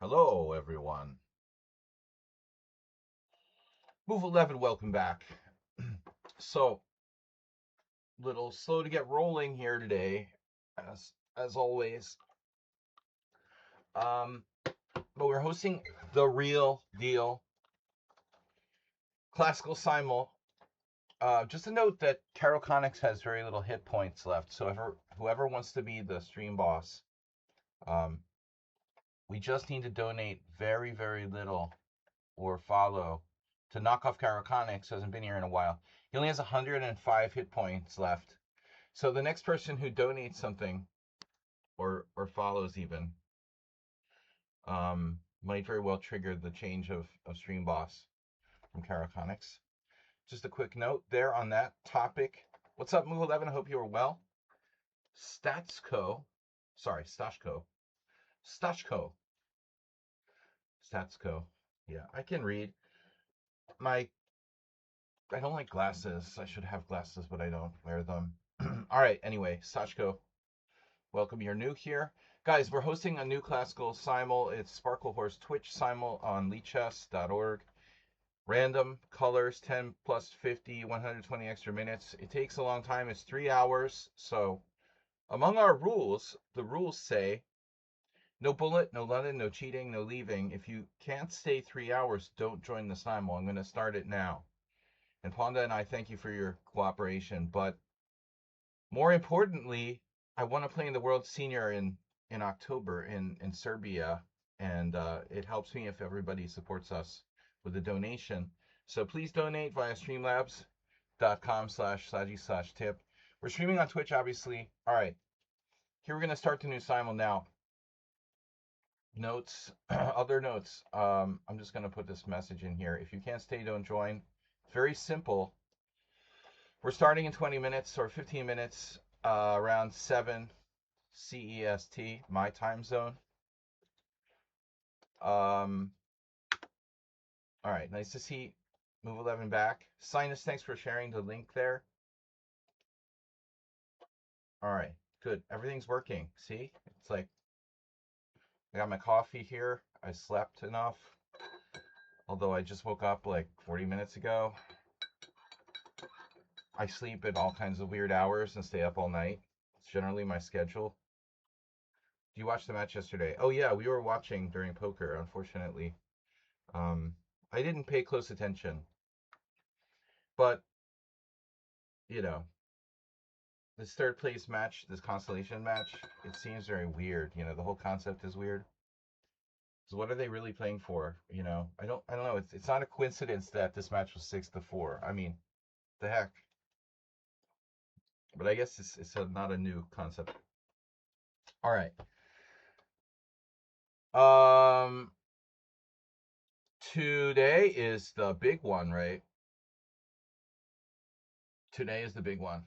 Hello, everyone. Move 11, welcome back. So, little slow to get rolling here today, as always. But we're hosting the real deal Classical Simul. Just a note that Tarot Conics has very little hit points left, so whoever wants to be the stream boss, we just need to donate very, very little or follow to knock off Conics, hasn't been here in a while. He only has 105 hit points left. So the next person who donates something or follows even might very well trigger the change of stream boss from Conics. Just a quick note there on that topic. What's up, Move 11? I hope you are well. Stachko. Yeah, I can read. I don't like glasses. I should have glasses, but I don't wear them. All right, anyway, Stachko, welcome. You're new here. Guys, we're hosting a new Classical Simul. It's Sparkle Horse Twitch Simul on leechess.org. Random colors, 10 plus 50, 120 extra minutes. It takes a long time. It's 3 hours. So among our rules, the rules say no bullet, no London, no cheating, no leaving. If you can't stay 3 hours, don't join the Simul. I'm going to start it now. And Ponda and I thank you for your cooperation. But more importantly, I want to play in the World Senior in October in Serbia. And it helps me if everybody supports us with a donation. So please donate via streamlabs.com/saji/tip. We're streaming on Twitch, obviously. All right. Here we're going to start the new Simul now. Notes, other notes. I'm just going to put this message in here. If you can't stay, don't join. It's very simple. We're starting in 20 minutes or 15 minutes, around 7 CEST, my time zone. All right, nice to see Move 11 back. Sinus, thanks for sharing the link there. All right, good. Everything's working. See? It's like I got my coffee here. I slept enough. Although I just woke up like 40 minutes ago. I sleep at all kinds of weird hours and stay up all night. It's generally my schedule. Do you watch the match yesterday? Oh yeah, we were watching during poker, unfortunately. I didn't pay close attention. But, you know, this third place match, this constellation match, it seems very weird. You know, the whole concept is weird. So what are they really playing for? You know, I don't know. It's not a coincidence that this match was 6-4. I mean, the heck. But I guess it's not a new concept. All right. Today is the big one, right? Today is the big one.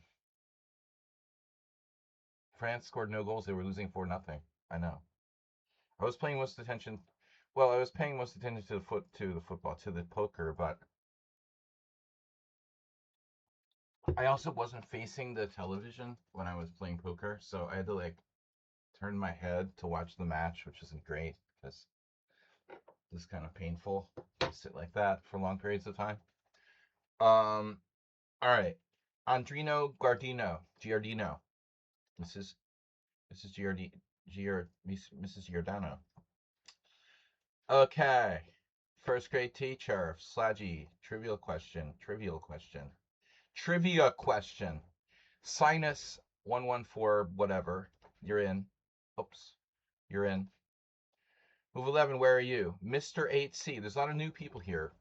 France scored no goals. They were losing 4-0. I know. I was paying most attention. Well, I was paying most attention to the poker, but I also wasn't facing the television when I was playing poker, so I had to like turn my head to watch the match, which isn't great because it's kind of painful to sit like that for long periods of time. All right, Andrino Giardino. Mrs. Giordano. Okay. First grade teacher, Sludgy. Trivia question. Sinus 114, whatever. You're in. Oops. You're in. Move 11, where are you? Mr. 8C. There's a lot of new people here.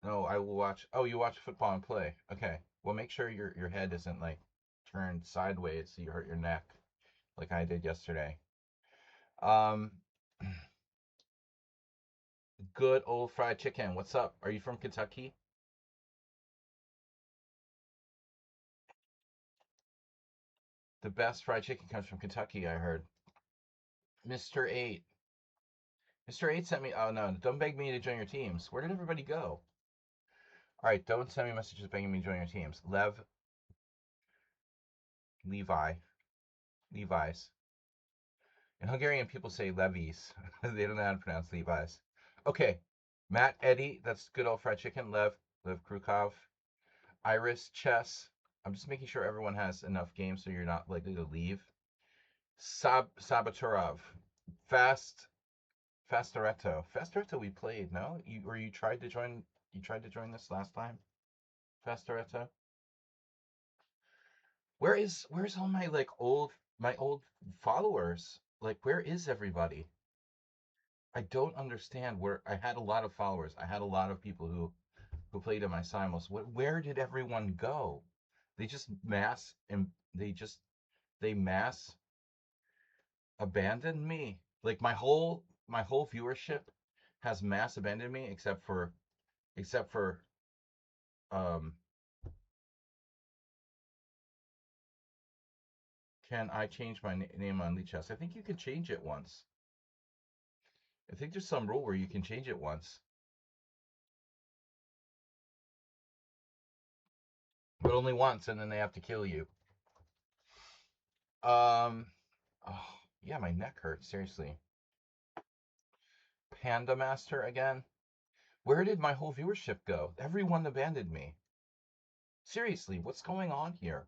No, I will watch. Oh, you watch football and play. Okay. Well, make sure your head isn't like turned sideways so you hurt your neck like I did yesterday. Good old fried chicken. What's up? Are you from Kentucky? The best fried chicken comes from Kentucky, I heard. Mr. 8. Mr. 8 sent me. Oh, no. Don't beg me to join your teams. Where did everybody go? All right. Don't send me messages begging me to join your teams. Levi's. In Hungarian, people say Levi's. They don't know how to pronounce Levi's. Okay. Matt, Eddie, that's good old fried chicken. Lev Krukov. Iris, chess. I'm just making sure everyone has enough games so you're not likely to leave. Sabaturov. Fast Fastoretto we played, no? You tried to join this last time? Fastoretto? Where's all my like old followers? Like where is everybody? I don't understand where I had a lot of followers. I had a lot of people who played in my simuls. Where did everyone go? They just mass and they mass abandoned me. Like my whole viewership has mass abandoned me except for um can I change my name on Lichess? I think you can change it once. I think there's some rule where you can change it once, but only once, and then they have to kill you. Um, oh, yeah, my neck hurts. Seriously, Panda Master again. Where did my whole viewership go? Everyone abandoned me. Seriously, what's going on here?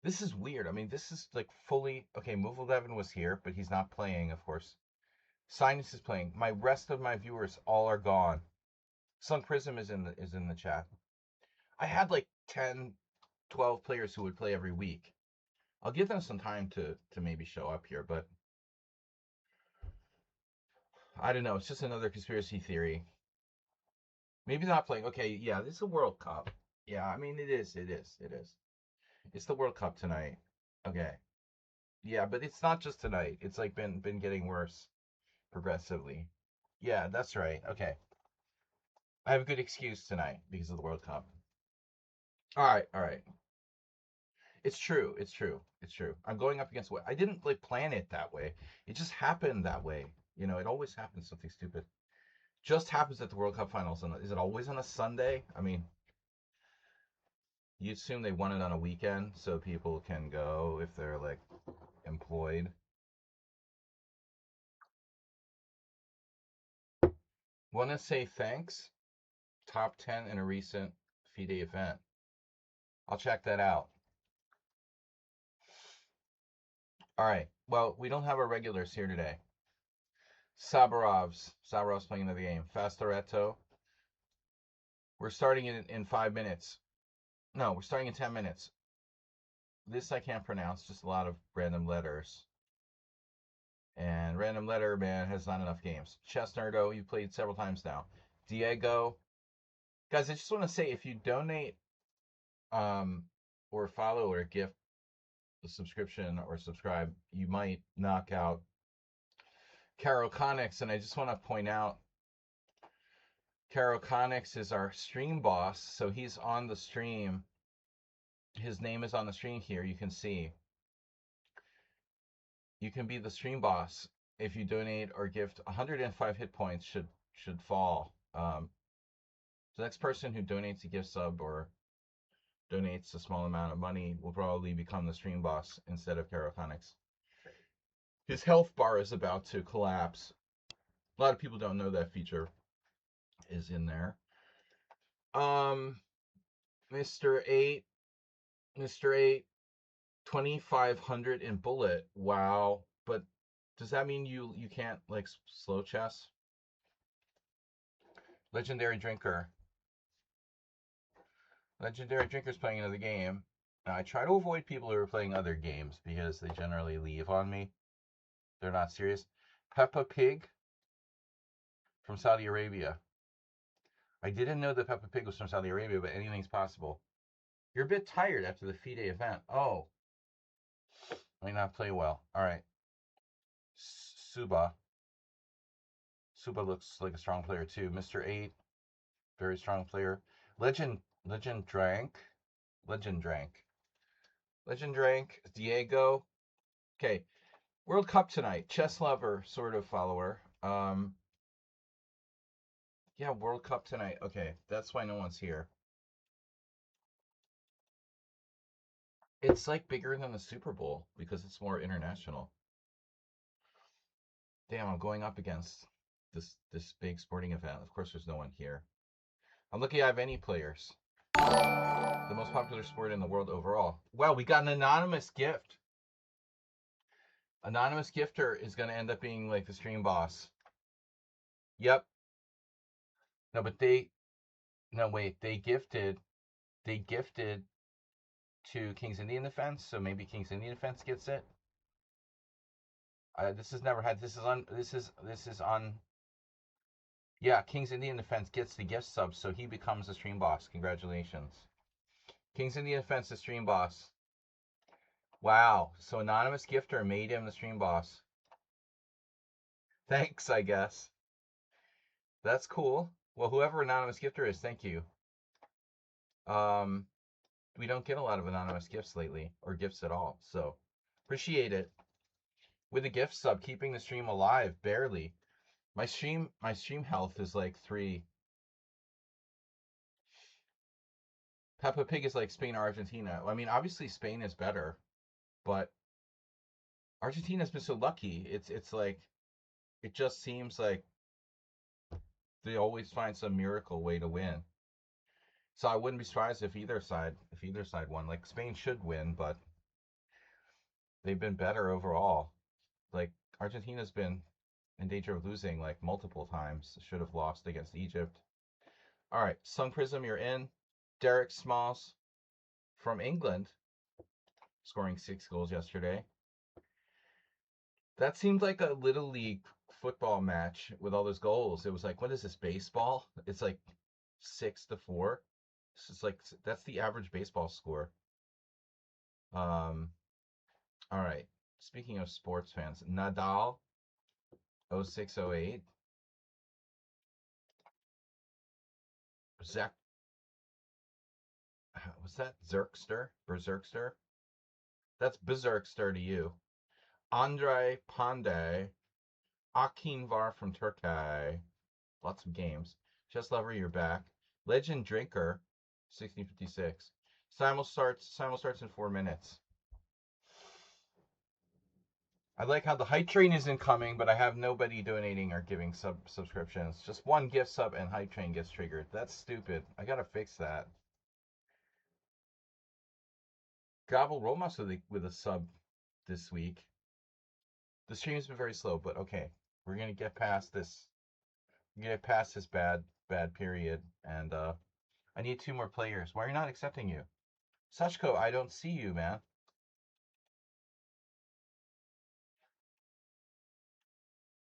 This is weird. I mean, this is like fully okay. Move 11 was here, but he's not playing, of course. Sinus is playing. My rest of my viewers all are gone. Sun Prism is in the chat. I had like 10, 12 players who would play every week. I'll give them some time to maybe show up here, but I don't know. It's just another conspiracy theory. Maybe not playing. Okay, yeah, this is a World Cup. Yeah, I mean it is. It is. It is. It's the World Cup tonight. Okay. Yeah, but it's not just tonight. It's like been getting worse progressively. Yeah, that's right. Okay. I have a good excuse tonight because of the World Cup. All right, all right. It's true. It's true. It's true. I'm going up against what I didn't like plan it that way. It just happened that way. It always happens something stupid. Just happens at the World Cup finals. And is it always on a Sunday? I mean, you assume they want it on a weekend so people can go if they're like employed. Want to say thanks? Top 10 in a recent FIDE event. I'll check that out. All right. Well, we don't have our regulars here today. Sabarov's playing another game. Fastoretto. We're starting in 5 minutes. No, we're starting in 10 minutes. This I can't pronounce, just a lot of random letters. And random letter man has not enough games. Chess Nerdo, you played several times now. Diego. Guys, I just want to say if you donate um or follow or gift a subscription or subscribe, you might knock out Caro Connix. And I just want to point out Caro Connix is our stream boss, so he's on the stream. His name is on the stream here. You can see. You can be the stream boss if you donate or gift 105 hit points should fall. The next person who donates a gift sub or donates a small amount of money will probably become the stream boss instead of Caraconix. His health bar is about to collapse. A lot of people don't know that feature is in there. Mr. 8, Mr. 8, 2500 in bullet. Wow. But does that mean you can't like slow chess? Legendary Drinker. Legendary Drinker's playing another game. Now, I try to avoid people who are playing other games because they generally leave on me. They're not serious. Peppa Pig from Saudi Arabia. I didn't know that Peppa Pig was from Saudi Arabia, but anything's possible. You're a bit tired after the FIDE event. Oh, might not play well. All right. Suba. Suba looks like a strong player too. Mr. 8, very strong player. Legend Drank. Legend Drank. Legend Drank. Diego. Okay. World Cup tonight. Chess lover, sort of follower. Yeah, World Cup tonight. Okay, that's why no one's here. It's like bigger than the Super Bowl because it's more international. Damn, I'm going up against this big sporting event. Of course, there's no one here. I'm lucky I have any players. The most popular sport in the world overall. Wow, we got an anonymous gift. Anonymous gifter is going to end up being like the stream boss. Yep. No, but no, wait, they gifted to King's Indian Defense, so maybe King's Indian Defense gets it. This has never had. This is on. Yeah, King's Indian Defense gets the gift sub, so he becomes the stream boss. Congratulations, King's Indian Defense, the stream boss. Wow. So anonymous gifter made him the stream boss. Thanks, I guess. That's cool. Well, whoever anonymous gifter is, thank you. Um, we don't get a lot of anonymous gifts lately, or gifts at all, so appreciate it. With a gift sub, keeping the stream alive, barely. My stream health is like 3. Peppa Pig is like Spain or Argentina. I mean, obviously Spain is better, but Argentina's been so lucky. It's like it just seems like they always find some miracle way to win. So I wouldn't be surprised if either side won. Like Spain should win, but they've been better overall. Like Argentina's been in danger of losing like multiple times. Should have lost against Egypt. All right, Sun Prism, you're in. Derek Smalls from England, scoring 6 goals yesterday. That seemed like a little league football match with all those goals. It was like, what is this, baseball? It's like 6-4. It's like that's the average baseball score. Um, all right. Speaking of sports fans, Nadal 0608. Zach, was that Zerkster? Berserkster? That's Berserkster to you. Andre Pandey, Akinvar from Turkey. Lots of games. Chess Lover, you're back. Legend Drinker, 1656. Simul starts in 4 minutes. I like how the hype train isn't coming, but I have nobody donating or giving subscriptions. Just one gift sub and hype train gets triggered. That's stupid. I gotta fix that. Gobble Romas with a sub this week. The stream's been very slow, but okay. We're gonna get past this. Get past this bad period, and I need 2 more players. Why are you not accepting you? Sachko, I don't see you, man.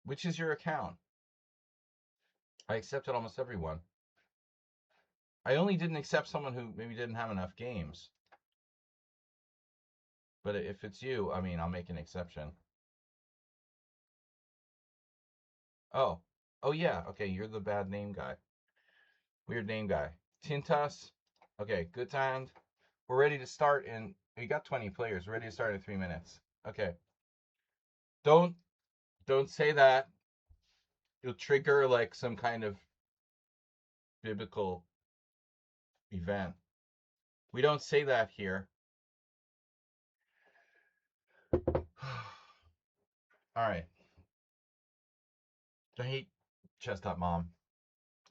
Which is your account? I accepted almost everyone. I only didn't accept someone who maybe didn't have enough games. But if it's you, I mean, I'll make an exception. Oh. Oh, yeah. Okay, you're the bad name guy. Weird name guy. Tintas. Okay, good timed. We're ready to start in... We got 20 players. We're ready to start in 3 minutes. Okay. Don't say that. You'll trigger like some kind of biblical event. We don't say that here. All right. I hate Chestnut Mom.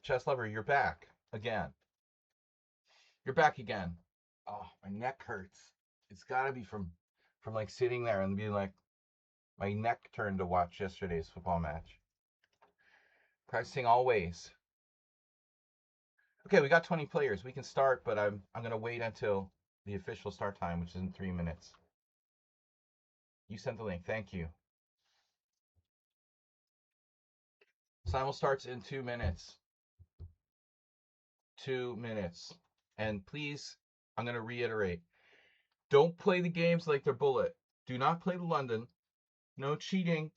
Chest Lover, you're back again. You're back again. Oh, my neck hurts. It's gotta be from like sitting there and being like, my neck turned to watch yesterday's football match. Practicing always. Okay, we got 20 players. We can start, but I'm gonna wait until the official start time, which is in 3 minutes. You sent the link. Thank you. Simul starts in 2 minutes. 2 minutes. And please, I'm gonna reiterate. Don't play the games like they're bullet. Do not play the London. No cheating.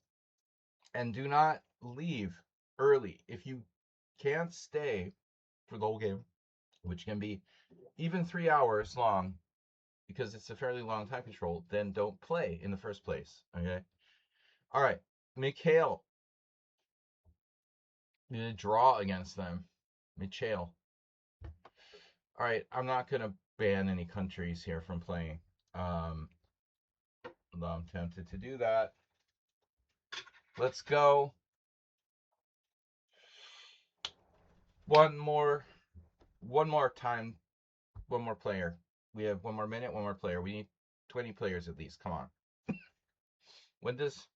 And do not leave early. If you can't stay for the whole game, which can be even 3 hours long, because it's a fairly long time control, then don't play in the first place. Okay? All right. Mikhail. You need to draw against them. Mikhail. All right. I'm not going to ban any countries here from playing. Um, I'm tempted to do that. Let's go. One more time. One more player. We have 1 more minute. 1 more player. We need 20 players at least. Come on. When does?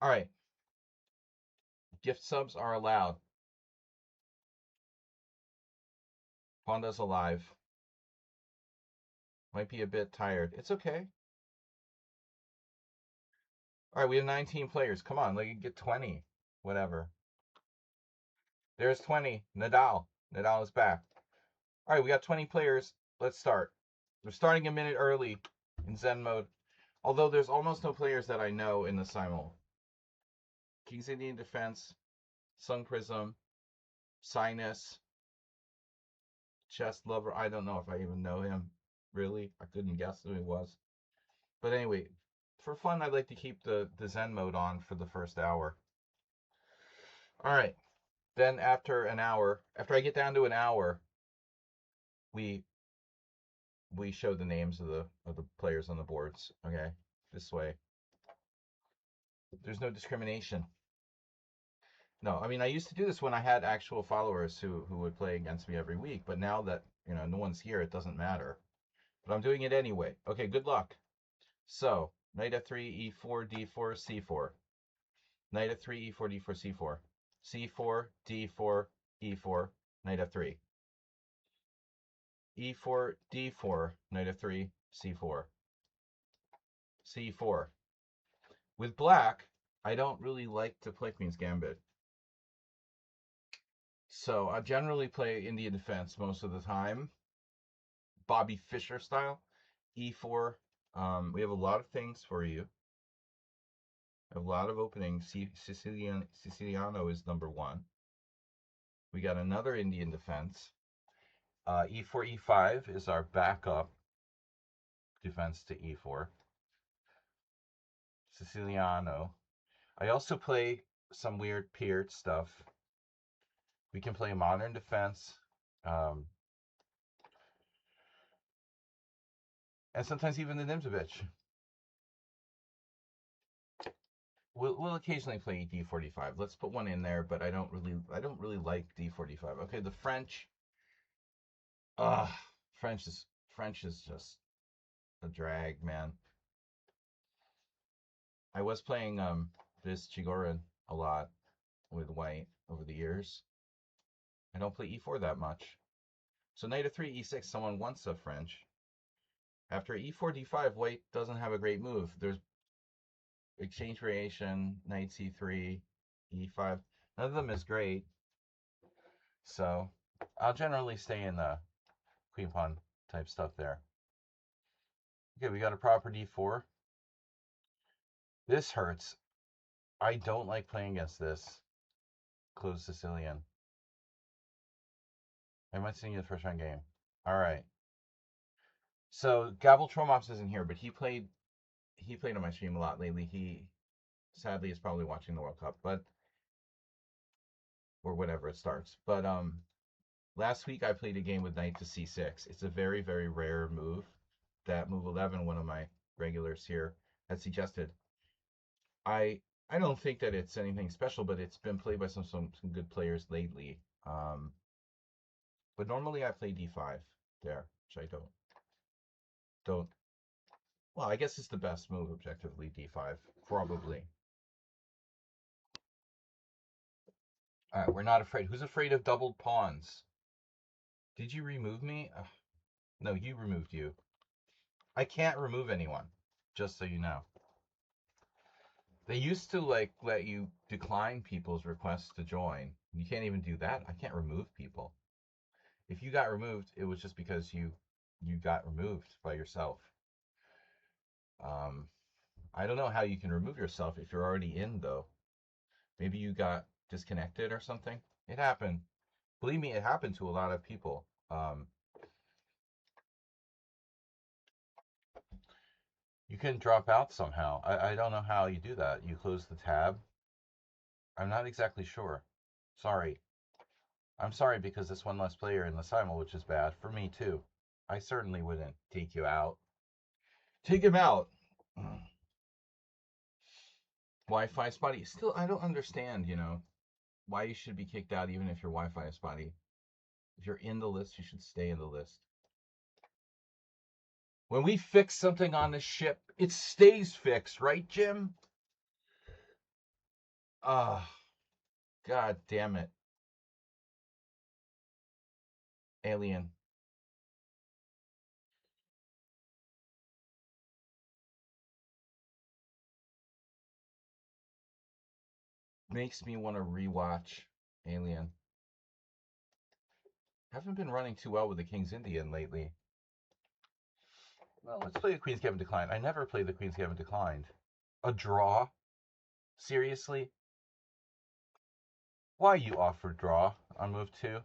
All right. Gift subs are allowed. Honda's alive. Might be a bit tired. It's okay. All right, we have 19 players. Come on, like get 20. Whatever. There's 20. Nadal. Nadal is back. All right, we got 20 players. Let's start. We're starting a minute early in Zen mode. Although there's almost no players that I know in the Simul. King's Indian Defense, Sun Prism, Sinus, Chess Lover. I don't know if I even know him. Really? I couldn't guess who he was. But anyway, for fun, I'd like to keep the Zen mode on for the first hour. All right. Then after an hour, after I get down to an hour, we show the names of the players on the boards. Okay, this way. There's no discrimination. No, I mean I used to do this when I had actual followers who would play against me every week, but now that no one's here, it doesn't matter. But I'm doing it anyway. Okay, good luck. So knight f3, e4, d4, c4. Knight f3, e4, d4, c4. c4, d4, e4, knight f3. e4, d4, knight f3, c4. c4. With black, I don't really like to play Queen's Gambit. So I generally play Indian Defense most of the time. Bobby Fischer style. e4. We have a lot of things for you. A lot of openings. Siciliano is number one. We got another Indian Defense. e4, e5 is our backup defense to e4. Siciliano. I also play some weird Peart stuff. We can play modern defense. And sometimes even the Nimzovich. We'll occasionally play d45. Let's put one in there, but I don't really like d45. Okay, the French. French is just a drag, man. I was playing this Chigorin a lot with white over the years. I don't play e4 that much. So knight f3, e6, someone wants a French. After e4, d5, white doesn't have a great move. There's exchange variation, knight c3, e5. None of them is great. So I'll generally stay in the queen pawn type stuff there. Okay, we got a proper d4. This hurts. I don't like playing against this. Closed Sicilian. I might see you the first round game. All right. So Gavel Tromops isn't here, but he played on my stream a lot lately. He sadly is probably watching the World Cup, but or whenever it starts. But last week I played a game with knight to c6. It's a very, very rare move. That move 11, one of my regulars here had suggested. I don't think that it's anything special, but it's been played by some good players lately. But normally I play d5 there, which I don't. Well, I guess it's the best move objectively, d5, probably. All right, we're not afraid. Who's afraid of doubled pawns? Did you remove me? No, you removed you. I can't remove anyone, just so you know. They used to let you decline people's requests to join. You can't even do that. I can't remove people. If you got removed, it was just because you got removed by yourself. I don't know how you can remove yourself if you're already in, though. Maybe you got disconnected or something. It happened. Believe me, it happened to a lot of people. You can drop out somehow. I don't know how you do that. You close the tab. I'm not exactly sure. Sorry. I'm sorry because it's one less player in the Simul, which is bad for me too. I certainly wouldn't take you out. Take him out. Wi-Fi spotty. Still, I don't understand, why you should be kicked out even if your Wi-Fi is spotty. If you're in the list, you should stay in the list. When we fix something on the ship, it stays fixed, right, Jim? Ah, God damn it. Alien. Makes me want to rewatch Alien. Haven't been running too well with the King's Indian lately. Well, let's play the Queen's Gambit Declined. I never played the Queen's Gambit Declined. A draw? Seriously? Why you offered draw on move 2?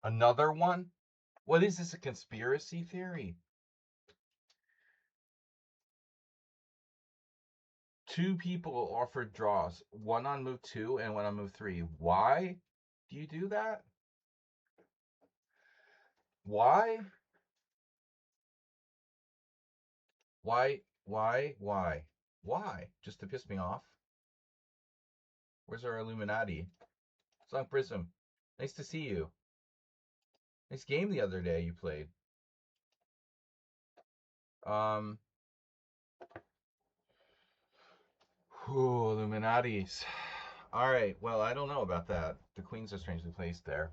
Another one? What is this, a conspiracy theory? 2 people offered draws, one on move 2 and one on move 3. Why do you do that? Why? Why? Why? Just to piss me off? Where's our Illuminati? Sunk Prism. Nice to see you. Nice game the other day you played. Illuminatis. All right. Well, I don't know about that. The queens are strangely placed there.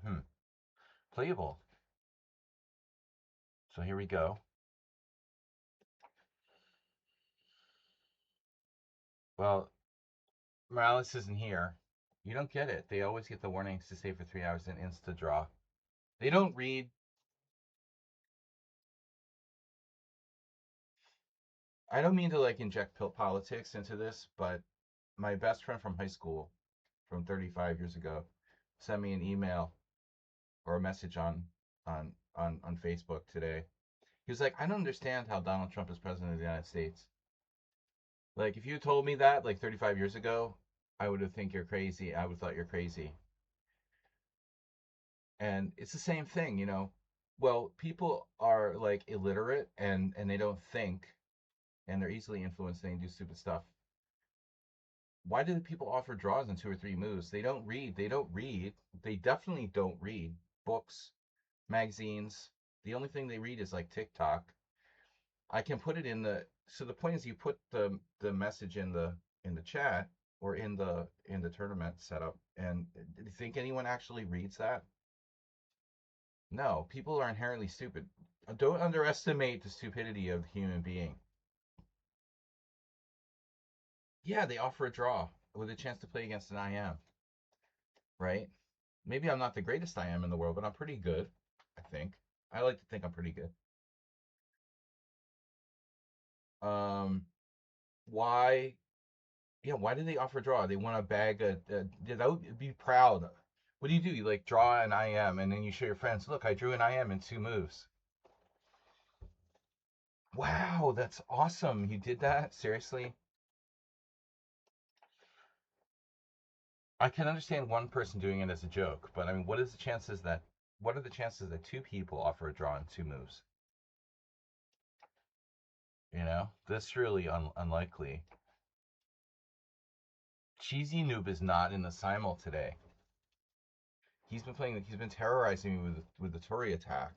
Playable. So here we go. Well, Morales isn't here. You don't get it. They always get the warnings to stay for 3 hours and insta draw. They don't read. I don't mean to inject politics into this, but my best friend from high school, from 35 years ago, sent me an email or a message on Facebook today. He was like, I don't understand how Donald Trump is president of the United States. Like, if you told me that 35 years ago, I would have think you're crazy. I would have thought you're crazy. And it's the same thing, Well, people are illiterate and they don't think, and they're easily influenced and they do stupid stuff. Why do people offer draws in 2 or 3 moves? They don't read. They don't read. They definitely don't read books, magazines. The only thing they read is TikTok. I can put it in the. So the point is, you put the message in the chat or in the tournament setup, and do you think anyone actually reads that? No, people are inherently stupid. Don't underestimate the stupidity of the human being. Yeah, they offer a draw with a chance to play against an IM, right? Maybe I'm not the greatest IM in the world, but I'm pretty good, I think. I like to think I'm pretty good. Why? Yeah, why do they offer draw? They want to bag that would be proud. What do? You draw an IM and then you show your friends, look, I drew an IM in 2 moves. Wow, that's awesome. You did that? Seriously? I can understand one person doing it as a joke, but I mean, what are the chances that 2 people offer a draw in 2 moves? That's really unlikely. Cheesy Noob is not in the Simul today. He's been terrorizing me with the Tory attack.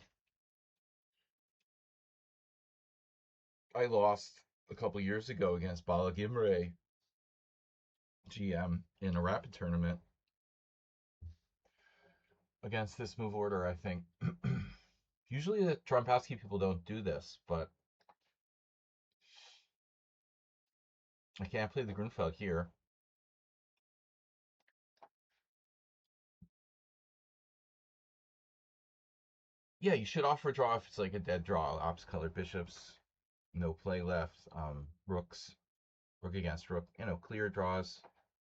I lost a couple years ago against Bala Gimre GM in a rapid tournament against this move order, I think. Usually the Trompowski people don't do this, but I can't play the Grunfeld here. Yeah, you should offer a draw if it's a dead draw. Ops colored bishops, no play left. Rooks, rook against rook. Clear draws,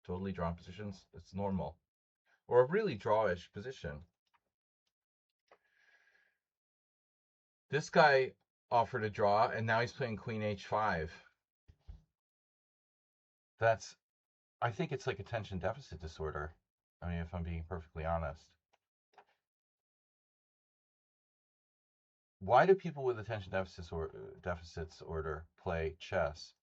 totally drawn positions. It's normal. Or a really drawish position. This guy offered a draw, and now he's playing Queen H5. I think it's attention deficit disorder. I mean, if I'm being perfectly honest. Why do people with attention deficits order play chess?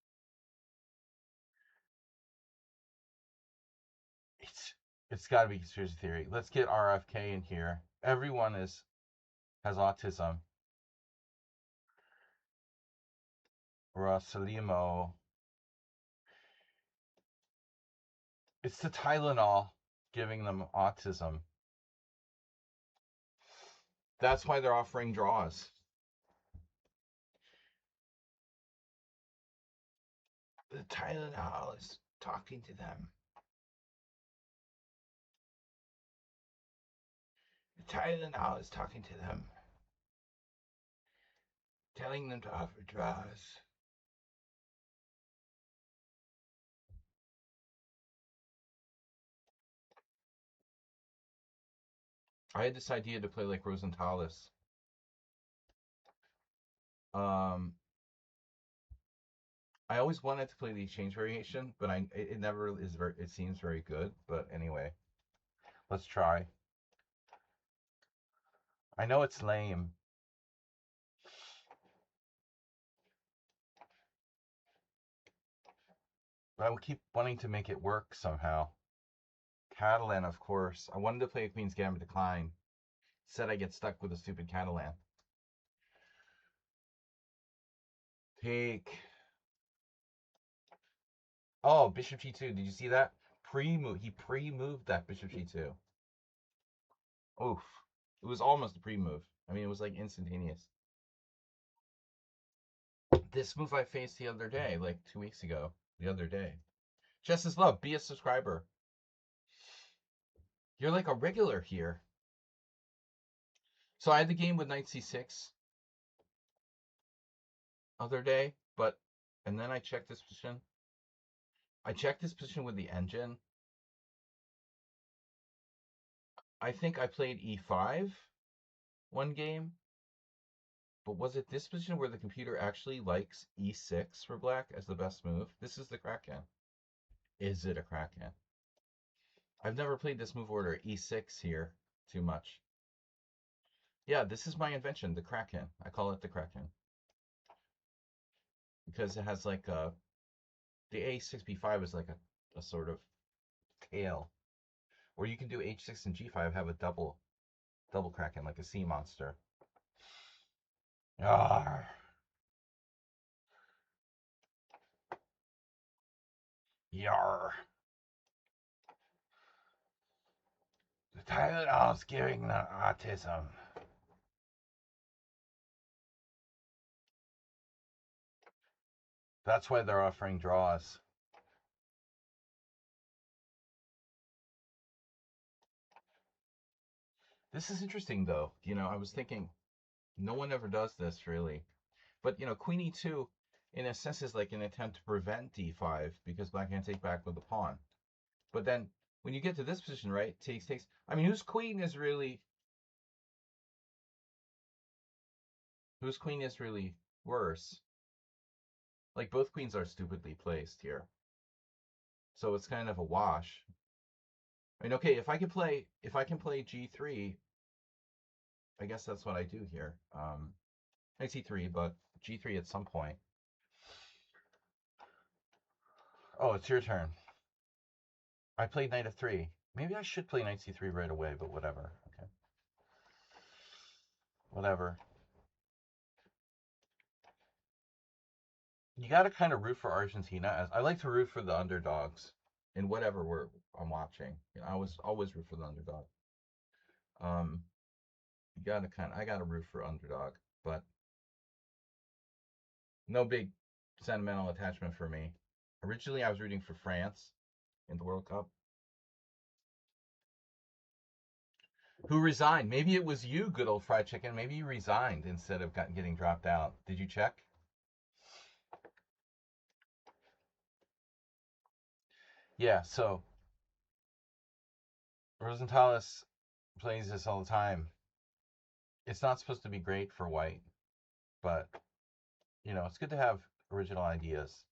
It's got to be conspiracy theory. Let's get RFK in here. Everyone has autism. Rosalimo. It's the Tylenol giving them autism. That's why they're offering draws. The Tylenol is talking to them. The Tylenol is talking to them. Telling them to offer draws. I had this idea to play like Rosentalis. I always wanted to play the exchange variation, but it never is very. It seems very good, but anyway, let's try. I know it's lame. But I will keep wanting to make it work somehow. Catalan, of course. I wanted to play a Queen's Gambit Decline. Said I get stuck with a stupid Catalan. Take. Oh, Bishop G2. Did you see that? Pre-move. He pre-moved that Bishop G2. Oof. It was almost a pre-move. I mean, it was like instantaneous. This move I faced the other day, like 2 weeks ago. The other day. Justice Love, be a subscriber. You're like a regular here. So I had the game with Knight C6 other day, and then I checked this position. I checked this position with the engine. I think I played E5 one game, but was it this position where the computer actually likes E6 for black as the best move? This is the Kraken. Is it a Kraken? I've never played this move order, E6 here, too much. Yeah, this is my invention, the Kraken. I call it the Kraken. Because it has like the A6B5 is like a sort of tail. Or you can do H6 and G5, have a double Kraken, like a sea monster. Arr. Yar. The Tylenol's giving the autism. That's why they're offering draws. This is interesting, though. I was thinking, no one ever does this, really. But, Queen E2, in a sense, is like an attempt to prevent D5, because black can take back with the pawn. But then, when you get to this position, right, takes. I mean, whose queen is really worse? Like, both queens are stupidly placed here. So it's kind of a wash. I mean, okay, if I can play G3, I guess that's what I do here. Knight C3, but G3 at some point. Oh, it's your turn. I played Knight F3. Maybe I should play Knight C3 right away, but whatever. Okay. Whatever. You got to kind of root for Argentina. I like to root for the underdogs in whatever I'm watching. I always root for the underdog. I gotta root for underdog, but no big sentimental attachment for me. Originally, I was rooting for France in the World Cup. Who resigned? Maybe it was you, good old fried chicken. Maybe you resigned instead of getting dropped out. Did you check? Yeah, so Rosentalis plays this all the time. It's not supposed to be great for white, but it's good to have original ideas.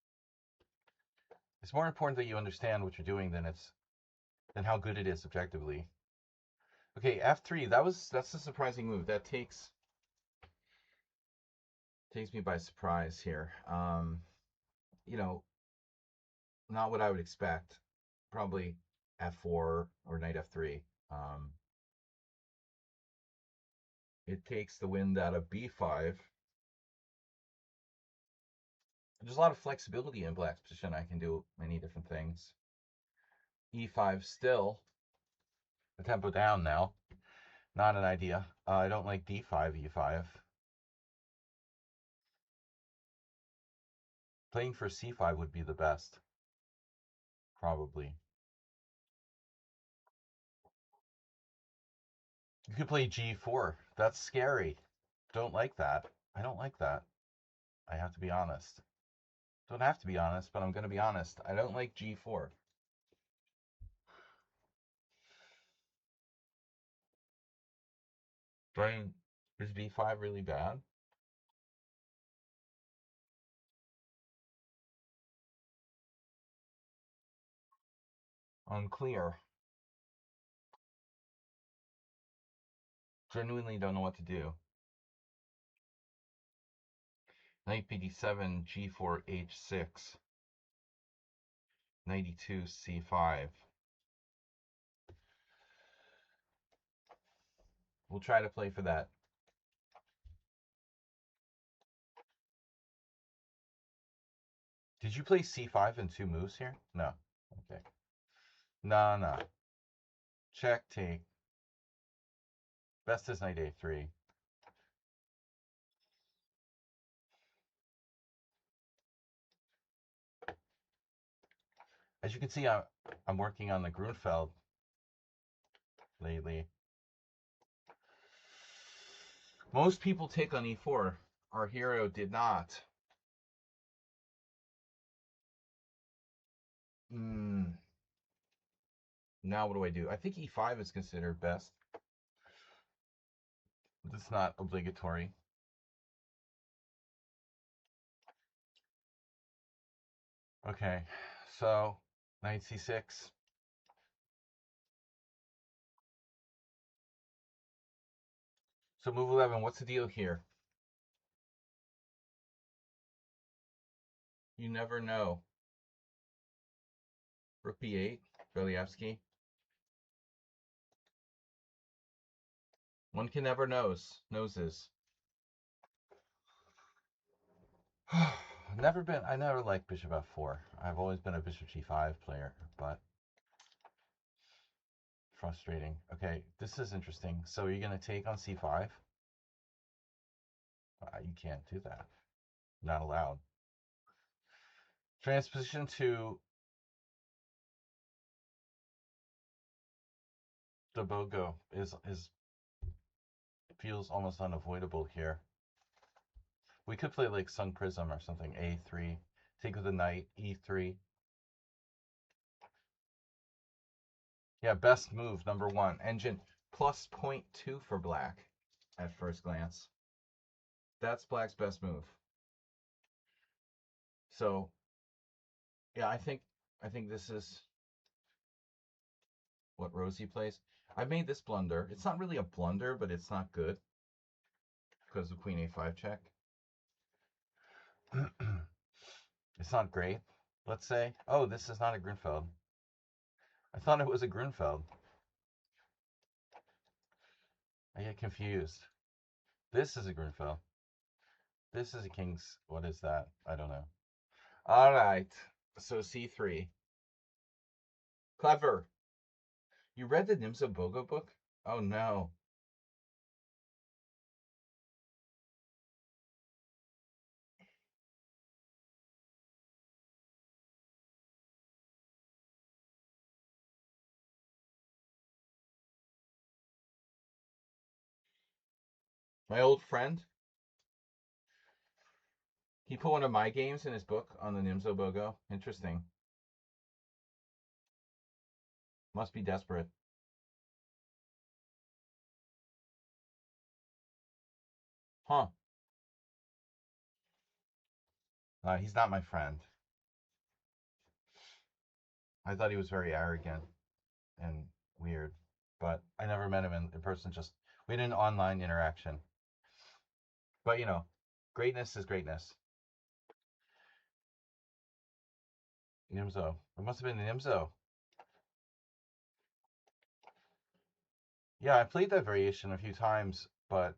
It's more important that you understand what you're doing than how good it is objectively. Okay, F3. That's a surprising move. That takes. Takes me by surprise here. You know, not what I would expect. Probably f4 or knight f3. It takes the wind out of b5. There's a lot of flexibility in black's position. I can do many different things. e5 still. The tempo down now. Not an idea. I don't like d5, e5. Playing for c5 would be the best. Probably. You could play g4. That's scary. Don't like that. I don't like that. I have to be honest. Don't have to be honest, but I'm going to be honest. I don't like g4. Playing is b5 really bad? Unclear. Genuinely don't know what to do. Knight bd7, g4, h6. Knight e2, c5. We'll try to play for that. Did you play c5 in 2 moves here? No. Okay. No, no. Check, take. Best is knight a3. As you can see, I'm working on the Grunfeld lately. Most people take on e4. Our hero did not. Now what do I do? I think e5 is considered best. It's not obligatory. Okay, so knight c6. So move 11, what's the deal here? You never know. Rook b8, Believsky. One can never noses. I never liked bishop f4. I've always been a bishop g5 player, but frustrating. Okay, this is interesting. So you're going to take on c5? You can't do that. Not allowed. Transposition to the Bogo is feels almost unavoidable here. We could play like Sung Prism or something. a3. Take with the knight. e3. Yeah, best move, number 1. Engine plus 0.2 for black at first glance. That's black's best move. So, yeah, I think this is what Rosie plays. I made this blunder. It's not really a blunder, but it's not good because of queen a5 check. It's not great. Let's say, oh, this is not a Grunfeld. I thought it was a Grunfeld. I get confused. This is a Grunfeld. This is a King's. What is that? I don't know. All right. So c3. Clever. You read the Nimzo Bogo book? Oh no. My old friend, he put one of my games in his book on the Nimzo Bogo. Interesting. Must be desperate. Huh. He's not my friend. I thought he was very arrogant and weird, but I never met him in person. Just we had an online interaction. But Greatness is greatness. Nimzo. It must have been Nimzo. Yeah, I played that variation a few times, but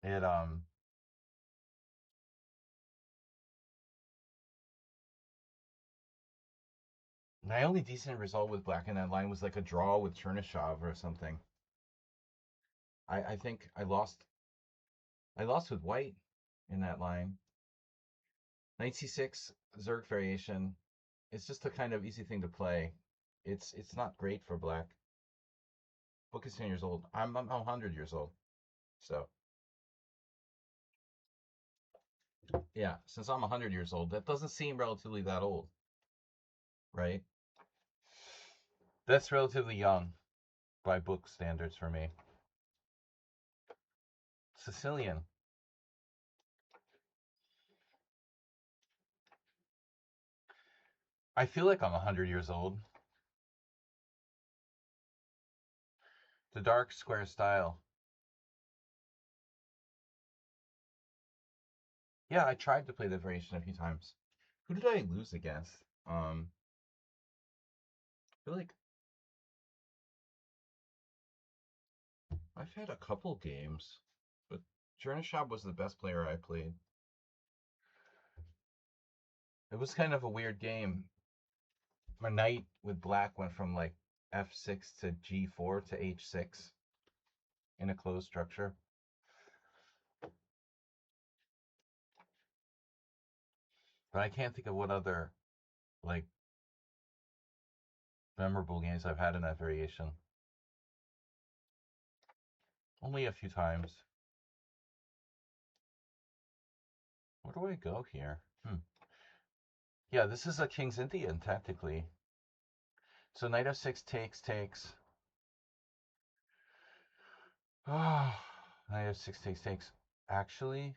it my only decent result with black in that line was like a draw with Chernyshov or something. I think I lost with white in that line. Knight c6 Zerg variation. It's just a kind of easy thing to play. It's not great for black. Book is 10 years old. I'm 100 years old. So yeah, since I'm 100 years old, that doesn't seem relatively that old, right? That's relatively young by book standards for me. Sicilian. I feel like I'm 100 years old. The dark square style. Yeah, I tried to play the variation a few times. Who did I lose against? I feel like I've had a couple games, but Chernyshov was the best player I played. It was kind of a weird game. My knight with black went from like f6 to g4 to h6 in a closed structure. But I can't think of what other like memorable games I've had in that variation. Only a few times. Where do I go here? Yeah, this is a King's Indian, tactically. So knight f6 takes. Oh, knight f6 takes. Actually,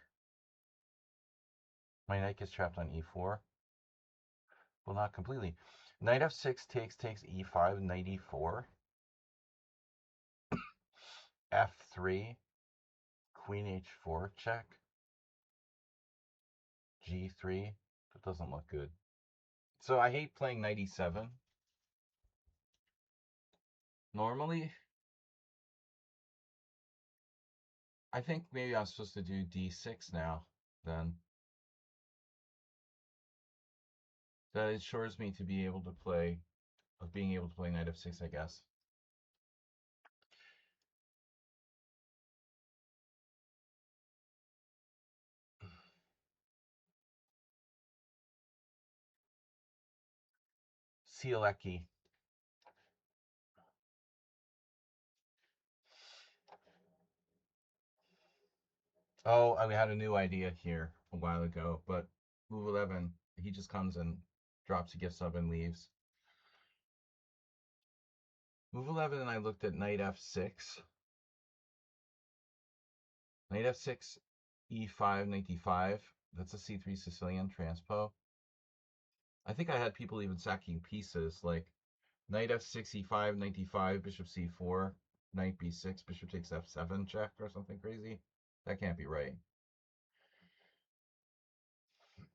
my knight gets trapped on e4. Well, not completely. Knight f6 takes e5, knight e4. f3, queen h4 check. g3. That doesn't look good. So I hate playing knight e7. Normally, I think maybe I'm supposed to do d6 now, then. That ensures me to be able to play, of being able to play knight f6, I guess. Sielecki. Oh, we had a new idea here a while ago, but move 11, he just comes and drops a gift sub and leaves. Move 11, and I looked at knight f6. Knight f6, e5, knight d5. That's a c3 Sicilian transpo. I think I had people even sacking pieces, like knight f6, e5, knight d5, bishop c4, knight b6, bishop takes f7 check or something crazy. That can't be right.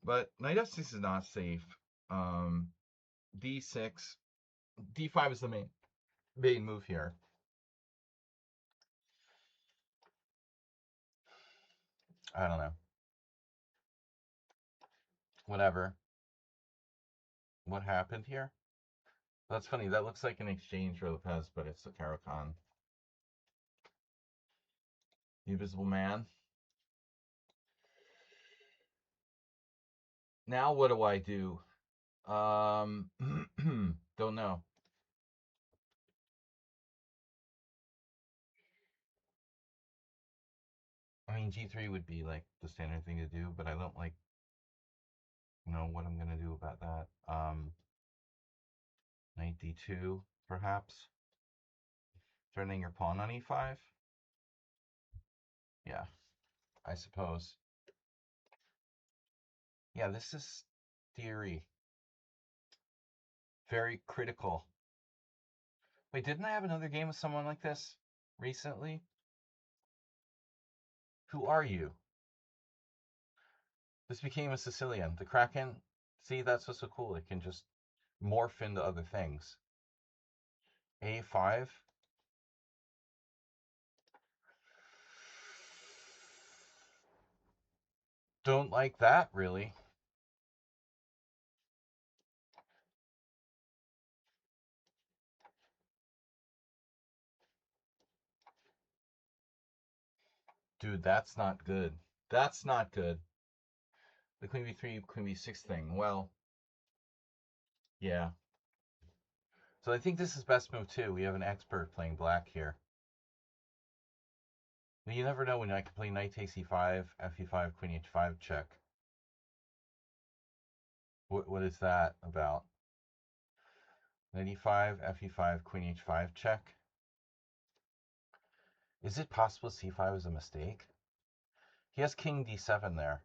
But knight f6 is not safe. D6, d5 is the main move here. I don't know. Whatever. What happened here? That's funny. That looks like an exchange for Lopez, but it's a Caro-Kann. The Invisible Man. Now what do I do? Don't know. I mean, G3 would be like the standard thing to do, but I don't like know what I'm gonna do about that. Knight D2, perhaps. Turning your pawn on E5. Yeah, I suppose. Yeah, this is theory. Very critical. Wait, didn't I have another game with someone like this recently? Who are you? This became a Sicilian. The Kraken, see, that's what's so cool. It can just morph into other things. A5. Don't like that, really. Dude, that's not good. That's not good. The queen b3, queen b6 thing. Well, yeah. So I think this is best move too. We have an expert playing black here. You never know when I can play knight takes e5, fe5, queen h5 check. What is that about? Knight e5, fe5, queen h5 check. Is it possible c5 is a mistake? He has king d7 there.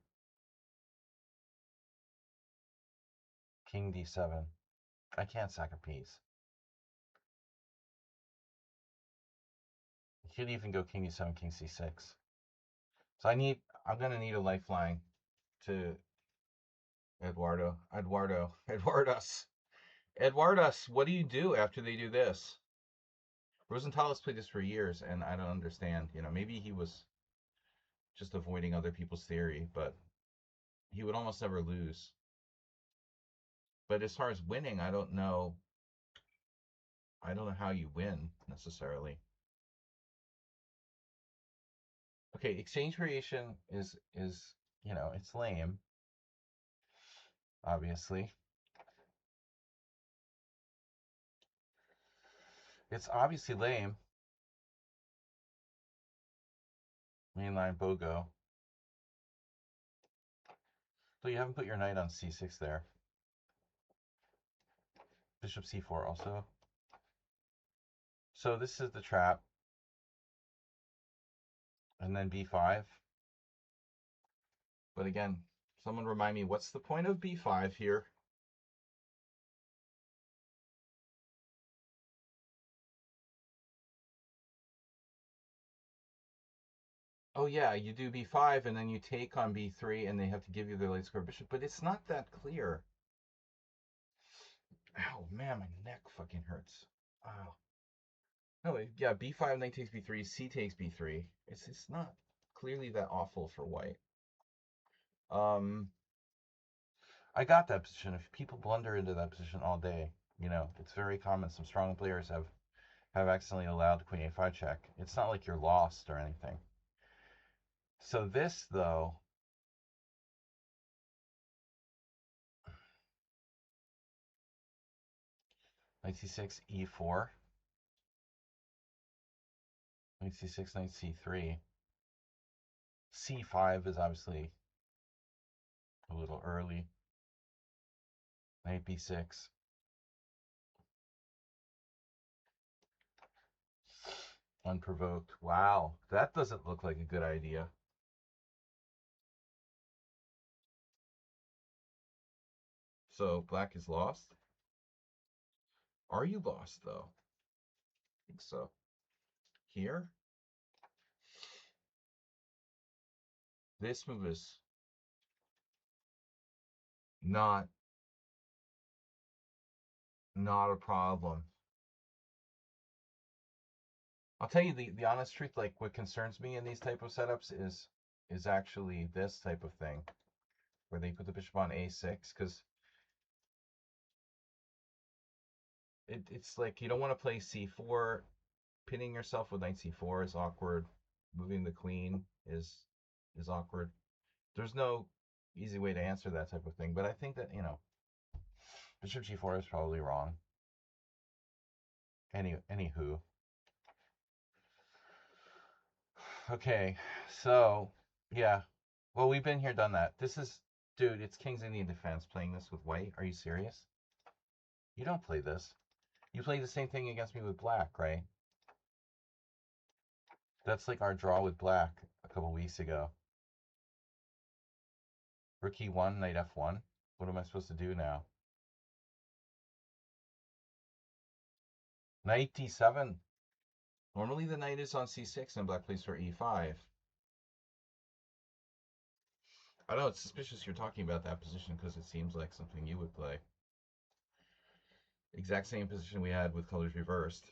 King d7. I can't sack a piece. He could even go king d7, king c6. So I'm gonna need a lifeline to Eduardas. What do you do after they do this? Rosenthalis played this for years, and I don't understand. Maybe he was just avoiding other people's theory, but he would almost never lose. But as far as winning, I don't know. I don't know how you win necessarily. Okay, exchange variation is it's lame, obviously. It's obviously lame. Mainline BOGO. So you haven't put your knight on c6 there. Bishop c4 also. So this is the trap. And then b5. But again, someone remind me, what's the point of b5 here? Oh yeah, you do b5 and then you take on b3 and they have to give you their late square bishop, but it's not that clear. Ow, man, my neck fucking hurts. Wow. No, yeah, b5, knight takes b3, c takes b3. It's not clearly that awful for white. I got that position. If people blunder into that position all day, it's very common. Some strong players have accidentally allowed queen a5 check. It's not like you're lost or anything. So this, though, knight c6, e4, knight c6, knight c3. c5 is obviously a little early. Knight b6. Unprovoked. Wow, that doesn't look like a good idea. So black is lost? Are you lost, though? I think so. Here? This move is not a problem. I'll tell you the honest truth, like what concerns me in these type of setups is actually this type of thing, where they put the bishop on a6, because it's like you don't want to play c4. Pinning yourself with knight c4 is awkward. Moving the queen is awkward. There's no easy way to answer that type of thing, but I think that, bishop g4 is probably wrong. Anywho. Okay, so, yeah. Well, we've been here, done that. This is, dude, it's King's Indian Defense playing this with white. Are you serious? You don't play this. You play the same thing against me with black, right? That's like our draw with black a couple weeks ago. Rook e1, knight f1. What am I supposed to do now? Knight d7. Normally the knight is on c6 and black plays for e5. I know it's suspicious you're talking about that position because it seems like something you would play. Exact same position we had with colors reversed.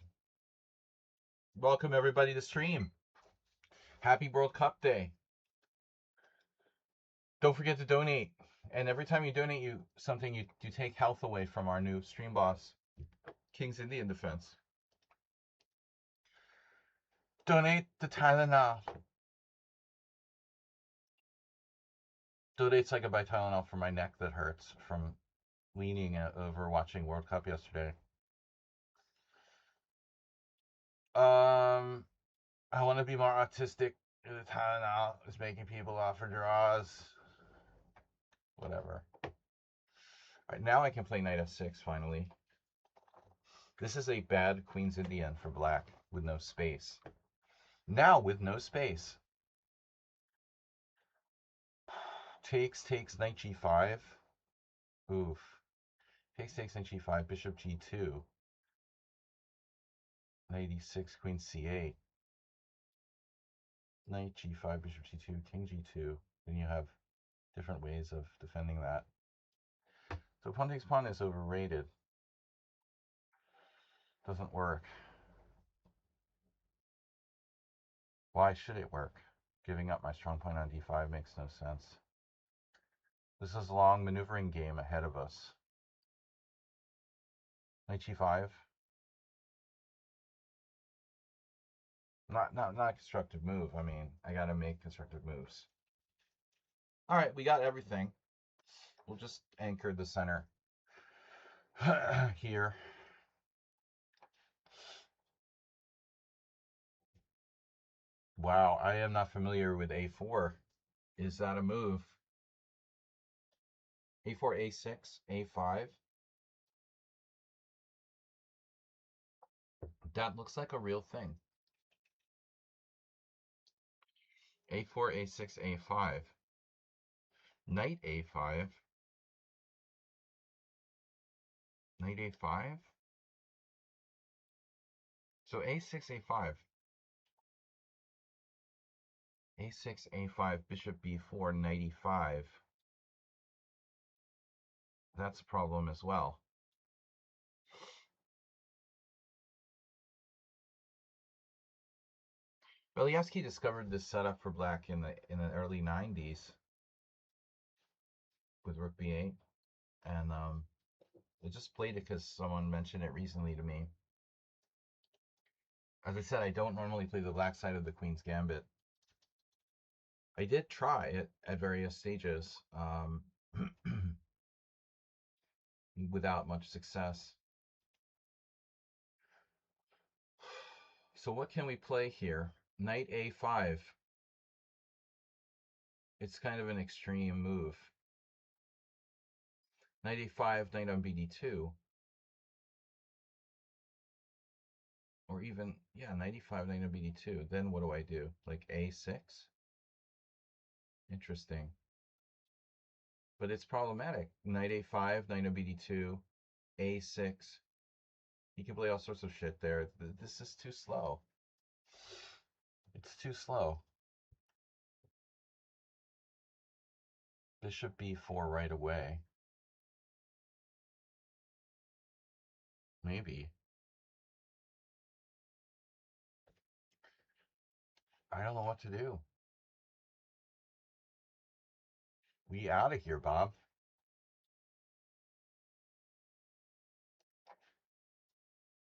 Welcome everybody to stream. Happy World Cup Day. Don't forget to donate. And every time you donate you take health away from our new stream boss, King's Indian Defense. Donate to Tylenol. Donate so I can buy Tylenol for my neck that hurts from leaning over watching World Cup yesterday. I want to be more autistic. The Tylenol is making people offer draws. Whatever. All right, now I can play knight f6 finally. This is a bad Queen's Indian for black with no space. Now with no space. Takes, knight g5. Oof. Takes, knight g5, bishop g2. Knight e6, queen c8. Knight g5, bishop g2, king g2. Then you have different ways of defending that. So pawn takes pawn is overrated. Doesn't work. Why should it work? Giving up my strong point on d5 makes no sense. This is a long maneuvering game ahead of us. Knight g5. Not a constructive move. I mean, I gotta make constructive moves. All right, we got everything. We'll just anchor the center here. Wow, I am not familiar with a4. Is that a move? a4, a6, a5. That looks like a real thing. a4, a6, a5. Knight a5. Knight a5. So a6, a5. a6, a5, bishop b4, knight e5. That's a problem as well. Belyansky discovered this setup for black in the early 90s with rook b8, and I just played it because someone mentioned it recently to me. As I said, I don't normally play the black side of the Queen's Gambit. I did try it at various stages without much success. So what can we play here? Knight a5. It's kind of an extreme move. Knight a5, knight on bd2. Or even, yeah, knight e5, knight on bd2. Then what do I do? Like a6? Interesting. But it's problematic. Knight a5, knight on bd2, a6. You can play all sorts of shit there. This is too slow. It's too slow. Bishop b4 right away. Maybe. I don't know what to do. We out of here, Bob.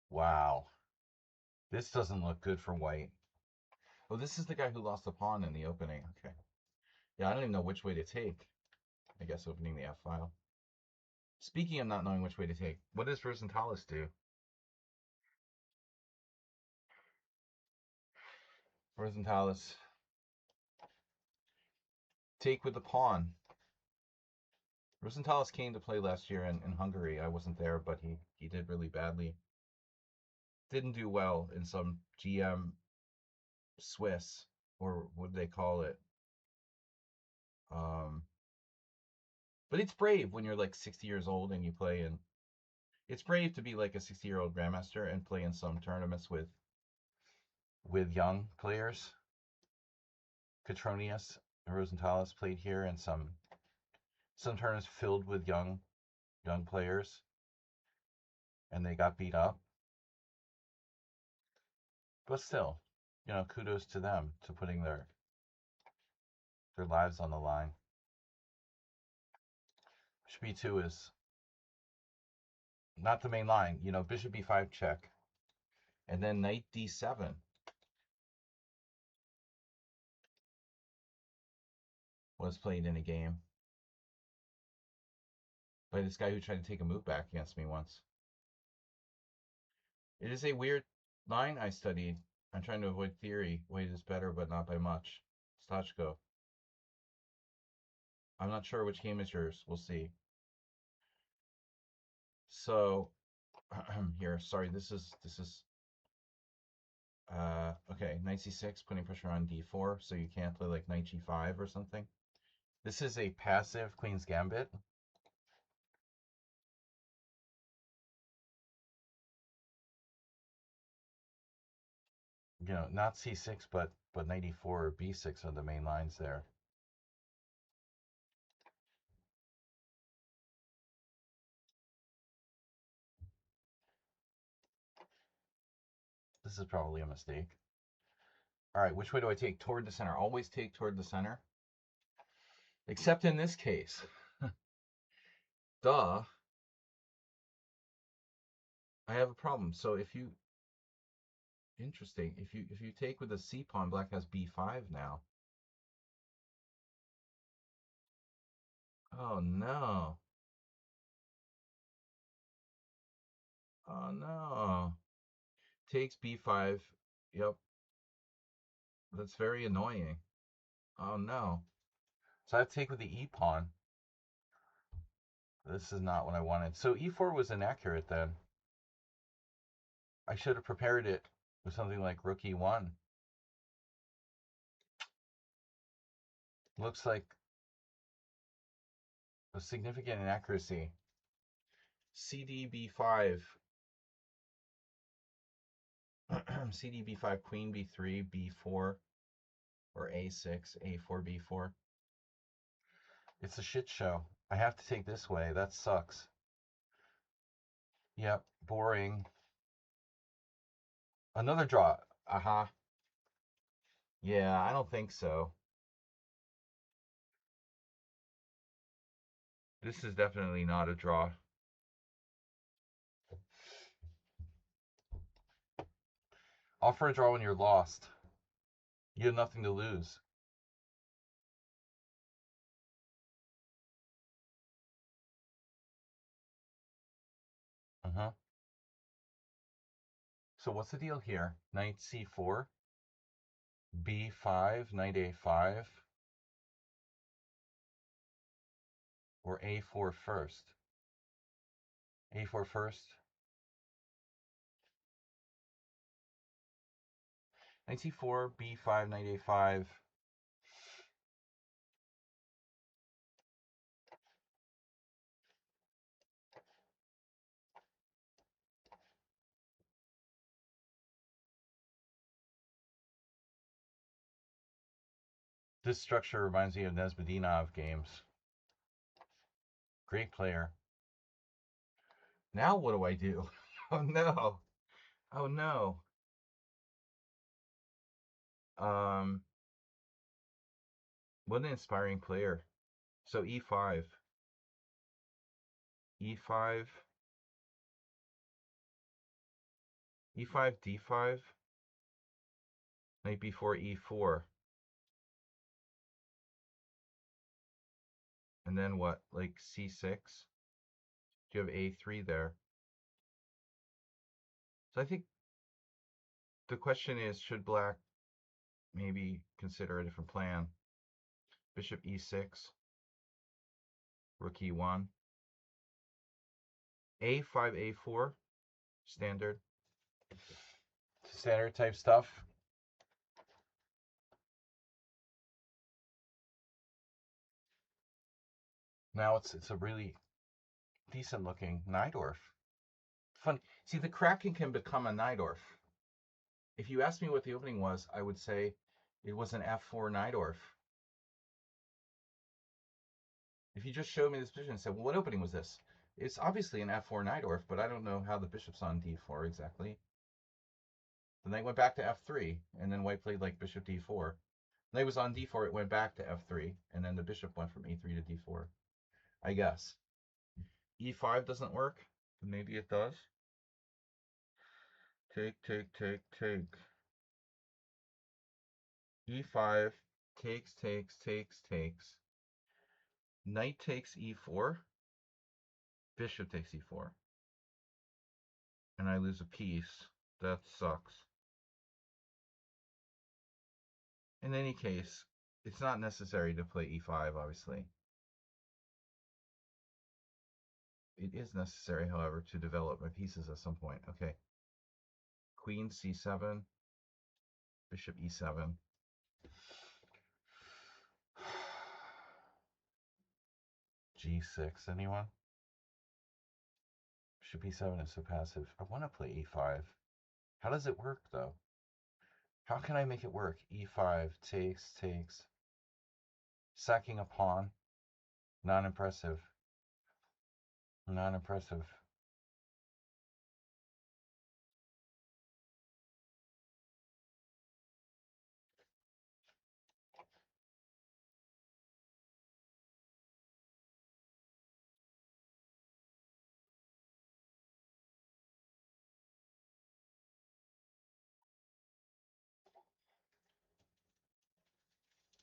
Wow. This doesn't look good for white. Oh, this is the guy who lost the pawn in the opening. Okay. Yeah, I don't even know which way to take. I guess opening the F file. Speaking of not knowing which way to take, what does Rosenthalis do? Rosenthalis. Take with the pawn. Rosenthalis came to play last year in Hungary. I wasn't there, but he did really badly. Didn't do well in some GM Swiss, or what do they call it? But it's brave when you're like 60 years old and you play in. It's brave to be like a 60-year-old grandmaster and play in some tournaments with young players. Catronius Rosenthalis played here, and some tournaments filled with young players, and they got beat up. But still, kudos to them to putting their lives on the line. Bishop e2 is not the main line. Bishop e5 check, and then knight d7. Was played in a game by this guy who tried to take a move back against me once. It is a weird line I studied. I'm trying to avoid theory. White is better, but not by much. Stochko. I'm not sure which game is yours. We'll see. So, here, sorry, this is okay, knight c6, putting pressure on d4, so you can't play like knight g5 or something. This is a passive Queen's Gambit. Not c6, but knight e4 or b6 are the main lines there. This is probably a mistake. All right, which way do I take? Toward the center. Always take toward the center. Except in this case. Duh. I have a problem. So if you... Interesting. If you take with the c pawn, black has b5 now. Oh, no. Oh, no. Takes b5. Yep. That's very annoying. Oh, no. So I have to take with the e pawn. This is not what I wanted. So e4 was inaccurate then. I should have prepared it with something like rook e1. Looks like a significant inaccuracy. CD b5. CD b5, queen b3, b4, or a6, a4, b4. It's a shit show. I have to take this way. That sucks. Yep, boring. Another draw. Aha. Yeah, I don't think so. This is definitely not a draw. Offer a draw when you're lost. You have nothing to lose. Uh-huh. So what's the deal here? Knight c4, b5, knight a5, or a4 first? a4 first. Knight c4, b5, knight a5. This structure reminds me of Nesbedinov games. Great player. Now what do I do? Oh no. Oh no. What an inspiring player. So e5. e5. e5, d5. Knight b4, e4. And then what? Like c6? You have a3 there. So I think the question is, should black maybe consider a different plan? Bishop e6, rook e1, a5, a4, standard type stuff. Now it's a really decent looking Najdorf. Fun. See, the Kraken can become a Najdorf. If you asked me what the opening was, I would say it was an f4 Najdorf. If you just showed me this position and said, well, what opening was this? It's obviously an f4 Najdorf, but I don't know how the bishop's on d4 exactly. The knight went back to f3, and then white played like bishop d4. The knight was on d4, it went back to f3, and then the bishop went from a3 to d4. I guess. e5 doesn't work. Maybe it does. Take, take, take, take. e5 takes, takes, takes, takes. Knight takes e4. Bishop takes e4. And I lose a piece. That sucks. In any case, it's not necessary to play e5, obviously. It is necessary, however, to develop my pieces at some point. Okay. Queen c7. Bishop e7. g6, anyone? Bishop e7 is so passive. I want to play e5. How does it work, though? How can I make it work? e5 takes, takes. Sacking a pawn. Non-impressive. Non-impressive.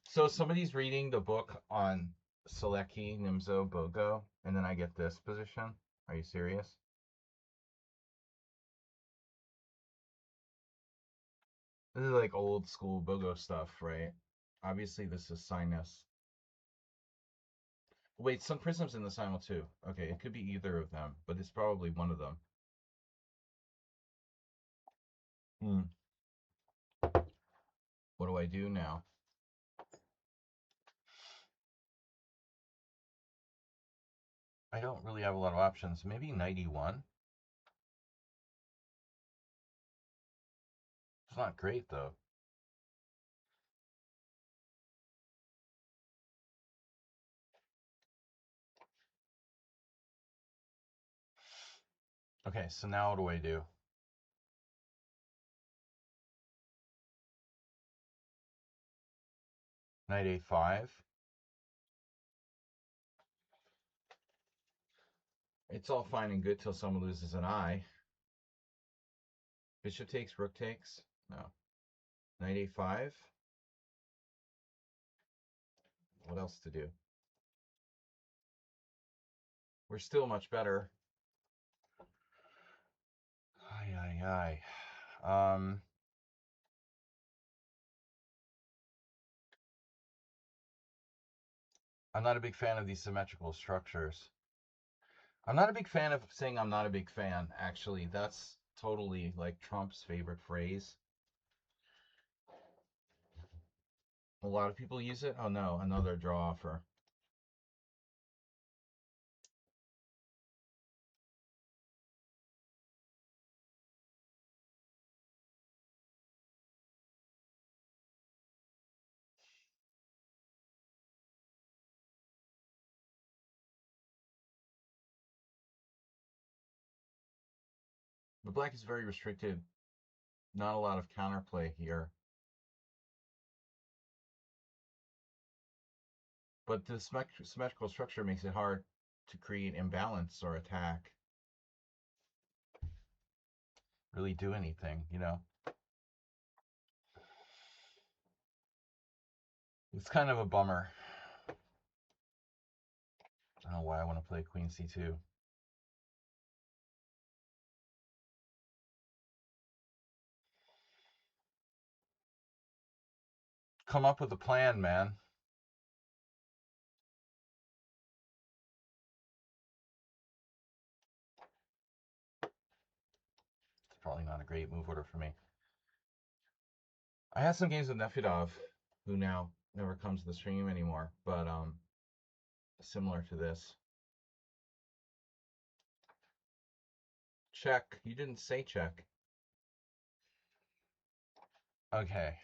So somebody's reading the book on Selecki, Nimzo, Bogo, and then I get this position. Are you serious? This is like old school Bogo stuff, right? Obviously, this is sinus. Wait, some prisms in the simul too. Okay, it could be either of them, but it's probably one of them. What do I do now? I don't really have a lot of options. Maybe knight e1. It's not great, though. Okay, so now what do I do? Knight a5. It's all fine and good till someone loses an eye. Bishop takes, rook takes. No. Knight a5. What else to do? We're still much better. Ay, ay, ay. I'm not a big fan of these symmetrical structures. I'm not a big fan of saying I'm not a big fan, actually. That's totally like Trump's favorite phrase. A lot of people use it. Oh no, another draw offer. But black is very restricted. Not a lot of counterplay here. But the symmetrical structure makes it hard to create imbalance or attack. Really do anything, you know? It's kind of a bummer. I don't know why I want to play Queen C2. Come up with a plan, man. It's probably not a great move order for me. I had some games with Nefedov, who now never comes to the stream anymore, but similar to this. Check. You didn't say check. Okay.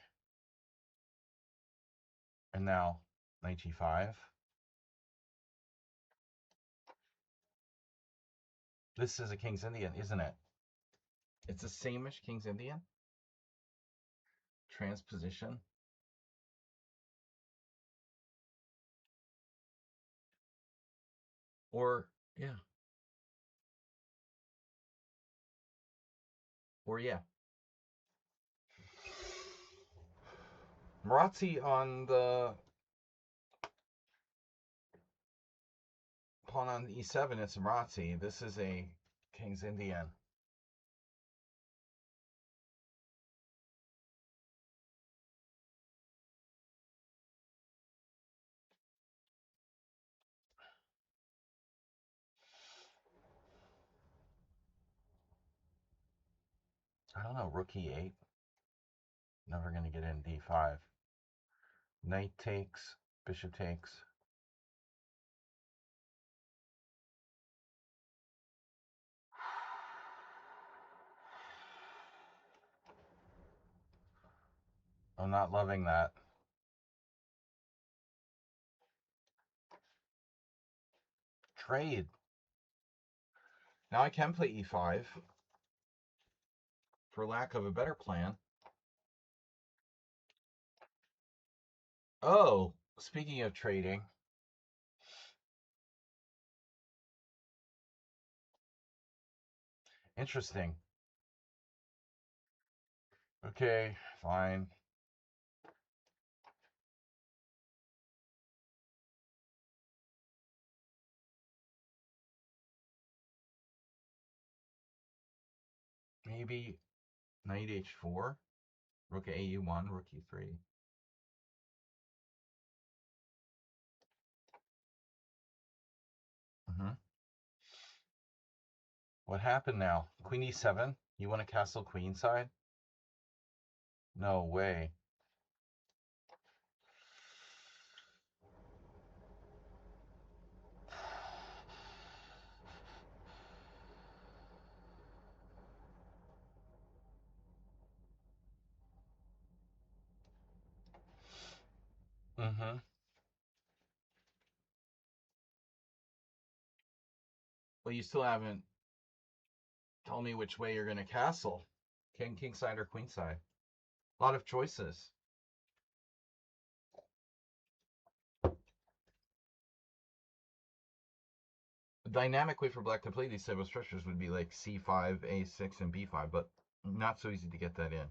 And now, knight g5. This is a King's Indian, isn't it? It's the same as King's Indian. Transposition. Or, yeah. Or, yeah. Marazzi on the pawn on e7, it's Marazzi. This is a King's Indian. I don't know, rook e8. Never going to get in d5. Knight takes, bishop takes. I'm not loving that. Trade. Now I can play e5 for lack of a better plan. Oh, speaking of trading. Interesting. Okay, fine. Maybe knight h4, rook au1, rook e3. What happened now? Queen e7? You want to castle queenside? No way. Well, you still haven't told me which way you're going to castle. Kingside or queenside? A lot of choices. The dynamic way for black to play these type of structures would be like c5, a6, and b5, but not so easy to get that in.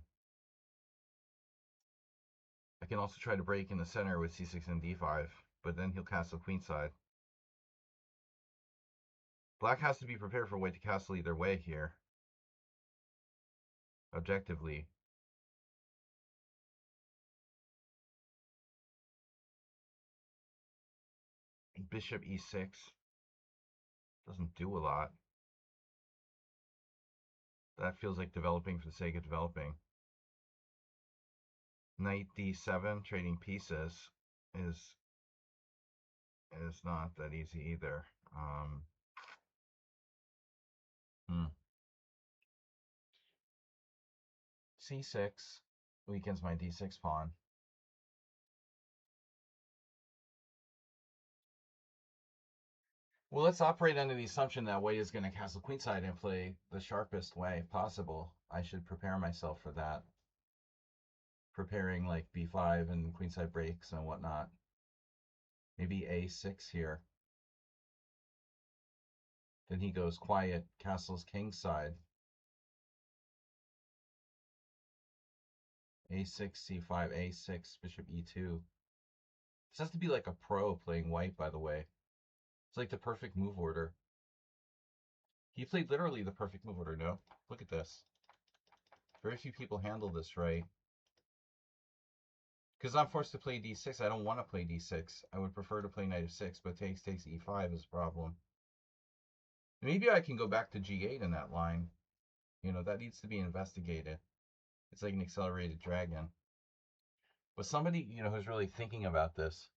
I can also try to break in the center with c6 and d5, but then he'll castle queenside. Black has to be prepared for white to castle either way here. Objectively. Bishop e6 doesn't do a lot. That feels like developing for the sake of developing. Knight d7, trading pieces, is not that easy either. C6 weakens my d6 pawn. Well, let's operate under the assumption that white is going to castle queenside and play the sharpest way possible. I should prepare myself for that. Preparing like b5 and queenside breaks and whatnot. Maybe a6 here. Then he goes quiet, castles kingside. a6, c5, a6, bishop e2. This has to be like a pro playing white, by the way. It's like the perfect move order. He played literally the perfect move order, no? Look at this. Very few people handle this right. Because I'm forced to play d6. I don't want to play d6. I would prefer to play knight of 6, but takes e5 is a problem. Maybe I can go back to g8 in that line. You know, that needs to be investigated. It's like an accelerated dragon. But somebody, you know, who's really thinking about this.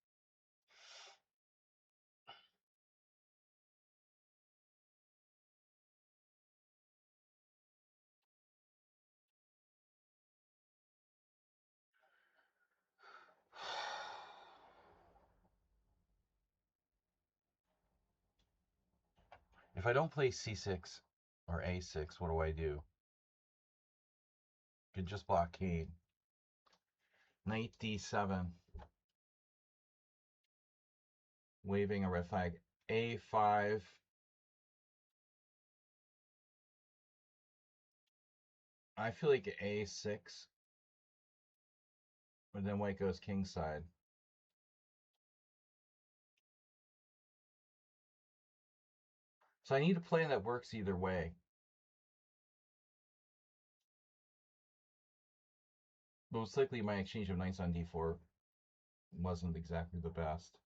If I don't play c6 or a6, what do I do? Could just blockade. Knight d7. Waving a red flag. a5. I feel like a6. But then white goes kingside. So I need a plan that works either way. Most likely my exchange of knights on d4 wasn't exactly the best.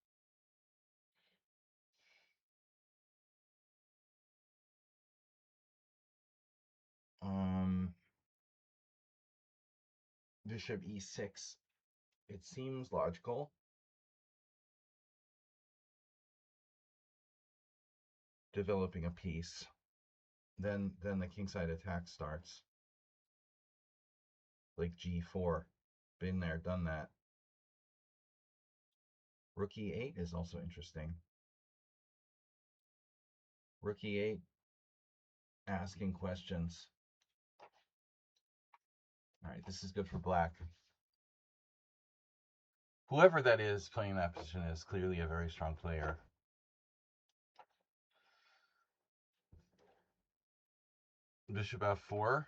Bishop e6. It seems logical. Developing a piece. Then the kingside attack starts. Like g4. Been there, done that. Rook e8 is also interesting. Rook e8, asking questions. All right, this is good for black. Whoever that is playing that position is clearly a very strong player. Bishop f4.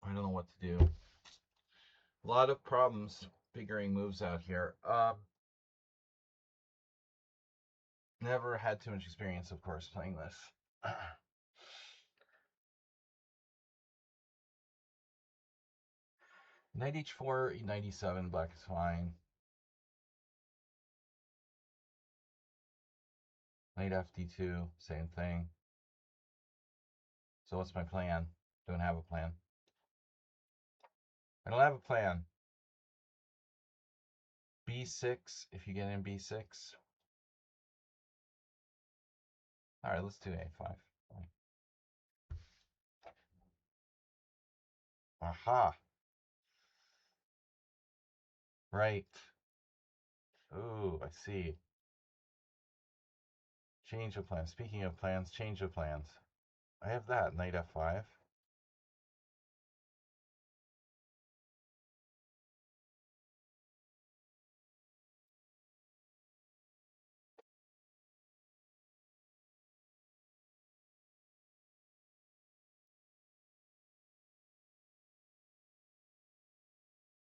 I don't know what to do. A lot of problems figuring moves out here. Never had too much experience, of course, playing this. Knight h4, knight e7, black is fine. Knight fd2, same thing. So what's my plan? Don't have a plan. I don't have a plan. b6, if you get in b6. All right, let's do a5. Aha. Right. Ooh, I see. Change of plans. Speaking of plans, change of plans. I have that, knight f5.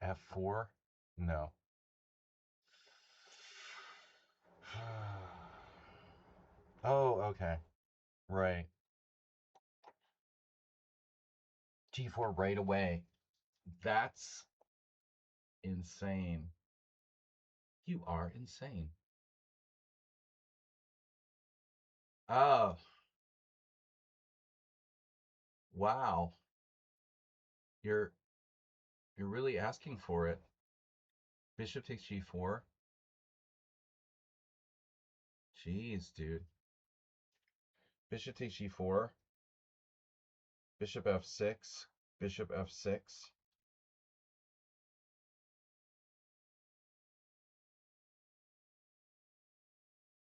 f4? No. Oh, okay. Right. g4 right away. That's insane. You are insane. Oh, wow. You're really asking for it. Bishop takes g4. Jeez, dude. Bishop takes g4. Bishop f6. Bishop f6.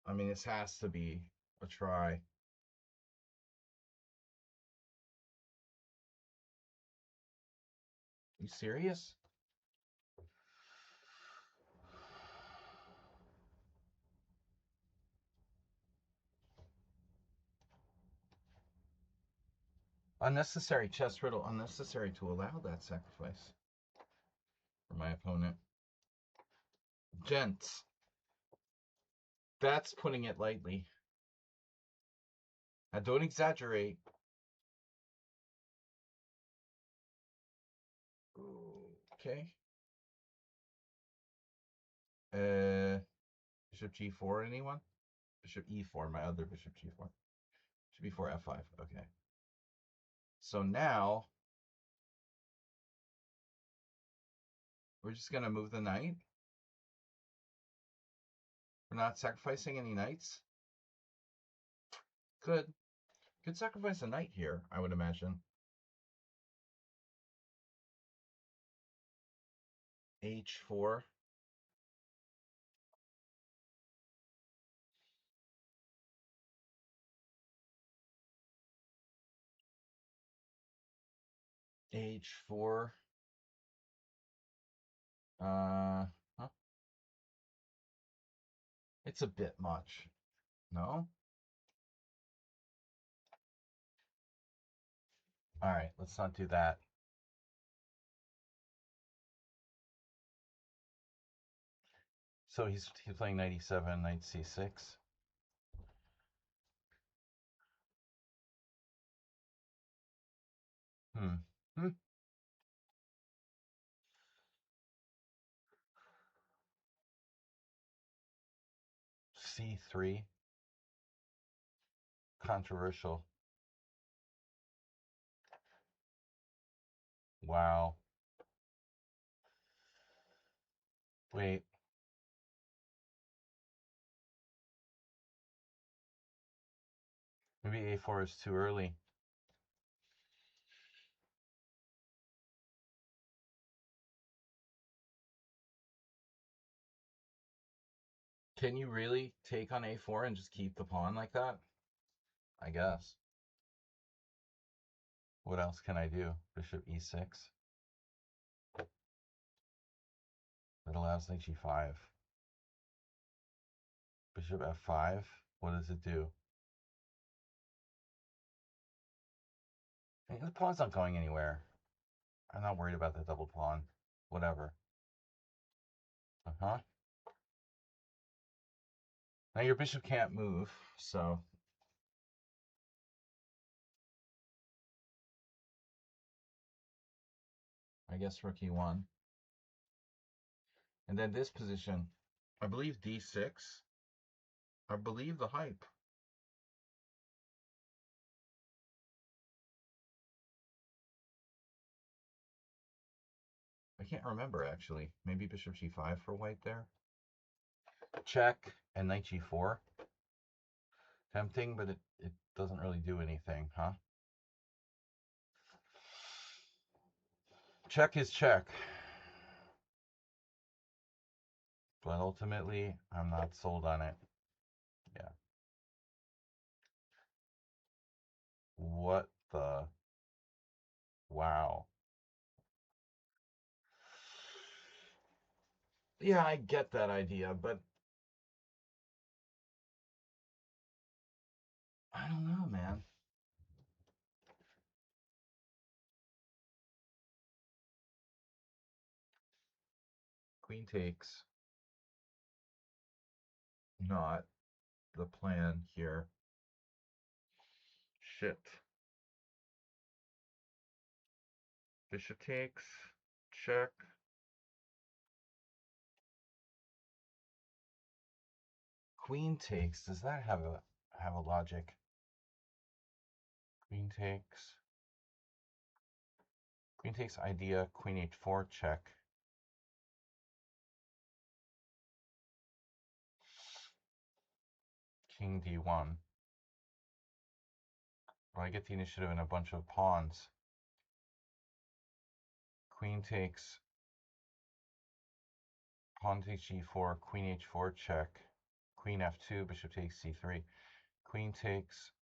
I mean, this has to be a try. You serious? Unnecessary chess riddle, unnecessary to allow that sacrifice for my opponent. Gents, that's putting it lightly. Now don't exaggerate. Okay. Bishop g4, anyone? Bishop e4, my other bishop g4. Bishop e4, f5, okay. So now, we're just going to move the knight. We're not sacrificing any knights. Could sacrifice a knight here, I would imagine. h4. h4. Huh? It's a bit much. No? All right, let's not do that. So he's playing knight e7, knight c6. Hmm. c3. Controversial. Wow. Wait. Maybe a4 is too early. Can you really take on a4 and just keep the pawn like that? I guess. What else can I do? Bishop e6. That allows knight g5. Bishop f5. What does it do? The pawn's not going anywhere. I'm not worried about the double pawn. Whatever. Uh-huh. Now your bishop can't move, so I guess rook e1. And then this position, I believe d6. I believe the hype. I can't remember, actually. Maybe bishop g5 for white there. Check and knight g4. Tempting, but it doesn't really do anything, huh? Check is check. But ultimately, I'm not sold on it. Yeah. What the? Wow. Yeah, I get that idea, but I don't know, man. Queen takes. Not the plan here. Shit. Bishop takes. Check. Queen takes. Does that have a logic? Queen takes. Queen takes idea. Queen h4 check. King d1. Well, I get the initiative in a bunch of pawns. Queen takes. Pawn takes g4. Queen h4 check. Queen f2. Bishop takes c3. Queen takes.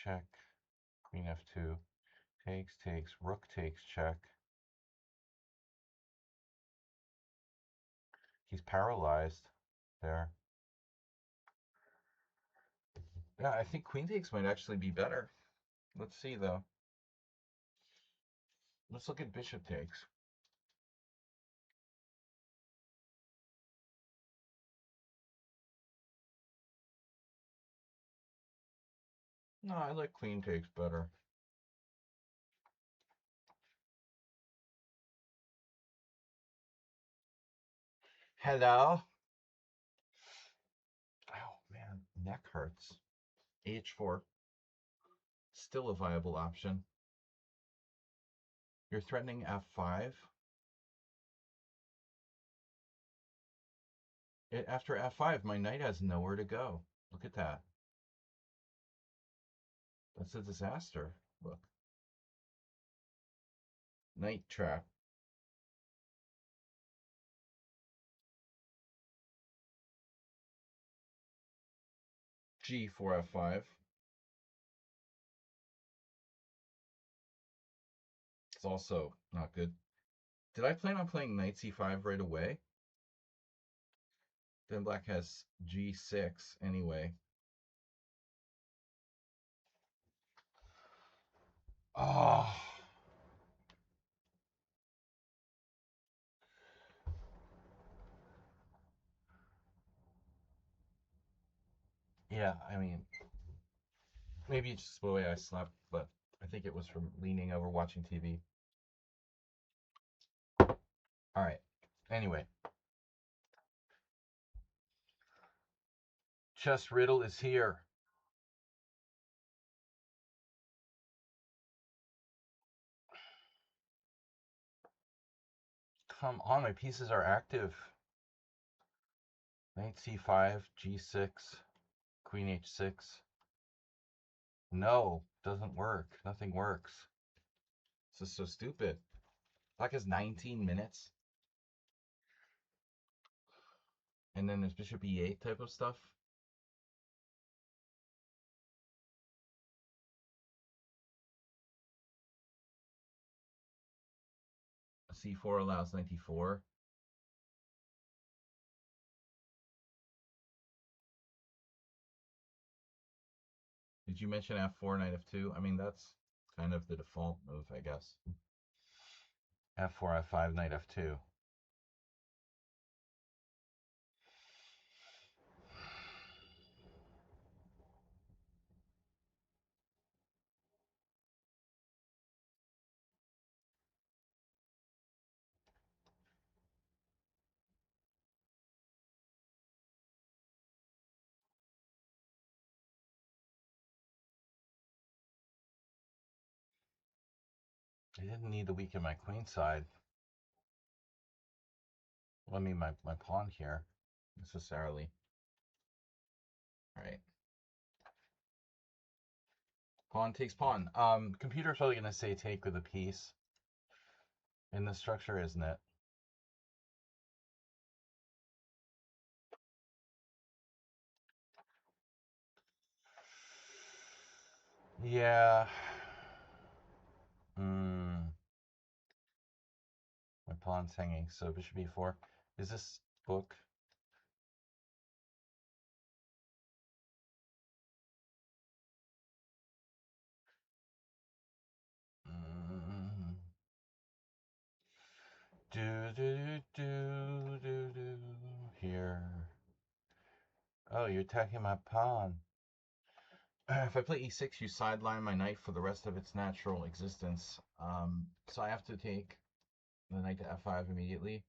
Check. Queen f2. Takes. Rook takes, check. He's paralyzed there. Yeah, I think queen takes might actually be better. Let's see, though. Let's look at bishop takes. No, I like queen takes better. Hello? Oh, man, neck hurts. H4. Still a viable option. You're threatening f5. After f5, my knight has nowhere to go. Look at that. That's a disaster. Look. Knight trap. G4 f5. It's also not good. Did I plan on playing knight c5 right away? Then black has g6 anyway. Oh. Yeah, I mean, maybe it's just the way I slept, but I think it was from leaning over watching TV. All right. Anyway, Chess Riddle is here. Come on, my pieces are active. Knight c5, g6, queen h6. No, doesn't work. Nothing works. This is so stupid. Black has 19 minutes. And then there's bishop e8 type of stuff. c4 allows knight d4. Did you mention f4, knight f2? I mean, that's kind of the default move, I guess. f4, f5, knight f2. I didn't need to weaken my queen side. Well, I mean, my pawn here, necessarily. All right. Pawn takes pawn. Computer's probably going to say take with a piece. In the structure, isn't it? Yeah. My pawn's hanging, so bishop e4. Is this book? Do. Here. Oh, you're attacking my pawn. If I play e6, you sideline my knight for the rest of its natural existence. So I have to take the knight to f5 immediately.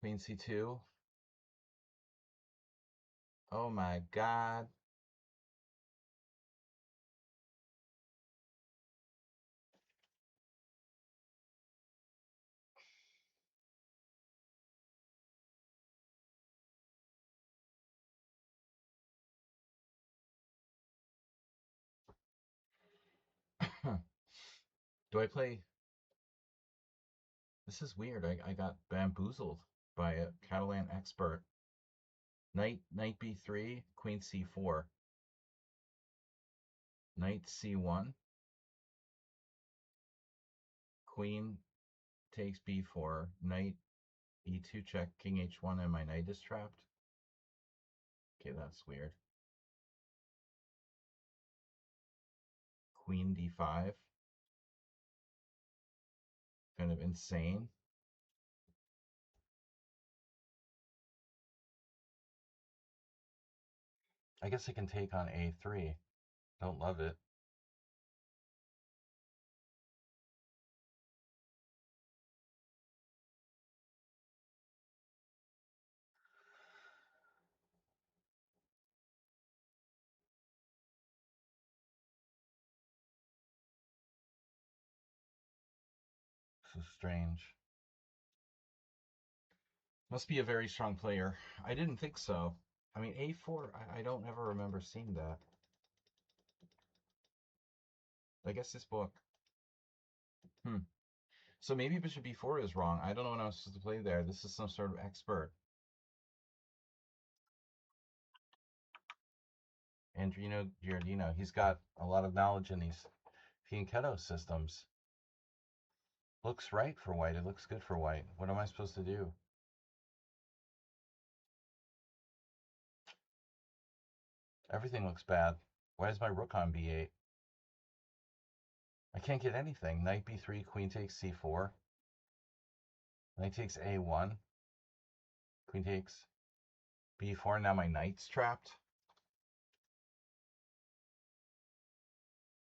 Queen c2. Oh my god. Do I play? This is weird. I got bamboozled by a Catalan expert. Knight b3, queen c4. Knight c1. Queen takes b4. Knight e2 check. King h1 and my knight is trapped. Okay, that's weird. Queen d5. Kind of insane. I guess I can take on a3. Don't love it. This is strange. Must be a very strong player. I didn't think so. I mean, a4, I don't ever remember seeing that. I guess this book. So maybe bishop b4 is wrong. I don't know what I'm supposed to play there. This is some sort of expert. Andrino Giardino. He's got a lot of knowledge in these fianchetto systems. Looks right for white. It looks good for white. What am I supposed to do? Everything looks bad. Why is my rook on b8? I can't get anything. Knight b3, queen takes c4. Knight takes a1. Queen takes b4. Now my knight's trapped.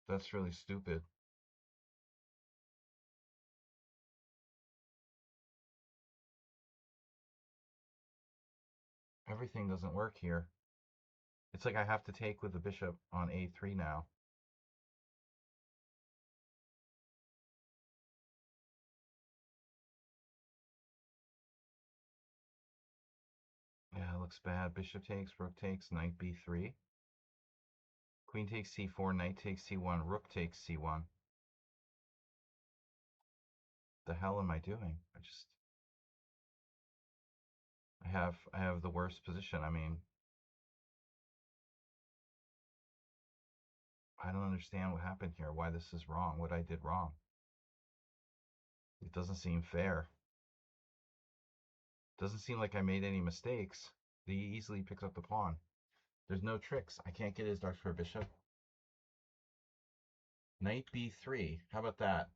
That's really stupid. Everything doesn't work here. It's like I have to take with the bishop on a3 now. Yeah, it looks bad. Bishop takes, rook takes, knight b3. Queen takes c4, knight takes c1, rook takes c1. The hell am I doing? I have the worst position. I mean, I don't understand what happened here, why this is wrong, what I did wrong. It doesn't seem fair. Doesn't seem like I made any mistakes. He easily picks up the pawn. There's no tricks. I can't get his dark square bishop. Knight b3. How about that?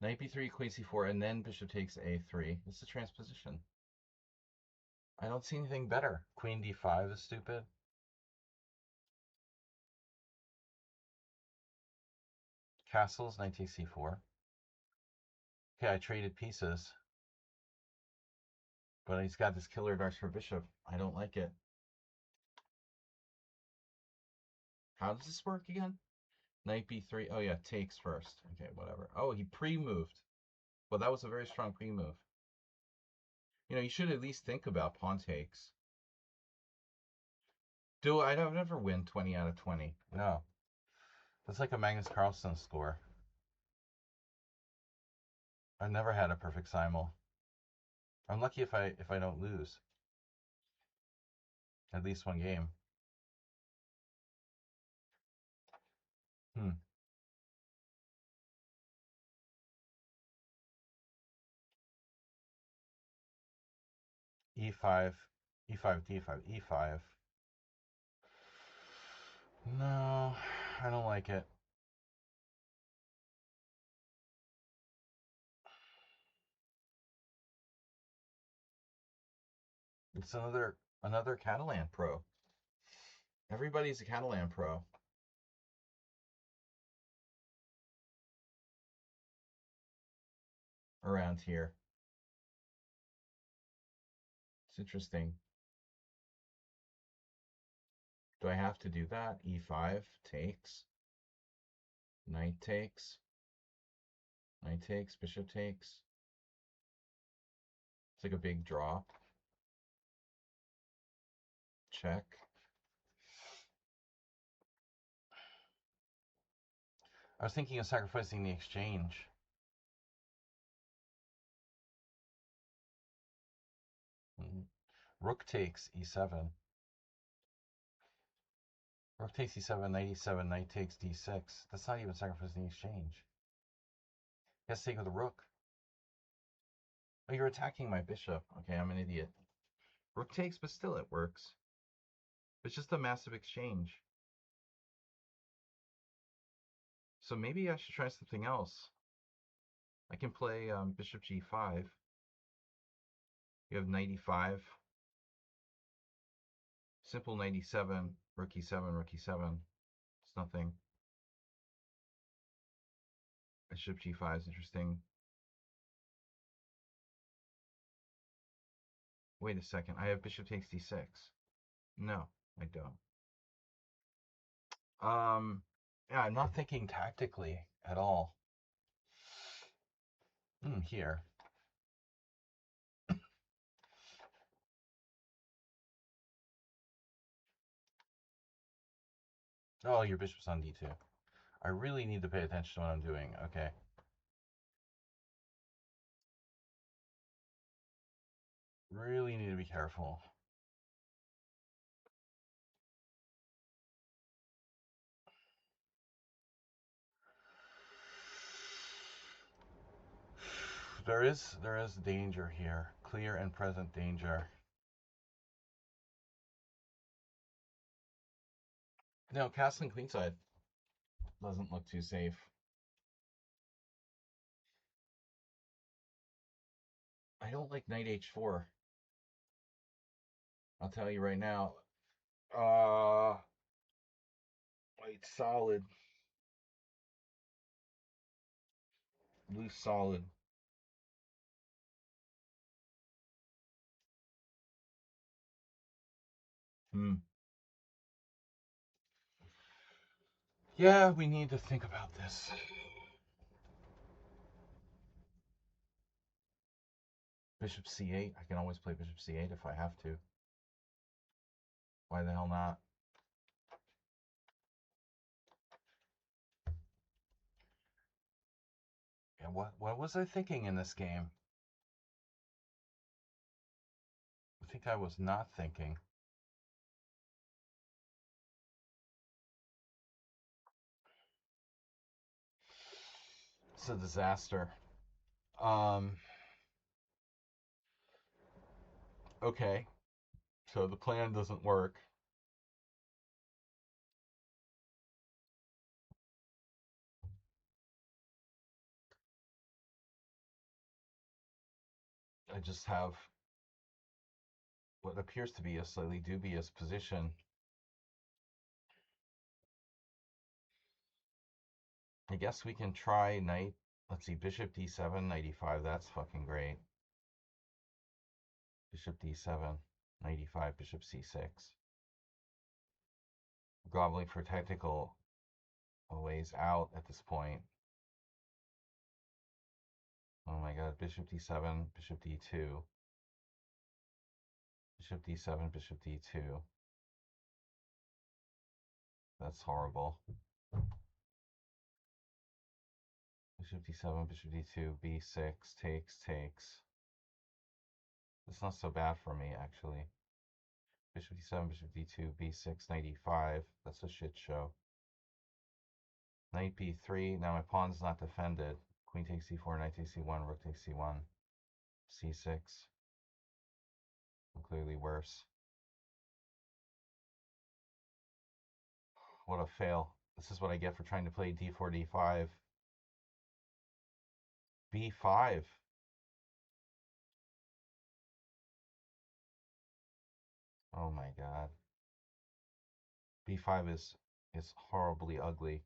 Knight b3, queen c4, and then bishop takes a3. It's a transposition. I don't see anything better. Queen d5 is stupid. Castles, knight takes c4. Okay, I traded pieces. But he's got this killer dark square bishop. I don't like it. How does this work again? Knight b3. Oh, yeah, takes first. Okay, whatever. Oh, he pre-moved. Well, that was a very strong pre-move. You know, you should at least think about pawn takes. I don't ever win 20 out of 20. No. That's like a Magnus Carlsen score. I've never had a perfect simul. I'm lucky if I don't lose. At least one game. E5, E5, D5, E5. No, I don't like it. It's another Catalan pro. Everybody's a Catalan pro. Around here. It's interesting. Do I have to do that? E5 takes. Knight takes. Knight takes. Bishop takes. It's like a big draw. Check. I was thinking of sacrificing the exchange. Rook takes E7. Rook takes d7, knight e7, knight takes d6. That's not even sacrificing the exchange. He has to take with a rook. Oh, you're attacking my bishop. Okay, I'm an idiot. Rook takes, but still it works. It's just a massive exchange. So maybe I should try something else. I can play bishop g5. You have knight e5. Simple knight e7, rook e7, rook e7. It's nothing. Bishop g5 is interesting. Wait a second. I have bishop takes d6. No, I don't. Yeah, I'm not thinking tactically at all. Here. Oh, your bishop's on d2. I really need to pay attention to what I'm doing. Okay. Really need to be careful. There is danger here. Clear and present danger. No, castling queenside doesn't look too safe. I don't like knight h4. I'll tell you right now. White solid. Blue solid. Yeah, we need to think about this. Bishop c8. I can always play bishop c8 if I have to. Why the hell not? Yeah, what was I thinking in this game? I think I was not thinking. It's a disaster. Okay. So the plan doesn't work. I just have what appears to be a slightly dubious position. I guess we can try knight. Let's see, bishop d7, knight e5. That's fucking great. Bishop d7, knight e5, bishop c6. Groveling for tactical ways out at this point. Oh my god, bishop d7, bishop d2. Bishop d7, bishop d2. That's horrible. Bishop d7, bishop d2, b6, takes. It's not so bad for me, actually. Bishop d7, bishop d2, b6, knight e5. That's a shit show. Knight b3. Now my pawn's not defended. Queen takes c4, knight takes c1, rook takes c1, c6. Clearly worse. What a fail. This is what I get for trying to play d4, d5. b5. Oh my god. b5 is horribly ugly.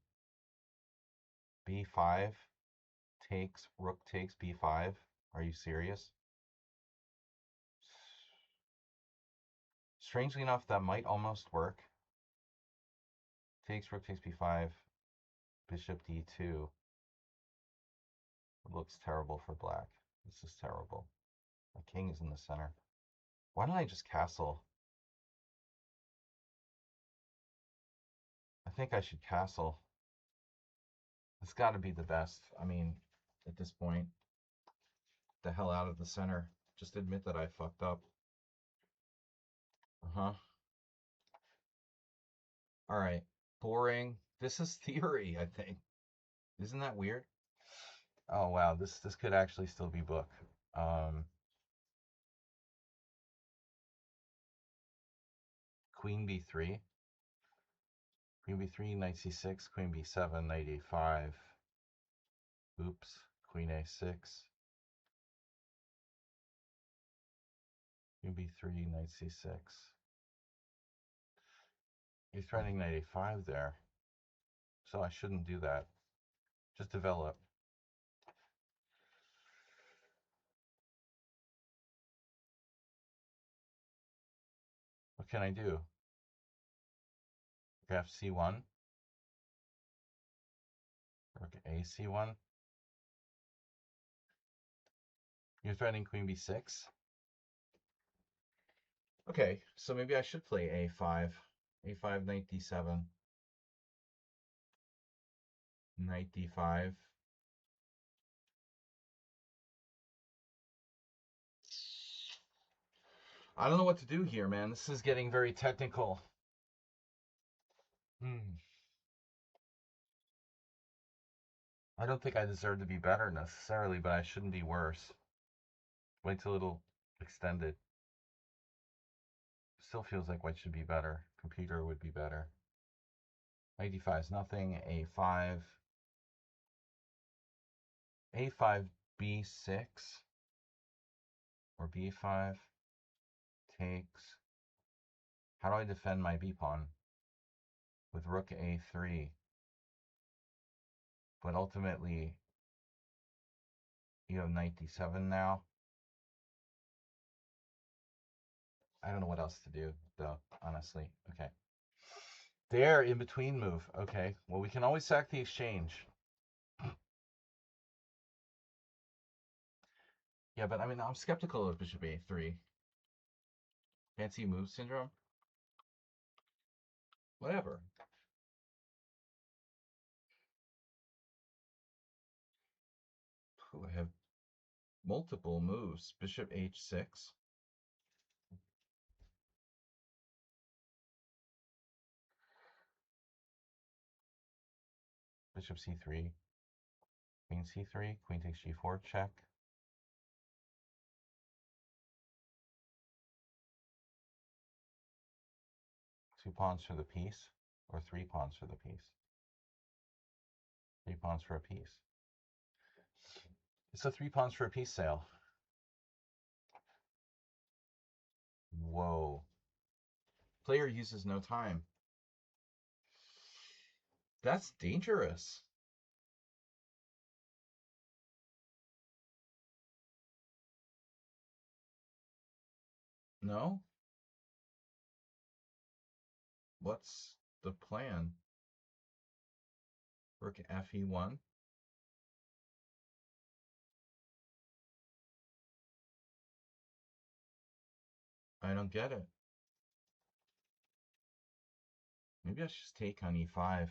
b5 takes, rook takes b5. Are you serious? Strangely enough, that might almost work. Takes, rook takes b5, bishop d2. It looks terrible for black. This is terrible. My king is in the center. Why don't I just castle? I think I should castle. It's got to be the best. I mean, at this point, the hell out of the center. Just admit that I fucked up. Uh-huh. All right. Boring. This is theory, I think. Isn't that weird? Oh wow, this could actually still be book. Um, Queen b3, Queen b3, knight c6, Queen b7, knight a5. Oops, Queen a6, Queen b3, knight c6. You're threatening knight a5 there, so I shouldn't do that. Just develop. What can I do? Graph c1, rook a c1. You're threatening Queen b6. Okay, so maybe I should play a5. a5, knight d7, knight d5. I don't know what to do here, man. This is getting very technical. I don't think I deserve to be better necessarily, but I shouldn't be worse. White's a little extended. Still feels like white should be better. Computer would be better. Knight d5 is nothing. a5. a5, b6. Or b5. Takes. How do I defend my b pawn? With rook a3. But ultimately, you have knight d7 now. I don't know what else to do, though, honestly. Okay. There, in between move. Okay. Well, we can always sack the exchange. Yeah, but I mean, I'm skeptical of bishop a3. Fancy move syndrome? Whatever. Ooh, I have multiple moves. Bishop h6. Bishop c3. Queen c3. Queen takes g4. Check. Two pawns for the piece. Or three pawns for the piece. Three pawns for a piece. It's a three pawns for a piece sale. Whoa. Player uses no time. That's dangerous. No? What's the plan? Rook fe1? I don't get it. Maybe I should just take on e5.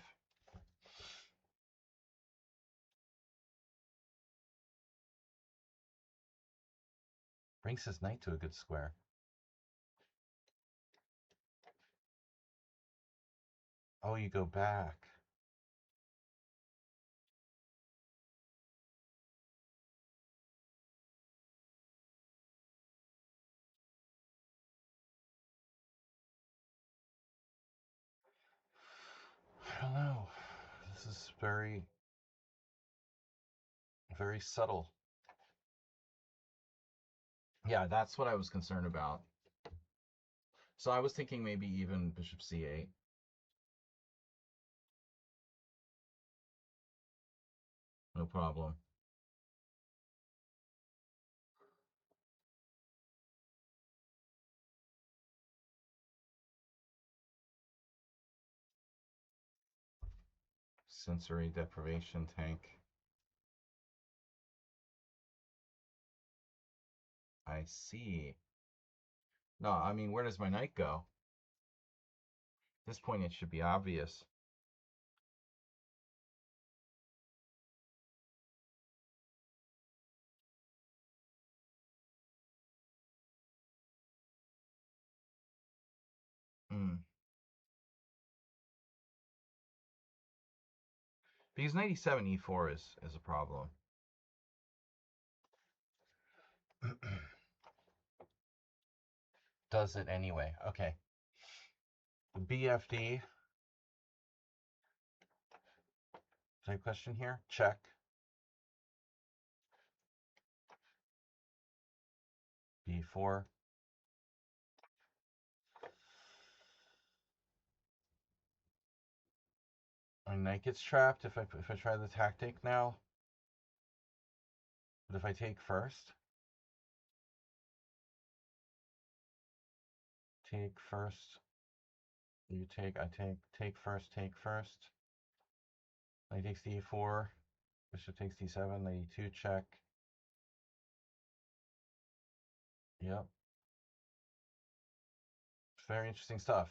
Brings his knight to a good square. Oh, you go back. I don't know. This is very, very subtle. Yeah, that's what I was concerned about. So I was thinking maybe even bishop c8. No problem. Sensory deprivation tank. I see. No, I mean, where does my knight go? At this point, it should be obvious. Hmm. Because 97 e4 is a problem. Does it anyway. Okay. The BFD. Type question here. Check. B4. My knight gets trapped if I try the tactic now. But if I take first, take first, you take, I take first, take first. Knight takes d4, bishop takes d7, knight e2, check. Yep. Very interesting stuff.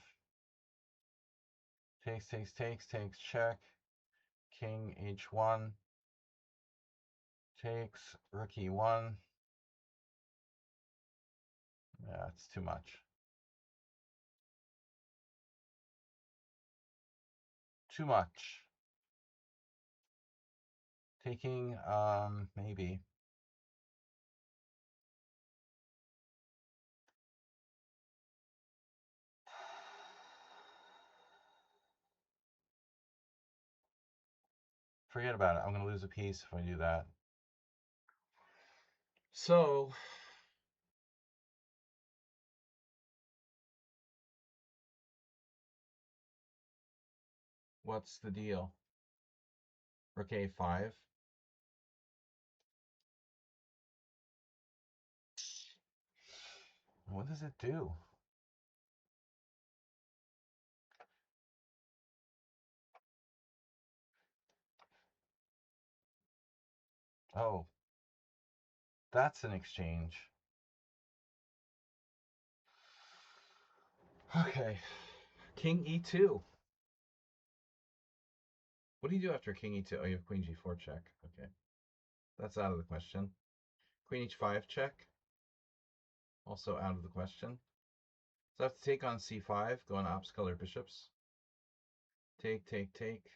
Takes, check. King h1. Takes, rook e1. Yeah, it's too much. Too much. Taking, maybe. Forget about it. I'm going to lose a piece if I do that. So, what's the deal? Rook a5. What does it do? Oh, that's an exchange. Okay. King e2. What do you do after king e2? Oh, you have queen g4 check. Okay. That's out of the question. Queen h5 check. Also out of the question. So I have to take on c5, go on opposite color bishops. Take. Take. Take.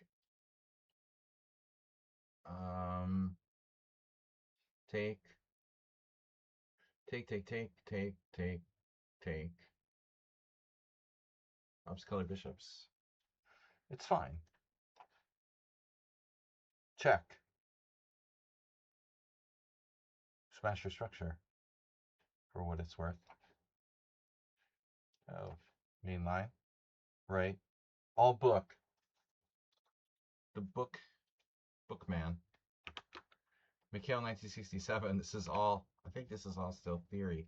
Opposite color bishops. It's fine. Check. Smash your structure for what it's worth. Oh, main line. Right. All book. The bookman. Mikhail 1967. This is all, I think this is all still theory.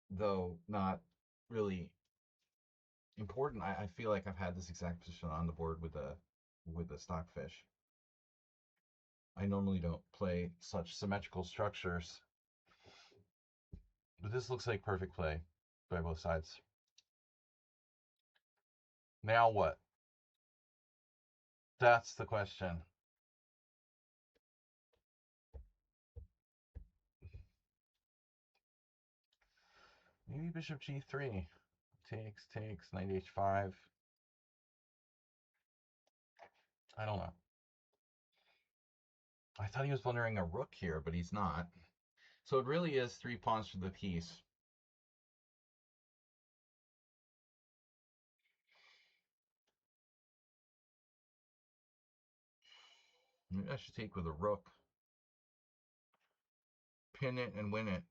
Though not really important. I feel like I've had this exact position on the board with the stockfish. I normally don't play such symmetrical structures. But this looks like perfect play by both sides. Now what? That's the question. Maybe bishop g3. Takes, knight h5. I don't know. I thought he was blundering a rook here, but he's not. So it really is 3 pawns for the piece. Maybe I should take with a rook. Pin it and win it.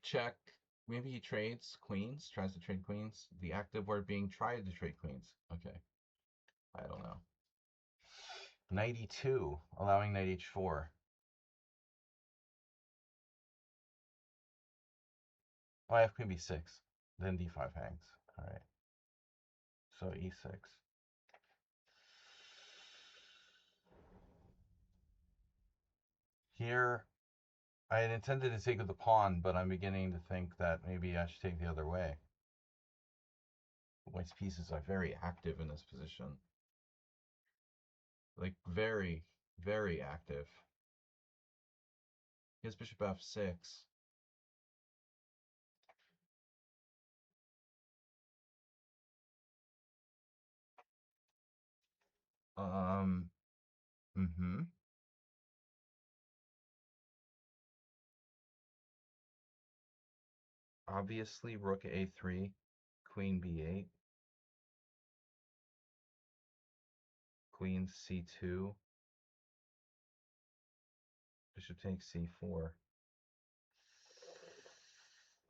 Check. Maybe he trades queens, tries to trade queens. The active word being tried to trade queens. Okay. I don't know. Knight e2, allowing knight h4. Oh, I have queen b6. Then d5 hangs. All right. So e6. Here, I had intended to take with the pawn, but I'm beginning to think that maybe I should take the other way. White's pieces are very active in this position. Like very, very active. He has bishop f6. Um, mm-hmm. Obviously, rook a3, queen b8, queen c2, bishop takes c4.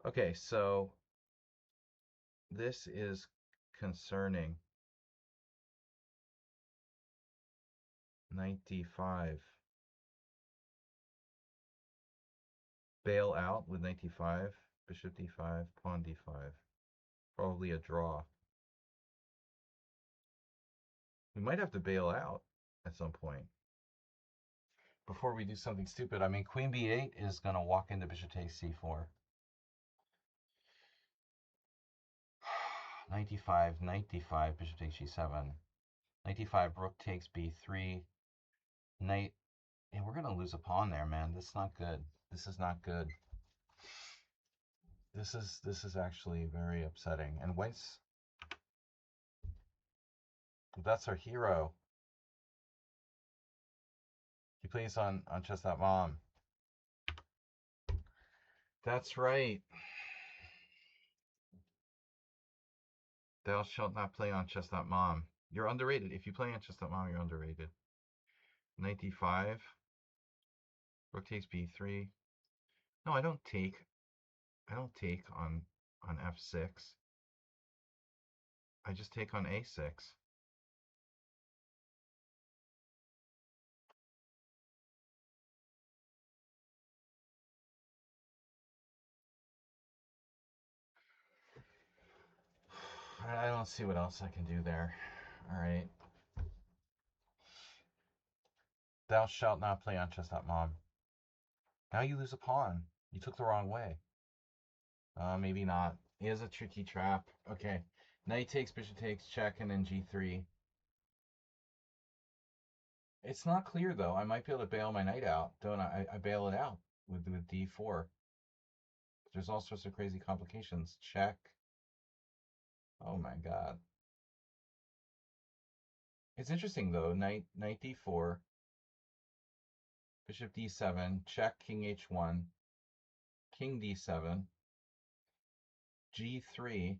Okay, so this is concerning. Knight d5. Bail out with knight d5, bishop d5, pawn d5. Probably a draw. We might have to bail out at some point. Before we do something stupid, I mean, queen b8 is going to walk into bishop takes c4. Knight d5, knight d5, bishop takes g7. Knight d5, rook takes b3. Knight, and we're going to lose a pawn there, man. This is not good. This is not good. This is actually very upsetting. And White's, that's our hero. He plays on chess.mom. That's right. Thou shalt not play on chess.mom. You're underrated. If you play on chess.mom, you're underrated. Knight d5. Rook takes b3. No, I don't take. I don't take on f6. I just take on a6. I don't see what else I can do there. All right. Thou shalt not play on chess.mom. Now you lose a pawn. You took the wrong way. Maybe not. It is a tricky trap. Okay. Knight takes, bishop takes, check, and then g3. It's not clear, though. I might be able to bail my knight out, don't I? I bail it out with d4. There's all sorts of crazy complications. Check. Oh my god. It's interesting, though. Knight d4, bishop d7, check, king h1, king d7, g3.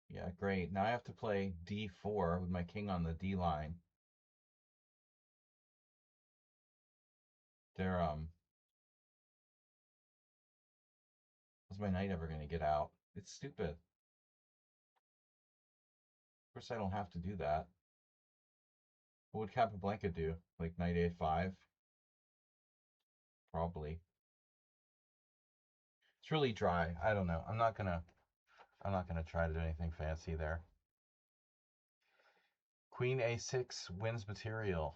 Yeah, great. Now I have to play d4 with my king on the d line. They're, how's my knight ever going to get out? It's stupid. Of course, I don't have to do that. What would Capablanca do? Like knight a5? Probably. It's really dry. I don't know. I'm not gonna try to do anything fancy there. Queen a6 wins material.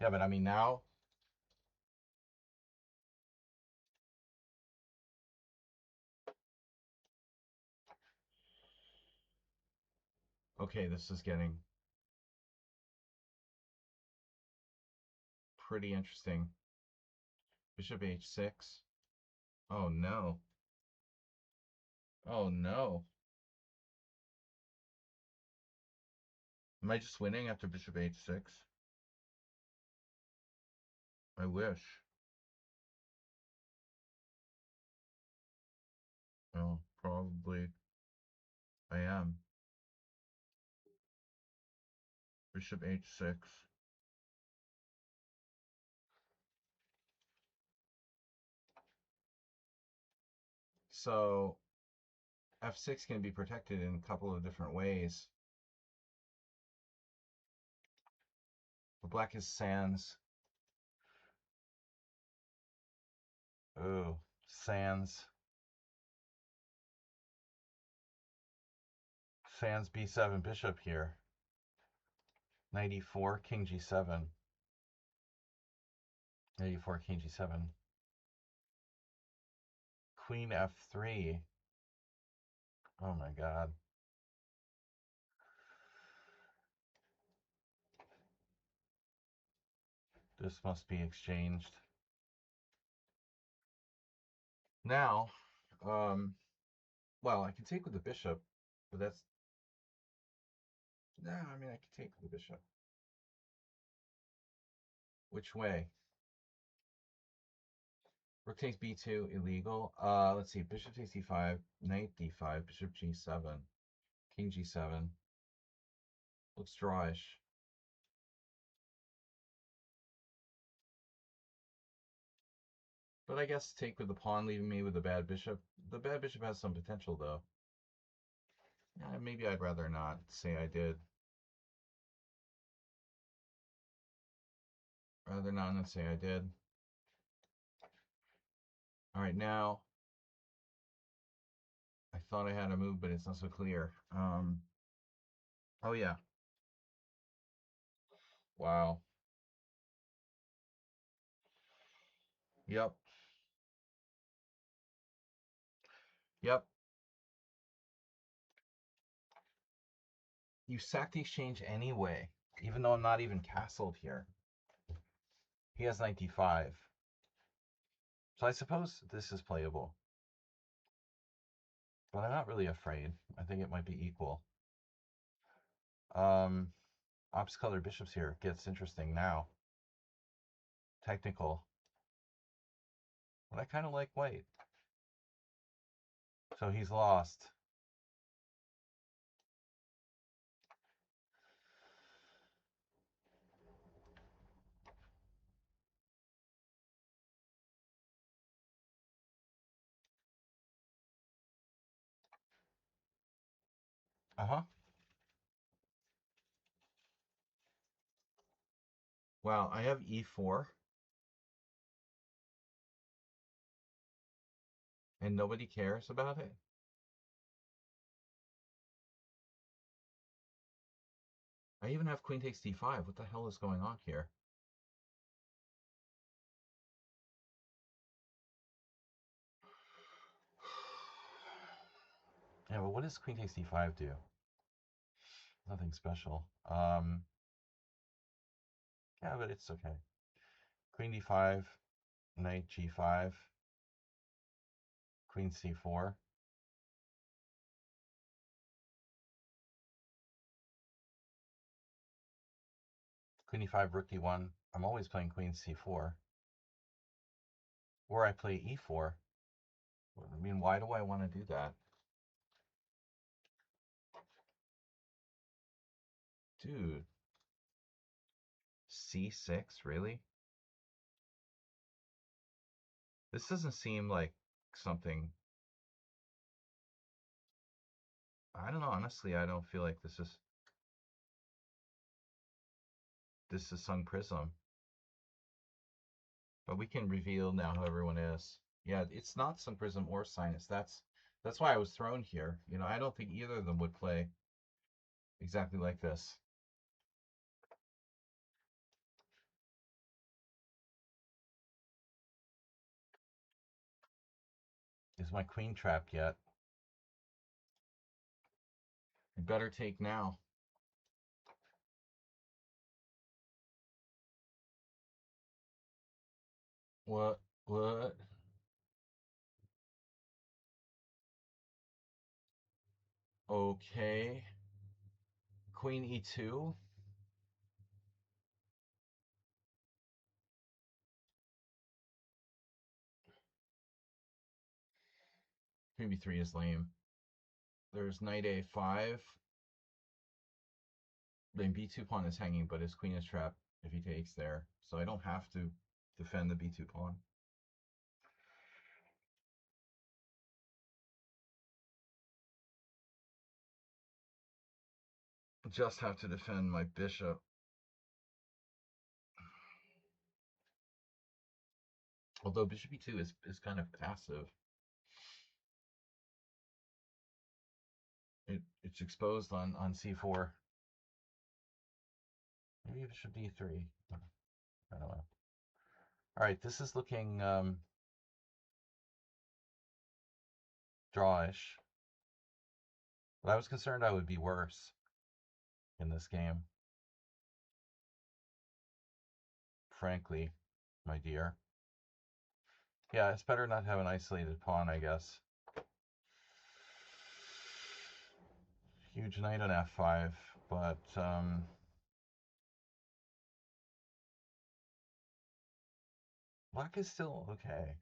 Yeah, but I mean now. Okay, this is getting pretty interesting. Bishop h6. Oh no. Oh no. Am I just winning after bishop h6? I wish. Oh, probably I am. Bishop h6. So f6 can be protected in a couple of different ways. But black is sans. Oh, sans. Sans b7 bishop here. Knight e4, king g7. Knight e4, king g7. Queen f3. Oh my god. This must be exchanged. Now, well, I can take with the bishop, but that's... No, I mean, I can take with the bishop. Which way? Rook takes b2, illegal. Let's see, bishop takes d5, knight d5, bishop g7, king g7. Looks drawish. But I guess take with the pawn, leaving me with a bad bishop. The bad bishop has some potential, though. Yeah, maybe I'd rather not say I did. Rather not say I did. All right, now I thought I had a move, but it's not so clear. Oh yeah. Wow. Yep. Yep. You sack the exchange anyway, even though I'm not even castled here. He has 95. So I suppose this is playable. But I'm not really afraid. I think it might be equal. Ops color bishops here gets interesting now. Technical. But I kind of like white. So he's lost. Uh-huh. Wow, I have e4. And nobody cares about it? I even have queen takes d5. What the hell is going on here? Yeah, but what does queen takes d5 do? Nothing special. Yeah, but it's okay. Queen d5, knight g5, queen c4. Queen e5, rook d1. I'm always playing queen c4. Or I play e4. I mean, why do I want to do that? Dude. c6, really? This doesn't seem like something... I don't know, honestly, I don't feel like this is Sung Prism. But we can reveal now who everyone is. Yeah, it's not Sung Prism or Sinus. That's why I was thrown here. You know, I don't think either of them would play exactly like this. Is my queen trapped yet? You better take now. What? What? Okay. Queen e2. Queen b3 is lame. There's knight a5. Then b2 pawn is hanging, but his queen is trapped if he takes there. So I don't have to defend the b2 pawn. Just have to defend my bishop. Although bishop e2 is kind of passive. It's exposed on c4. Maybe bishop d3. I don't know. All right, this is looking drawish, but I was concerned I would be worse in this game. Frankly, my dear. Yeah, it's better not to have an isolated pawn, I guess. Huge knight on f5, but black is still okay.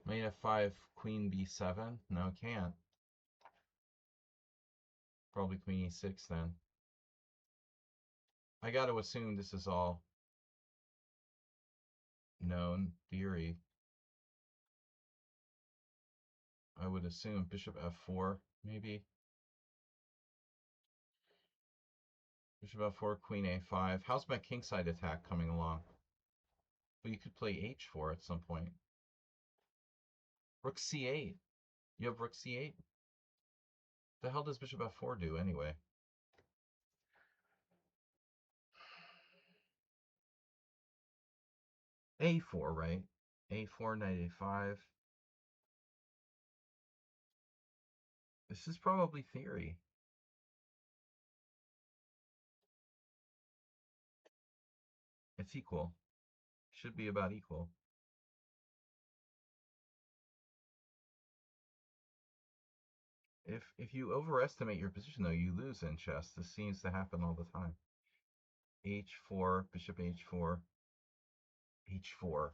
Knight f5, queen b7. No, can't. Probably queen e6 then. I got to assume this is all known theory. I would assume bishop f4, maybe. Bishop f4, queen a5. How's my kingside attack coming along? Well, you could play h4 at some point. Rook c8. You have rook c8? The hell does bishop f4 do anyway? a4, right? a4, knight a5. This is probably theory. It's equal. Should be about equal. If you overestimate your position, though, you lose in chess. This seems to happen all the time. h4, bishop h4, h4.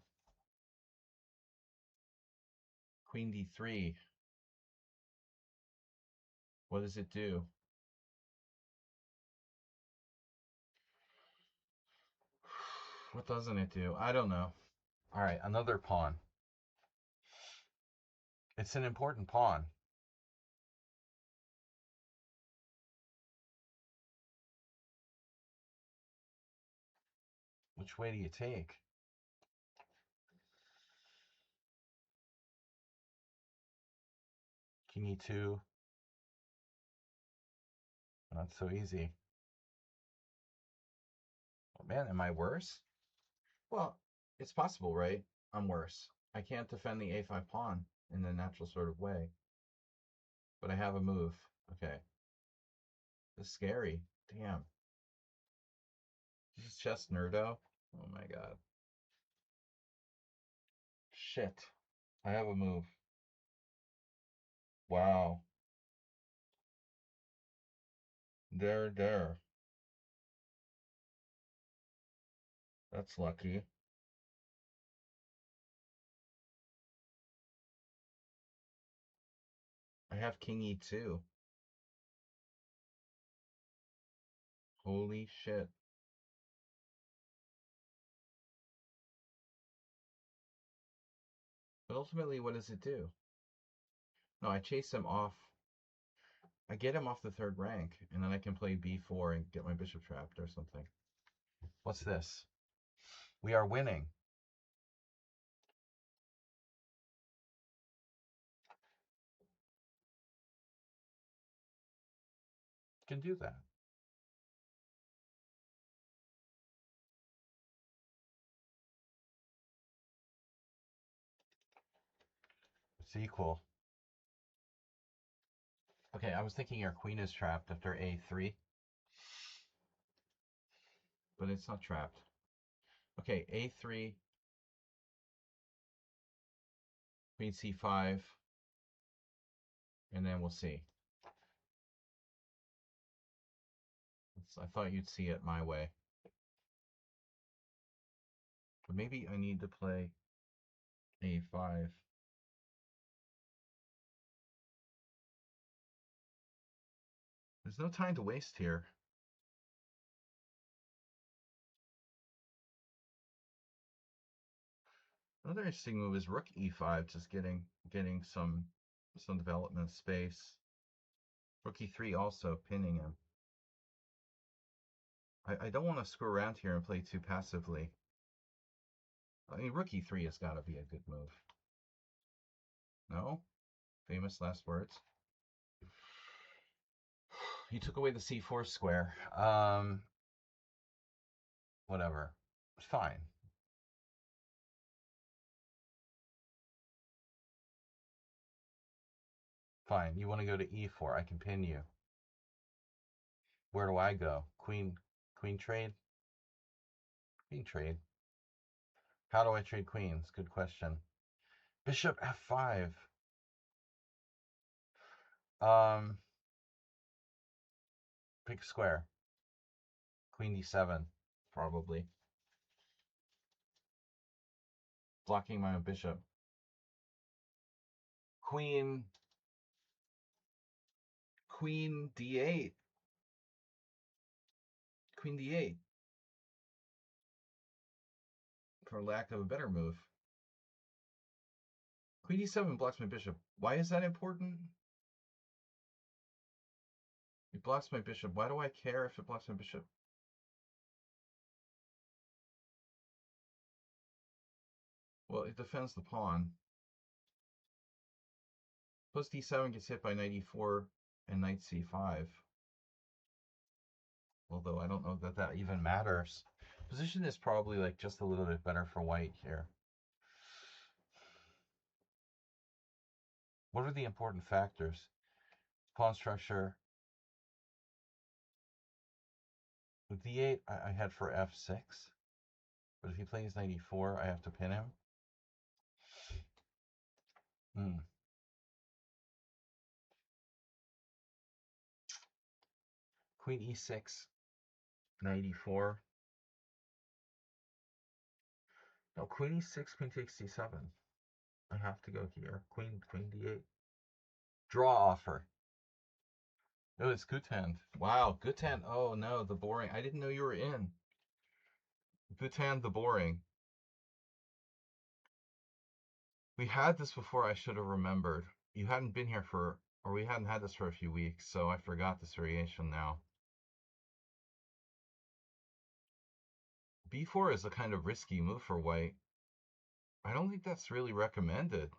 Queen d3. What does it do? What doesn't it do? I don't know. All right, another pawn. It's an important pawn. Which way do you take? King e2. Not so easy. Oh man, am I worse? Well, it's possible, right? I'm worse. I can't defend the a5 pawn in the natural sort of way. But I have a move. Okay. This is scary. Damn. This is chess nerdo. Oh my god. Shit. I have a move. Wow. There. That's lucky. I have king e2. Holy shit. But ultimately, what does it do? No, I chase him off. I get him off the third rank, and then I can play b4 and get my bishop trapped or something. What's this? We are winning. Can do that. It's equal. Okay, I was thinking your queen is trapped after a3. But it's not trapped. Okay, a3, queen c5, and then we'll see. I thought you'd see it my way. But maybe I need to play a5. There's no time to waste here. Another interesting move is rook e5, just getting some development space. Rook e3 also pinning him. I don't want to screw around here and play too passively. I mean, rook e3 has got to be a good move. No? Famous last words. He took away the c4 square. Whatever. Fine. Fine. You want to go to e4. I can pin you. Where do I go? Queen trade? Queen trade. How do I trade queens? Good question. Bishop f5. Pick a square. Queen d7, probably. Blocking my own bishop. Queen d8. Queen d8. For lack of a better move. Queen d7 blocks my bishop. Why is that important? It blocks my bishop. Why do I care if it blocks my bishop? Well, it defends the pawn. Plus d7 gets hit by knight e4 and knight c5. Although I don't know that that even matters. Position is probably like just a little bit better for white here. What are the important factors? Pawn structure. With d8, I had for f6. But if he plays knight e4, I have to pin him. Queen e6, knight e4. No, queen e6, queen takes c7. I have to go here. Queen d8. Draw offer. Oh, it's Guthand. Wow, Guthand. Oh no, the boring. I didn't know you were in. Guthand the boring. We had this before. I should have remembered. You hadn't been here for, or we hadn't had this for a few weeks, so I forgot this variation now. b4 is a kind of risky move for white. I don't think that's really recommended.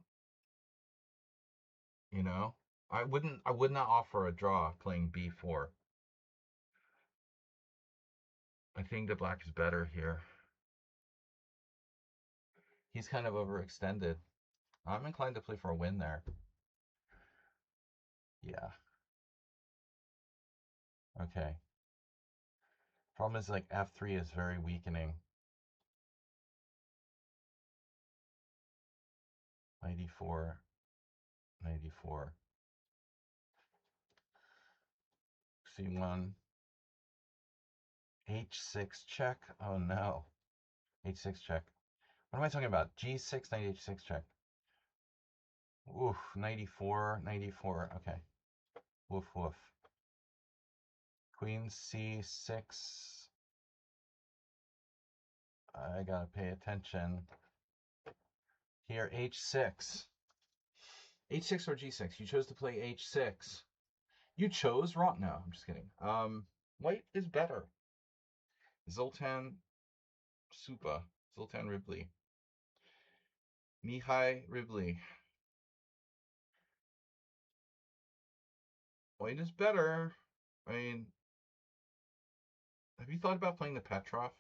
You know, I would not offer a draw playing b4. I think the black is better here. He's kind of overextended. I'm inclined to play for a win there. Yeah. Okay. Problem is like f3 is very weakening. Knight e4, knight e4. c1. h6 check. Oh no. h6 check. What am I talking about? g6, knight h6 check. Oof, knight e4, knight e4. Okay. Woof, woof. Queen c6. I gotta pay attention. Here, h6. h6 or g6? You chose to play h6. You chose wrong. No, I'm just kidding. White is better. Zoltan Supa. Zoltan Ribley. Mihai Ribley. White is better. I mean, have you thought about playing the Petrov?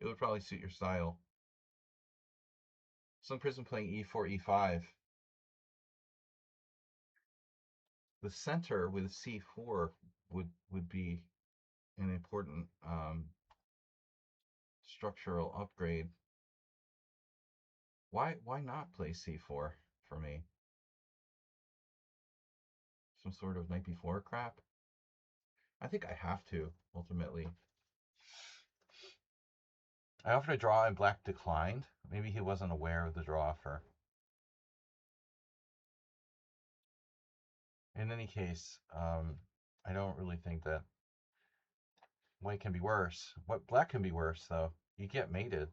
It would probably suit your style. Some person playing e4, e5. The center with c4 would be an important structural upgrade. Why not play c4 for me? Some sort of knight b4 crap? I think I have to, ultimately. I offered a draw and black declined. Maybe he wasn't aware of the draw offer. In any case, I don't really think that white can be worse. What black can be worse, though. You get mated.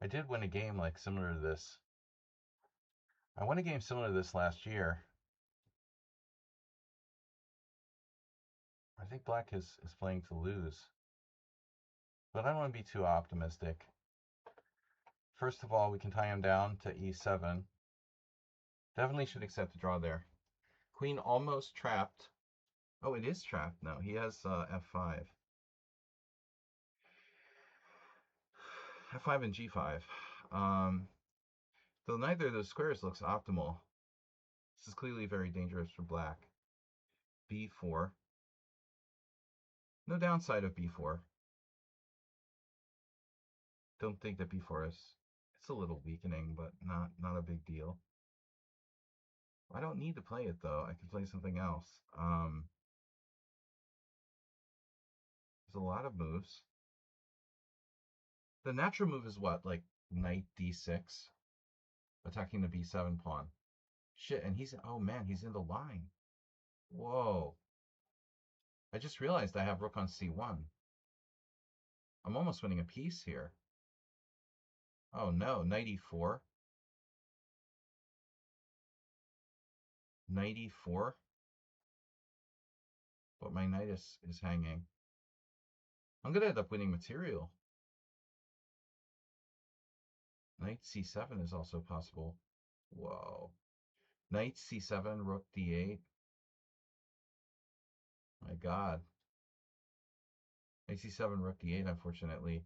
I did win a game like similar to this. I won a game similar to this last year. I think black is playing to lose. But I don't want to be too optimistic. first of all, we can tie him down to e7. Definitely should accept the draw there. Queen almost trapped. Oh, it is trapped now. He has f5. f5 and g5. Though neither of those squares looks optimal. This is clearly very dangerous for black. b4. No downside of b4. Don't think that b4 is... It's a little weakening, but not a big deal. I don't need to play it, though. I can play something else. There's a lot of moves. The natural move is what? Like knight d6? Attacking the b7 pawn. Shit, and he's... Oh, man, he's in the line. Whoa. I just realized I have rook on c1. I'm almost winning a piece here. Oh, no. Knight e4. Knight e4. But my knight is hanging. I'm going to end up winning material. Knight c7 is also possible. Whoa. Knight c7, rook d8. My god. Knight c7, rook d8, unfortunately.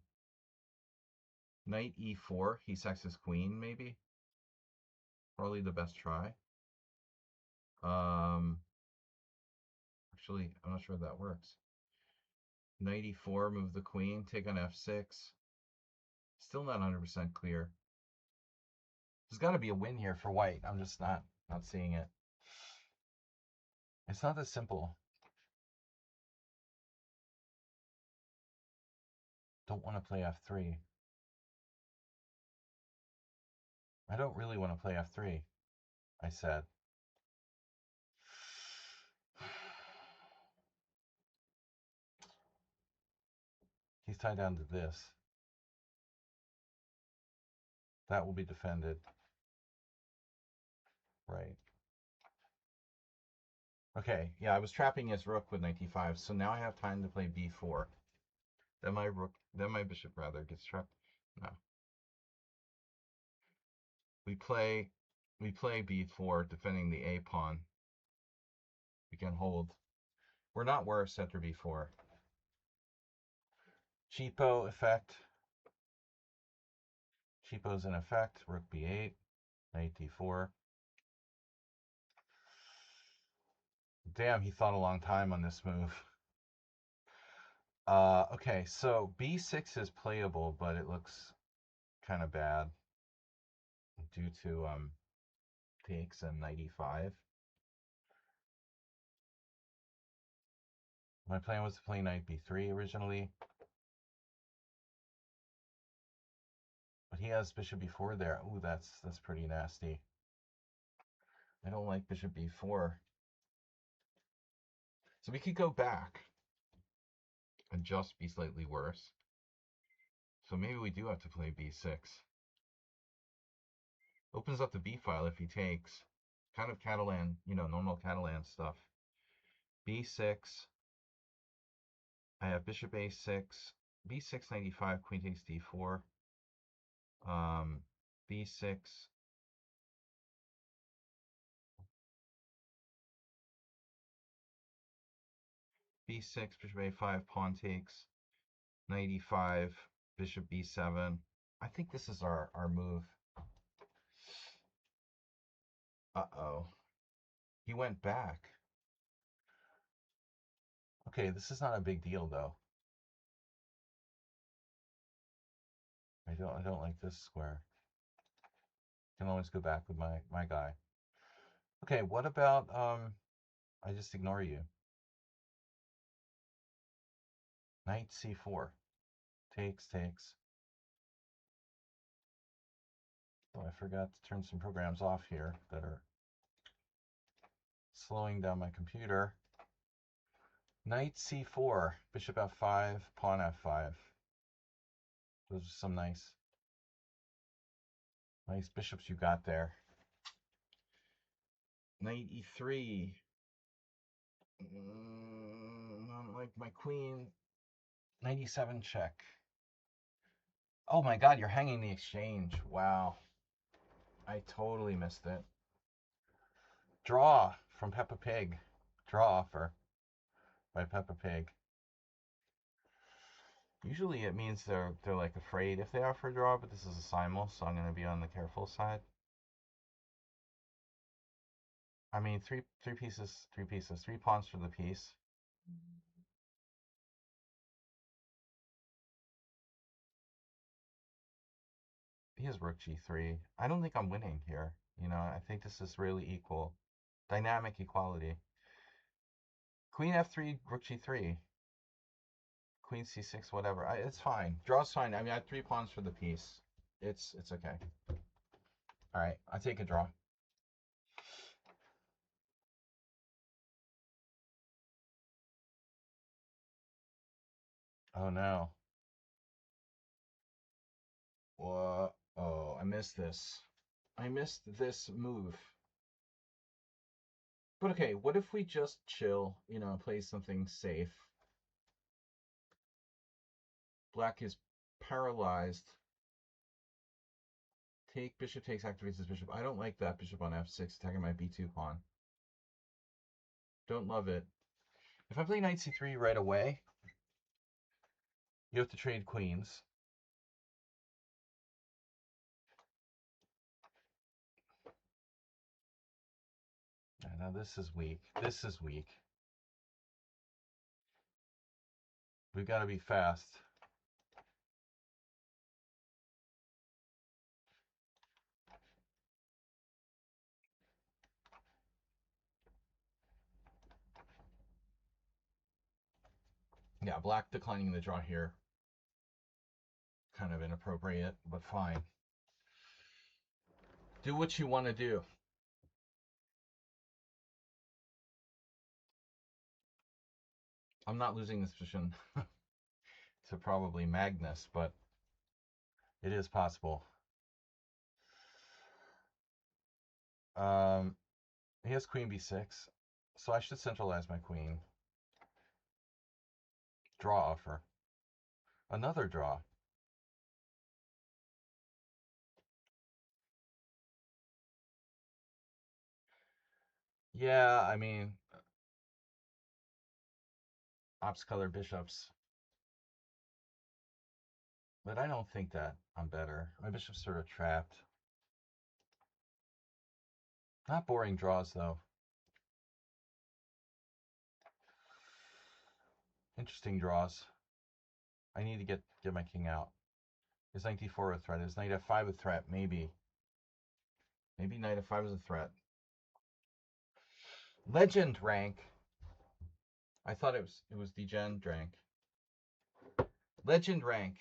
Knight e4, he sacks his queen, maybe? Probably the best try. Actually, I'm not sure if that works. Knight e4, move the queen, take on f6. Still not 100% clear. There's got to be a win here for white. I'm just not seeing it. It's not that simple. Don't want to play f3. I don't really want to play f3, I said. He's tied down to this. That will be defended. Right. Okay, yeah, I was trapping his rook with knight d5, so now I have time to play b4. Then my bishop rather gets trapped. No. We play b4, defending the a pawn. We can hold. We're not worse after b4. Cheapo effect. Cheapo's in effect. Rook b8, knight d4. Damn, he thought a long time on this move. Okay, so b6 is playable, but it looks kind of bad due to takes and knight e5. My plan was to play knight b3 originally, but he has bishop b4 there. Ooh, that's pretty nasty. I don't like bishop b4. So we could go back and just be slightly worse. So maybe we do have to play b6. Opens up the b file if he takes. Kind of Catalan, normal Catalan stuff. b6. I have bishop a6. b6, 95, queen takes d4. b6. b6, bishop a5, pawn takes. Knight e5, bishop b7. I think this is our move. Uh-oh. He went back. Okay, this is not a big deal, though. I don't like this square. Can always go back with my guy. Okay, what about I just ignore you. Knight c4. Takes. Oh, I forgot to turn some programs off here that are slowing down my computer. Knight c4, bishop f5, pawn f5. Those are some nice bishops you got there. Knight e3. Not like my queen. Knight e7 check. Oh my god, you're hanging the exchange. Wow. I totally missed it. Draw from Peppa Pig. Draw offer by Peppa Pig. Usually it means they're like afraid if they offer a draw, but this is a simul, so I'm gonna be on the careful side. I mean three pieces, three pawns for the piece. He has rook g3. I don't think I'm winning here. You know, I think this is really equal. Dynamic equality. Queen f3, rook g3. Queen c6, whatever. It's fine. Draw's fine. I mean, I have three pawns for the piece. It's okay. All right, I take a draw. Oh no. Whoa. Oh, I missed this. I missed this move. But okay, what if we just chill, you know, play something safe? Black is paralyzed. Take, bishop takes, activates his bishop. I don't like that bishop on f6, attacking my b2 pawn. Don't love it. If I play knight c3 right away, you have to trade queens. Now this is weak. This is weak. We've got to be fast. Yeah, black declining the draw here. Kind of inappropriate, but fine. Do what you want to do. I'm not losing this position to probably Magnus, but it is possible. He has queen b6, so I should centralize my queen. Draw offer. Another draw. Yeah, I mean, ops color bishops. But I don't think that I'm better. My bishop's sort of trapped. Not boring draws, though. Interesting draws. I need to get my king out. Is knight d4 a threat? Is knight f5 a threat? Maybe. Maybe knight f5 is a threat. Legend rank. I thought it was degen rank. Legend rank.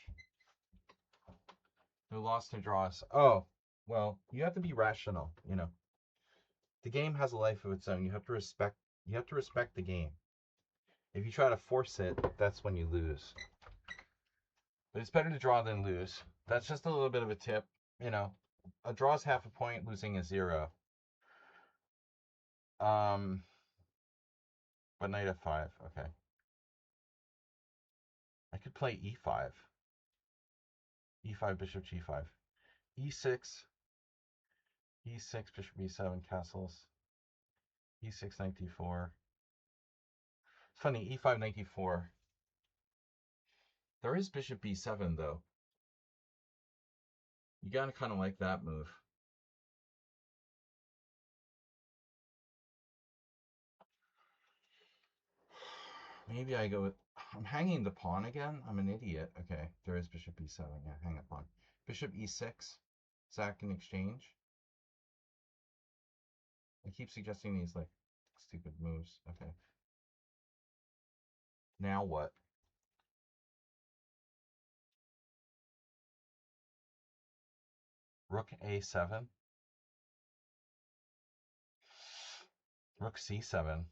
Who lost to draws? Oh, well, you have to be rational, you know. The game has a life of its own. You have to respect the game. If you try to force it, that's when you lose. But it's better to draw than lose. That's just a little bit of a tip. You know, a draw is half a point, losing is 0. But knight f5, okay. I could play e5. e5, bishop g5. e6, e6, bishop e7, castles. e6, knight d4. It's funny, e5, knight d4. There is bishop b7, though. You gotta kind of like that move. Maybe I go with... I'm hanging the pawn again? I'm an idiot. Okay, there is bishop b7. Yeah, hang up pawn. Bishop e6. Sack in exchange. I keep suggesting these, like, stupid moves. Okay. Now what? Rook a7. Rook c7.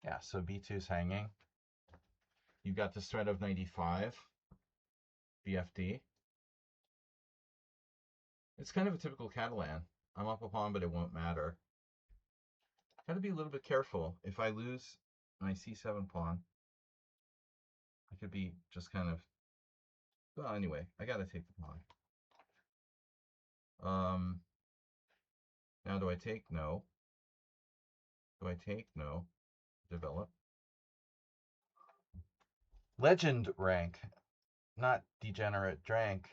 Yeah, so b2's hanging. You got this threat of 95. BFD. It's kind of a typical Catalan. I'm up a pawn, but it won't matter. Gotta be a little bit careful. If I lose my c7 pawn, I could be just kind of... Well, anyway, I gotta take the pawn. Now do I take? No. Do I take? No. Develop. Legend rank, not degenerate drank.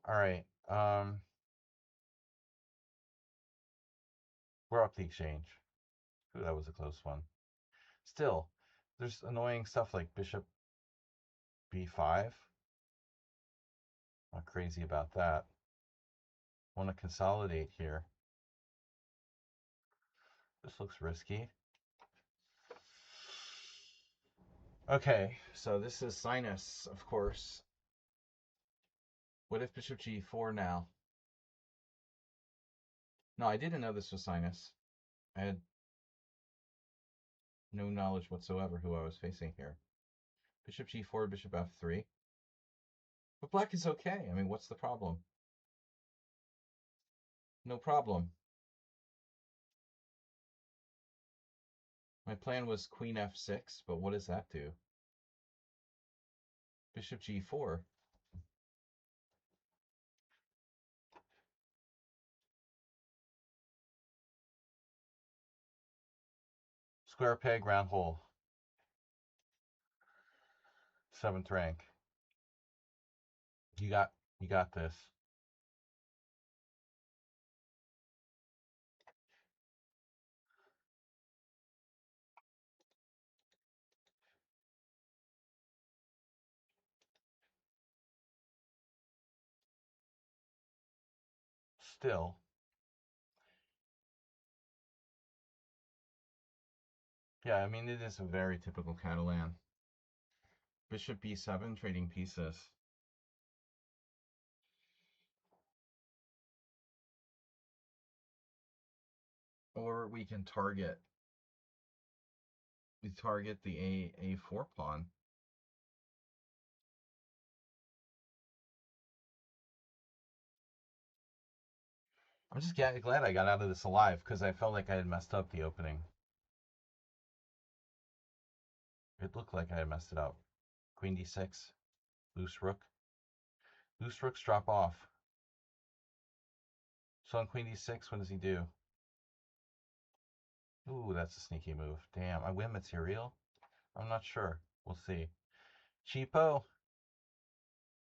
All right. We're up the exchange. Ooh, that was a close one. Still, there's annoying stuff like bishop b5. Not crazy about that. Want to consolidate here. This looks risky. Okay, so this is sinus, of course. What if bishop g4 now? No, I didn't know this was sinus. I had no knowledge whatsoever who I was facing here. Bishop g4, bishop f3. But black is okay. I mean, what's the problem? No problem. My plan was queen f6, but what does that do? Bishop g4. Square peg, round hole. 7th rank. You got this. Still. Yeah, I mean, it is a very typical Catalan. Bishop b7, trading pieces. Or we can target. We target the a4 pawn. I'm just glad I got out of this alive because I felt like I had messed up the opening. It looked like I had messed it up. Queen d6, loose rook. Loose rooks drop off. So on queen d6, what does he do? Ooh, that's a sneaky move. Damn, I win material? I'm not sure. We'll see. Cheapo?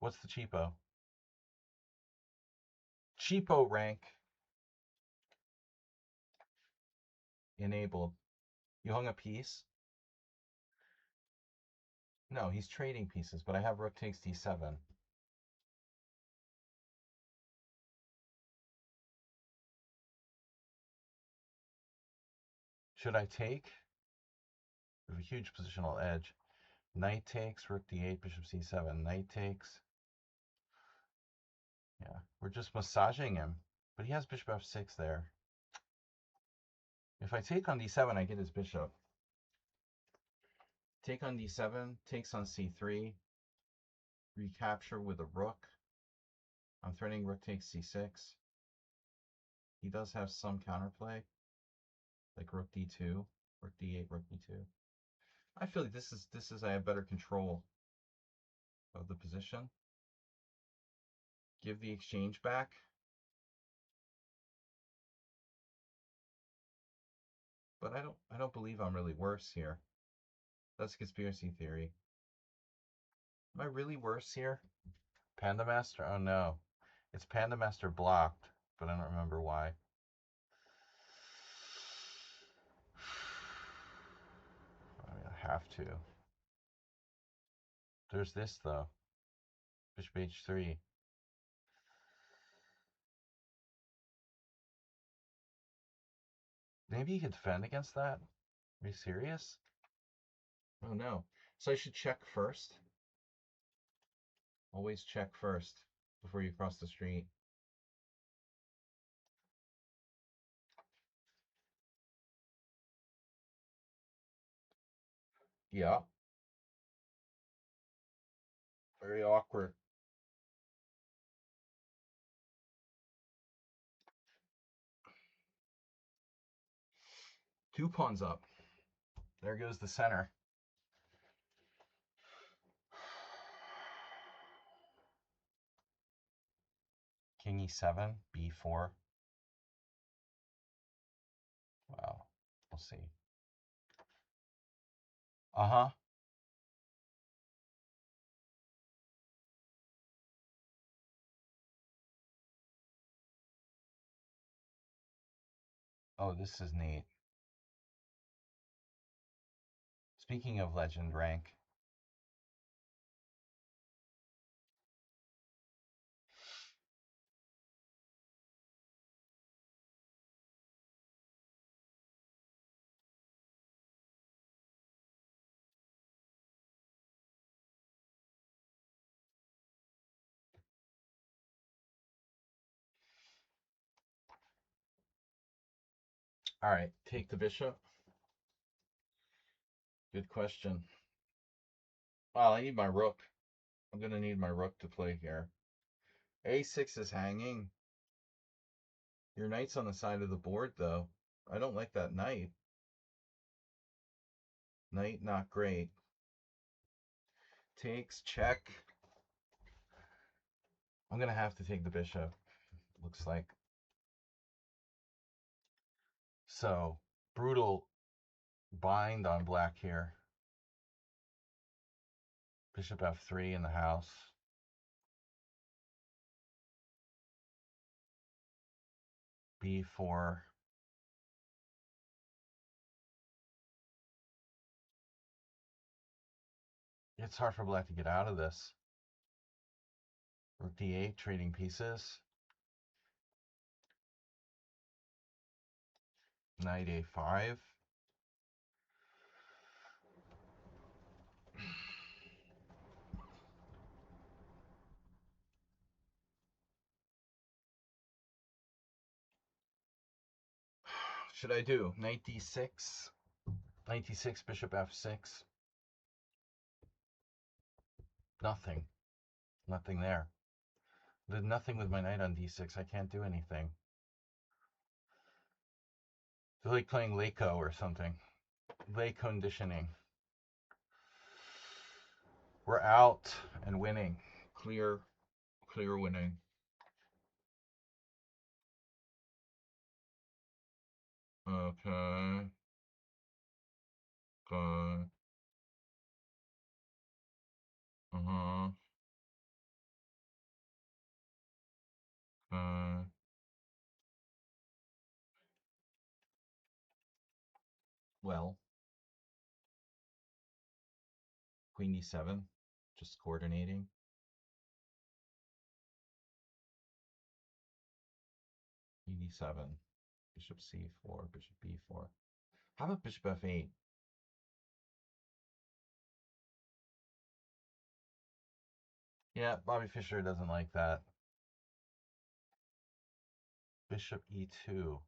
What's the cheapo? Cheapo rank. Enabled. You hung a piece? No, he's trading pieces, but I have rook takes d7. Should I take? We have a huge positional edge. Knight takes, rook d8, bishop c7. Knight takes. Yeah, we're just massaging him. But he has bishop f6 there. If I take on d7, I get his bishop. Take on d7, takes on c3. Recapture with a rook. I'm threatening rook takes c6. He does have some counterplay, like rook d2, rook d8, rook d2. I feel like this is I have better control of the position. Give the exchange back. But I don't believe I'm really worse here. That's conspiracy theory. Am I really worse here? Panda Master? Oh no. It's Panda Master blocked, but I don't remember why. I mean, I have to. There's this though. Bishop h3. Maybe you could defend against that? Are you serious? Oh no. So I should check first? Always check first before you cross the street. Yeah. Very awkward. 2 pawns up. There goes the center. King e7, b4. Wow, we'll see. Uh-huh. Oh, this is neat. Speaking of legend rank. All right, take the bishop. Good question. Well, I need my rook. I'm going to need my rook to play here. A6 is hanging. Your knight's on the side of the board, though. I don't like that knight. Knight, not great. Takes, check. I'm going to have to take the bishop, looks like. So, brutal bind on black here. Bishop f3 in the house. b4. It's hard for black to get out of this. Rook d8, trading pieces. Knight a5. Should I do knight d6? Knight d6, bishop f6. Nothing. Nothing there. Did nothing with my knight on d6. I can't do anything. It's like playing Leiko or something. Lay conditioning. We're out and winning. Clear winning. Okay. Okay. Uh-huh. Okay. Well, queen d7. Just coordinating. Queen d7. Bishop c4. Bishop b4. How about bishop f8? Yeah, Bobby Fischer doesn't like that. Bishop e2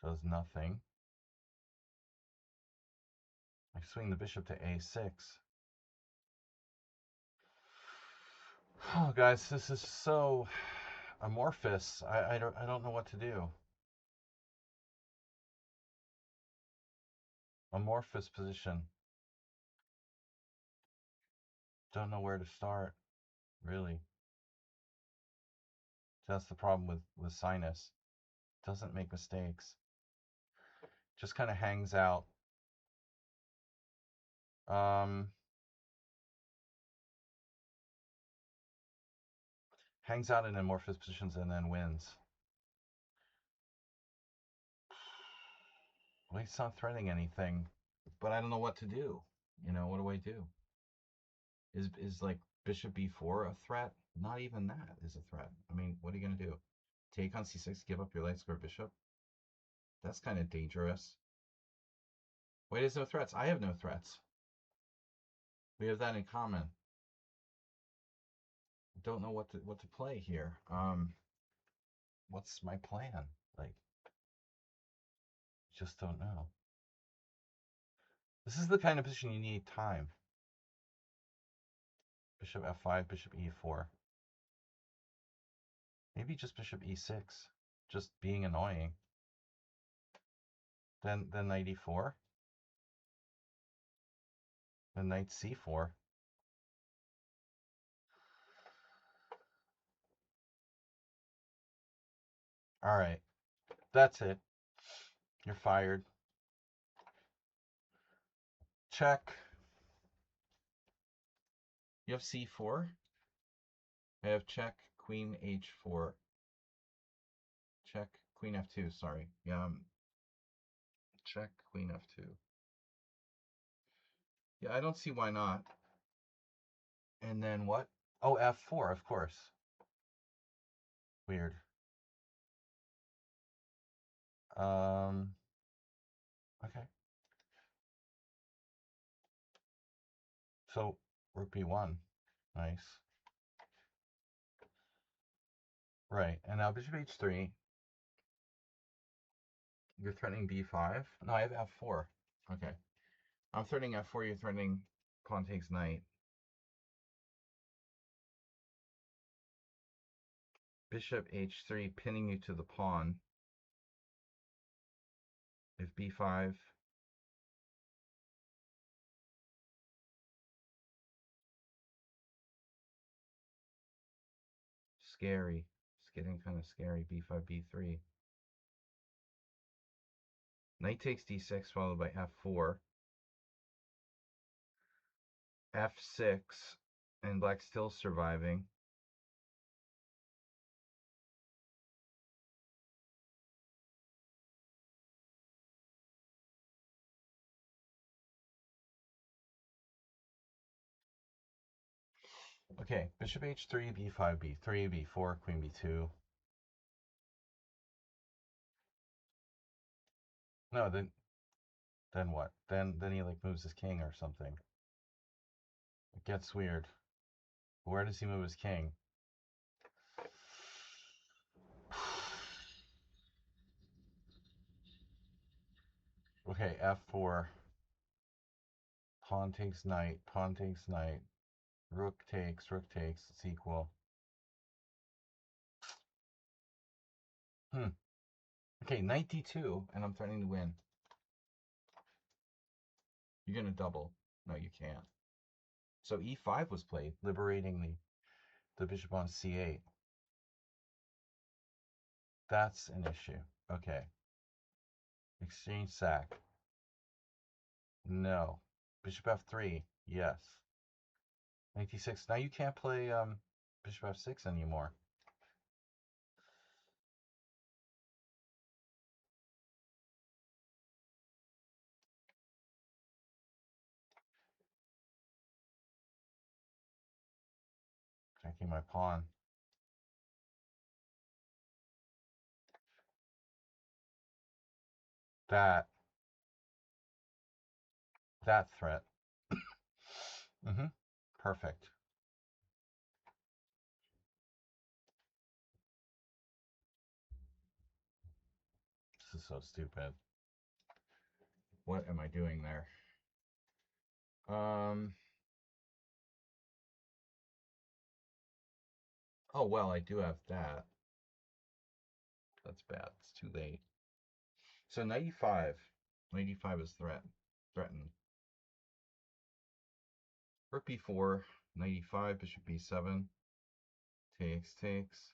does nothing. I swing the bishop to a6. Oh, guys, this is so amorphous. I don't know what to do. Amorphous position. Don't know where to start, really. That's the problem with Sinus. Doesn't make mistakes. Just kind of hangs out. Hangs out in amorphous positions and then wins. Well, he's not threatening anything, but I don't know what to do. You know, what do I do? Is like bishop b4 a threat? Not even that is a threat. I mean, what are you going to do? Take on c6, give up your light square bishop? That's kind of dangerous. Wait, there's no threats. I have no threats. We have that in common. Don't know what to play here. What's my plan? Like, just don't know. This is the kind of position you need time. Bishop f5, bishop e4. Maybe just bishop e6. Just being annoying. Then knight e4. Then knight c4. All right, that's it. You're fired. Check. You have c4. I have check, queen h4. Check, queen f2. Sorry. Yeah, check, queen f2. Yeah, I don't see why not. And then what? Oh, f4, of course. Weird. Okay. So rook b1. Nice. Right. And now bishop h3. You're threatening b5. No, I have f4. Okay. I'm threatening f4. You're threatening pawn takes knight. Bishop h3, pinning you to the pawn. If b5. Scary. It's getting kind of scary. b5, b3. Knight takes d6 followed by f4. f6. And black's still surviving. Okay, bishop h3, b5, b3, b4, queen b2. No, then what? Then he like moves his king or something. It gets weird. Where does he move his king? Okay, f4. Pawn takes knight. Pawn takes knight. Rook takes. Rook takes. It's equal. Okay, knight d2, and I'm threatening to win. You're gonna double. No, you can't. So e5 was played, liberating the bishop on c8. That's an issue. Okay. Exchange sack. No. Bishop f3. Yes. Knight d6. Now you can't play bishop f6 anymore. Taking my pawn. That threat. Perfect. This is so stupid. What am I doing there? Oh well, I do have that. That's bad. It's too late. So 95. 95 is threatened. Rook b4, 95, bishop b7. Takes.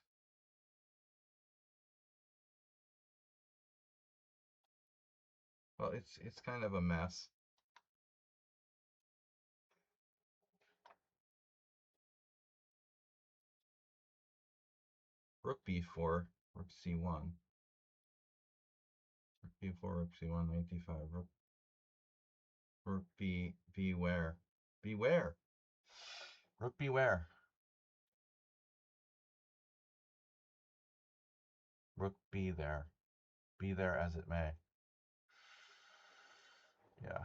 Well, it's kind of a mess. Rook b4, rook c1. Rook b4, rook c1, knight d5. Rook beware. Beware. Rook beware. Rook be there. Be there as it may. Yeah.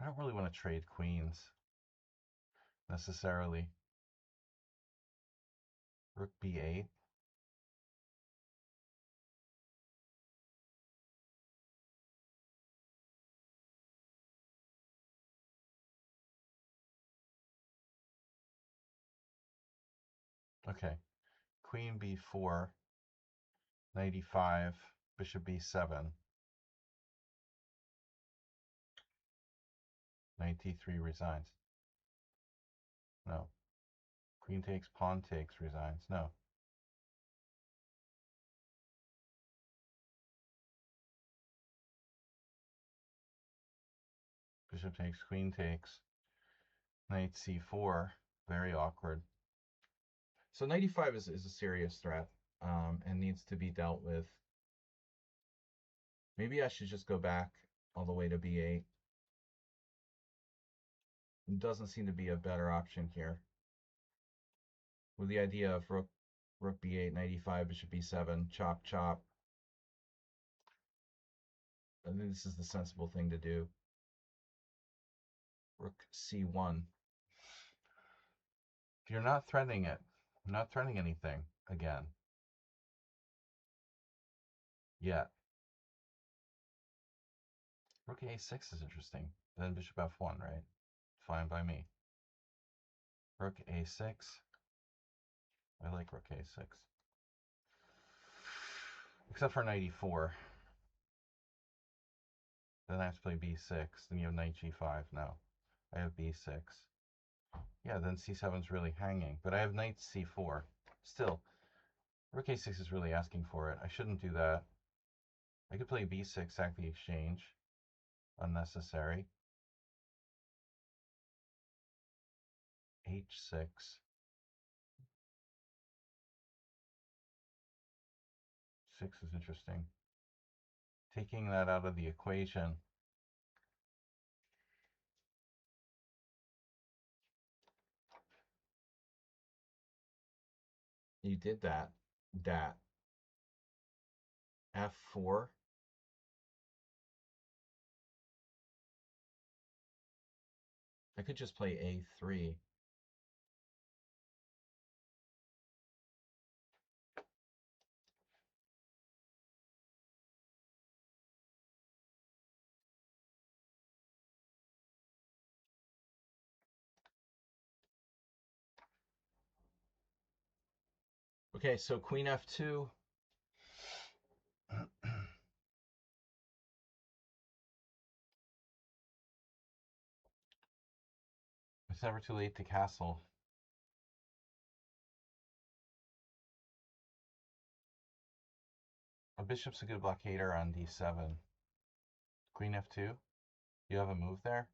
I don't really want to trade queens necessarily. Rook b8. Okay. Queen b4. 95, bishop b7. 93 resigns. No. Queen takes, pawn takes, resigns. No. Bishop takes, queen takes. Knight c4. Very awkward. So 95 is a serious threat and needs to be dealt with. Maybe I should just go back all the way to b8. It doesn't seem to be a better option here. With the idea of rook b8, 95, bishop b7, chop, chop. I think this is the sensible thing to do. Rook c1. You're not threatening it. I'm not threatening anything again. Yet. Rook a6 is interesting. Then bishop f1, right? Fine by me. Rook a6. I like rook a6. Except for knight e4. Then I have to play b6. Then you have knight g5. No. I have b6. Yeah, then c7 is really hanging. But I have knight c4. Still, rook a6 is really asking for it. I shouldn't do that. I could play b6, sack the exchange. Unnecessary. h6. 6 is interesting. Taking that out of the equation. You did that. f4. I could just play a3. Okay, so queen f2. It's never too late to castle. A bishop's a good blockader on d7. Queen f2. You have a move there?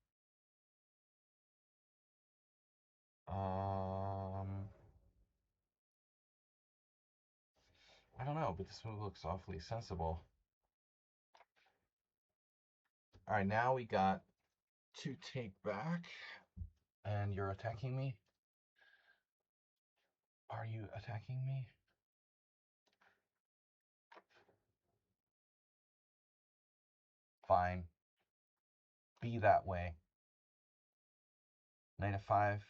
I don't know, but this move looks awfully sensible. All right, now we got to take back. And you're attacking me? Are you attacking me? Fine. Be that way. Knight f5.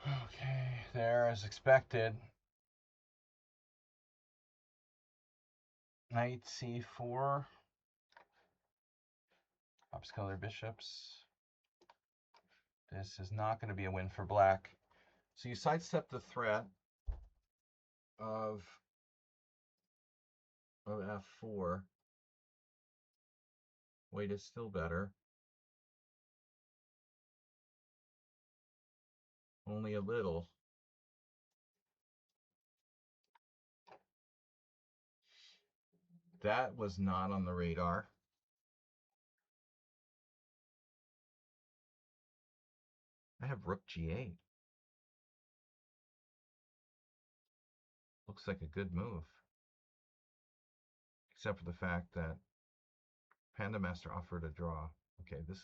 Okay, there as expected. Knight c4. Upscaler bishops. This is not going to be a win for black. So you sidestep the threat of f4. White is still better. Only a little. That was not on the radar. I have rook g8. Looks like a good move. Except for the fact that Panda Master offered a draw. Okay, this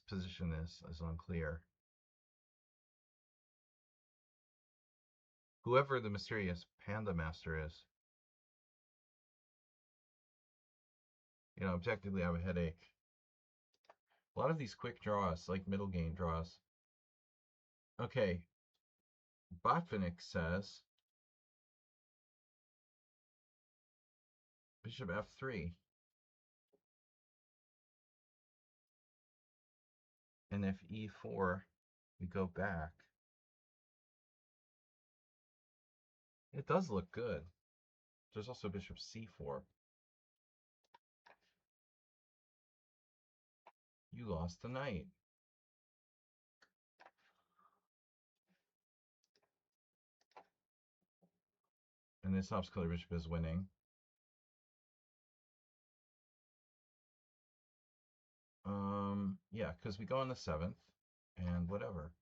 position is unclear. Whoever the mysterious Panda Master is, objectively I have a headache. A lot of these quick draws, like middle game draws. Okay, Botvinnik says bishop f3. And if e4, we go back. It does look good. There's also bishop c4. You lost the knight. And this obscure bishop is winning. Yeah, because we go on the 7th, and whatever.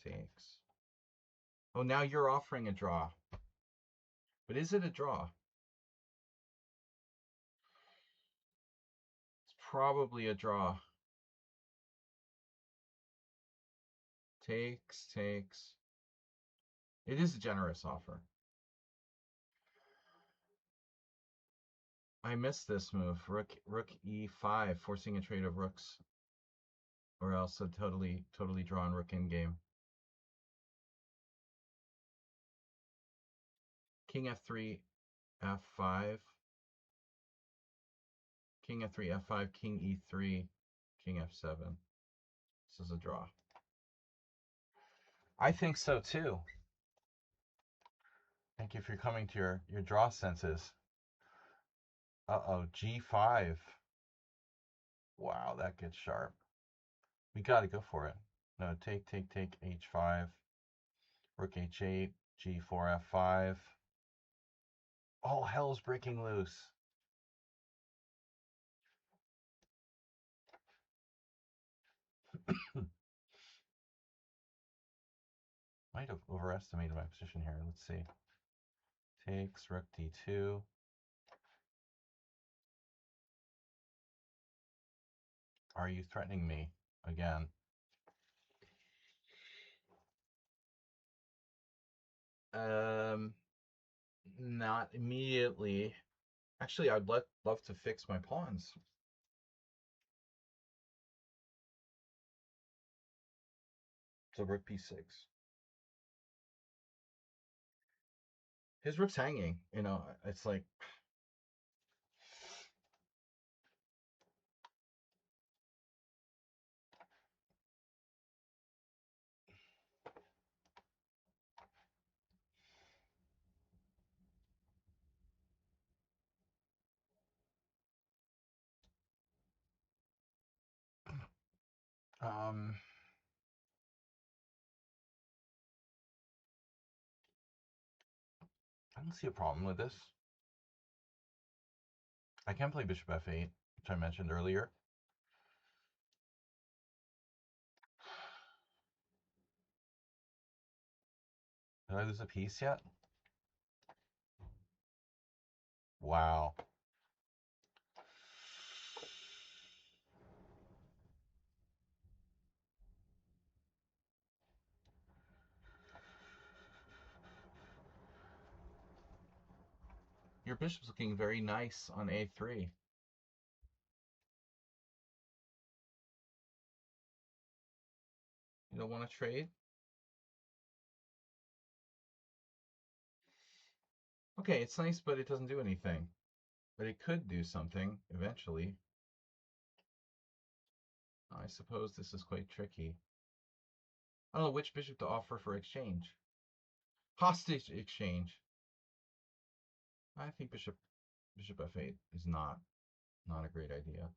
Takes. Oh, now you're offering a draw. But is it a draw? It's probably a draw. Takes, takes. It is a generous offer. I missed this move. Rook e5, forcing a trade of rooks, or else a totally drawn rook in game. King f3, f5. King f3, f5, king e3, king f7. This is a draw. I think so too. Thank you for coming to your draw senses. Uh-oh, g5. Wow, that gets sharp. We got to go for it. No, take, h5. Rook h8, g4, f5. All hell's breaking loose. Might have overestimated my position here. Let's see. Takes, rook d2. Are you threatening me again? Not immediately. Actually, I'd love to fix my pawns. So rook b6. His rook's hanging. You know, it's like... I don't see a problem with this. I can play bishop f8, which I mentioned earlier. Did I lose a piece yet? Wow. Your bishop's looking very nice on a3. You don't want to trade? Okay, it's nice, but it doesn't do anything. But it could do something eventually. I suppose this is quite tricky. I don't know which bishop to offer for exchange. Hostage exchange. I think bishop f8 is not a great idea.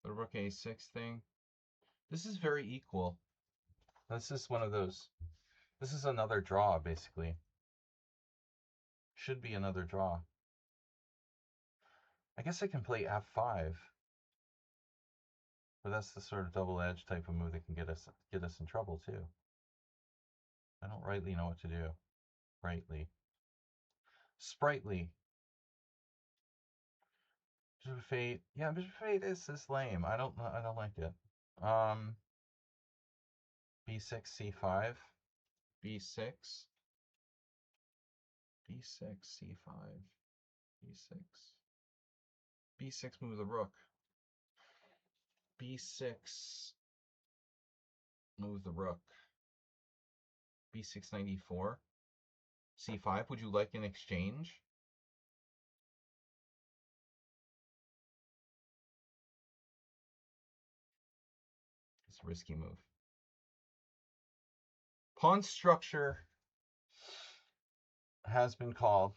The rook a6 thing. This is very equal. This is one of those. This is another draw, basically. Should be another draw. I guess I can play f5. But that's the sort of double-edged type of move that can get us in trouble too. I don't rightly know what to do. Rightly. Sprightly. Bishop of 8. Yeah, Bishop of 8 is lame. I don't like it. B6, C5. B6. B6, C5. B6. B6 move the rook. B6 move the rook. B6 94. C5. Would you like an exchange? It's a risky move. Pawn structure has been called.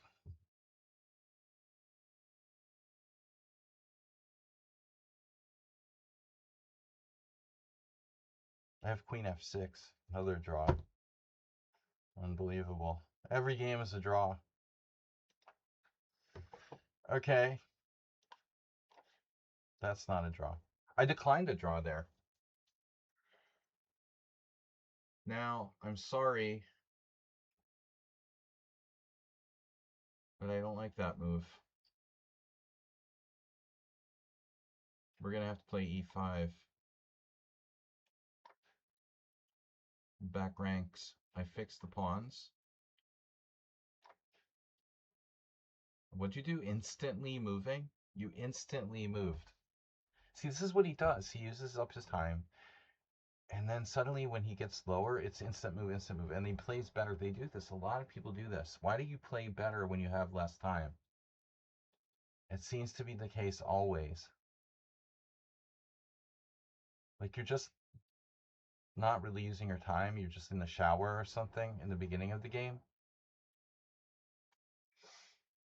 I have queen f6. Another draw. Unbelievable. Every game is a draw. Okay. That's not a draw. I declined a draw there. Now, I'm sorry, but I don't like that move. We're going to have to play e5. Back ranks. I fixed the pawns. What'd you do? Instantly moving? You instantly moved. See, this is what he does. He uses up his time. And then suddenly when he gets lower, it's instant move, instant move. And he plays better. They do this. A lot of people do this. Why do you play better when you have less time? It seems to be the case always. Like you're just not really using your time. You're just in the shower or something in the beginning of the game.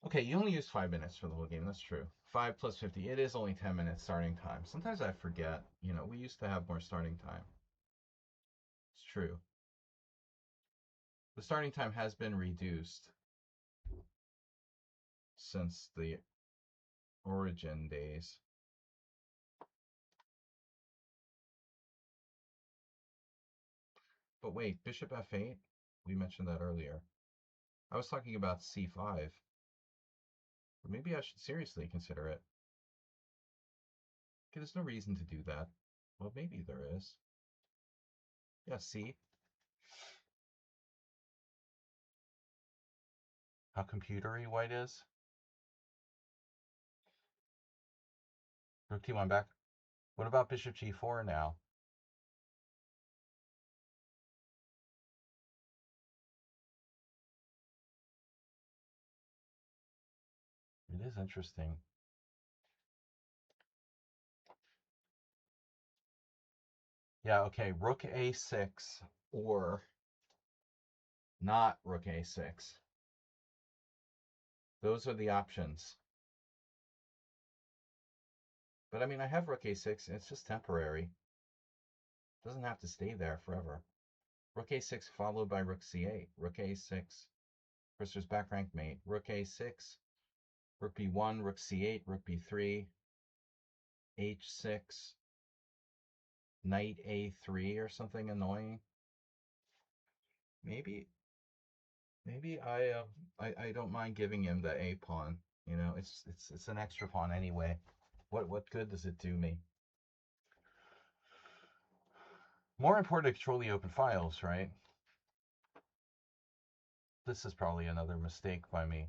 Okay, you only used 5 minutes for the whole game. That's true. 5 plus 50. It is only 10 minutes starting time. Sometimes I forget. You know, we used to have more starting time. It's true. The starting time has been reduced since the origin days. But wait, bishop f8? We mentioned that earlier. I was talking about c5. Or maybe I should seriously consider it. Okay, there's no reason to do that. Well, maybe there is. Yeah, see? How computery white is? Rook t1 back. What about bishop g4 now? It is interesting. Yeah, okay, rook a6 or not rook a6. Those are the options. But I mean, I have rook a6, and it's just temporary. It doesn't have to stay there forever. Rook a6 followed by rook c8. Rook a6. First there's back rank mate. Rook a6. Rook b1, rook c8, rook b3. h6. Knight a3 or something annoying. Maybe I don't mind giving him the a pawn. You know, it's an extra pawn anyway. What good does it do me? More important to control the open files, right? This is probably another mistake by me.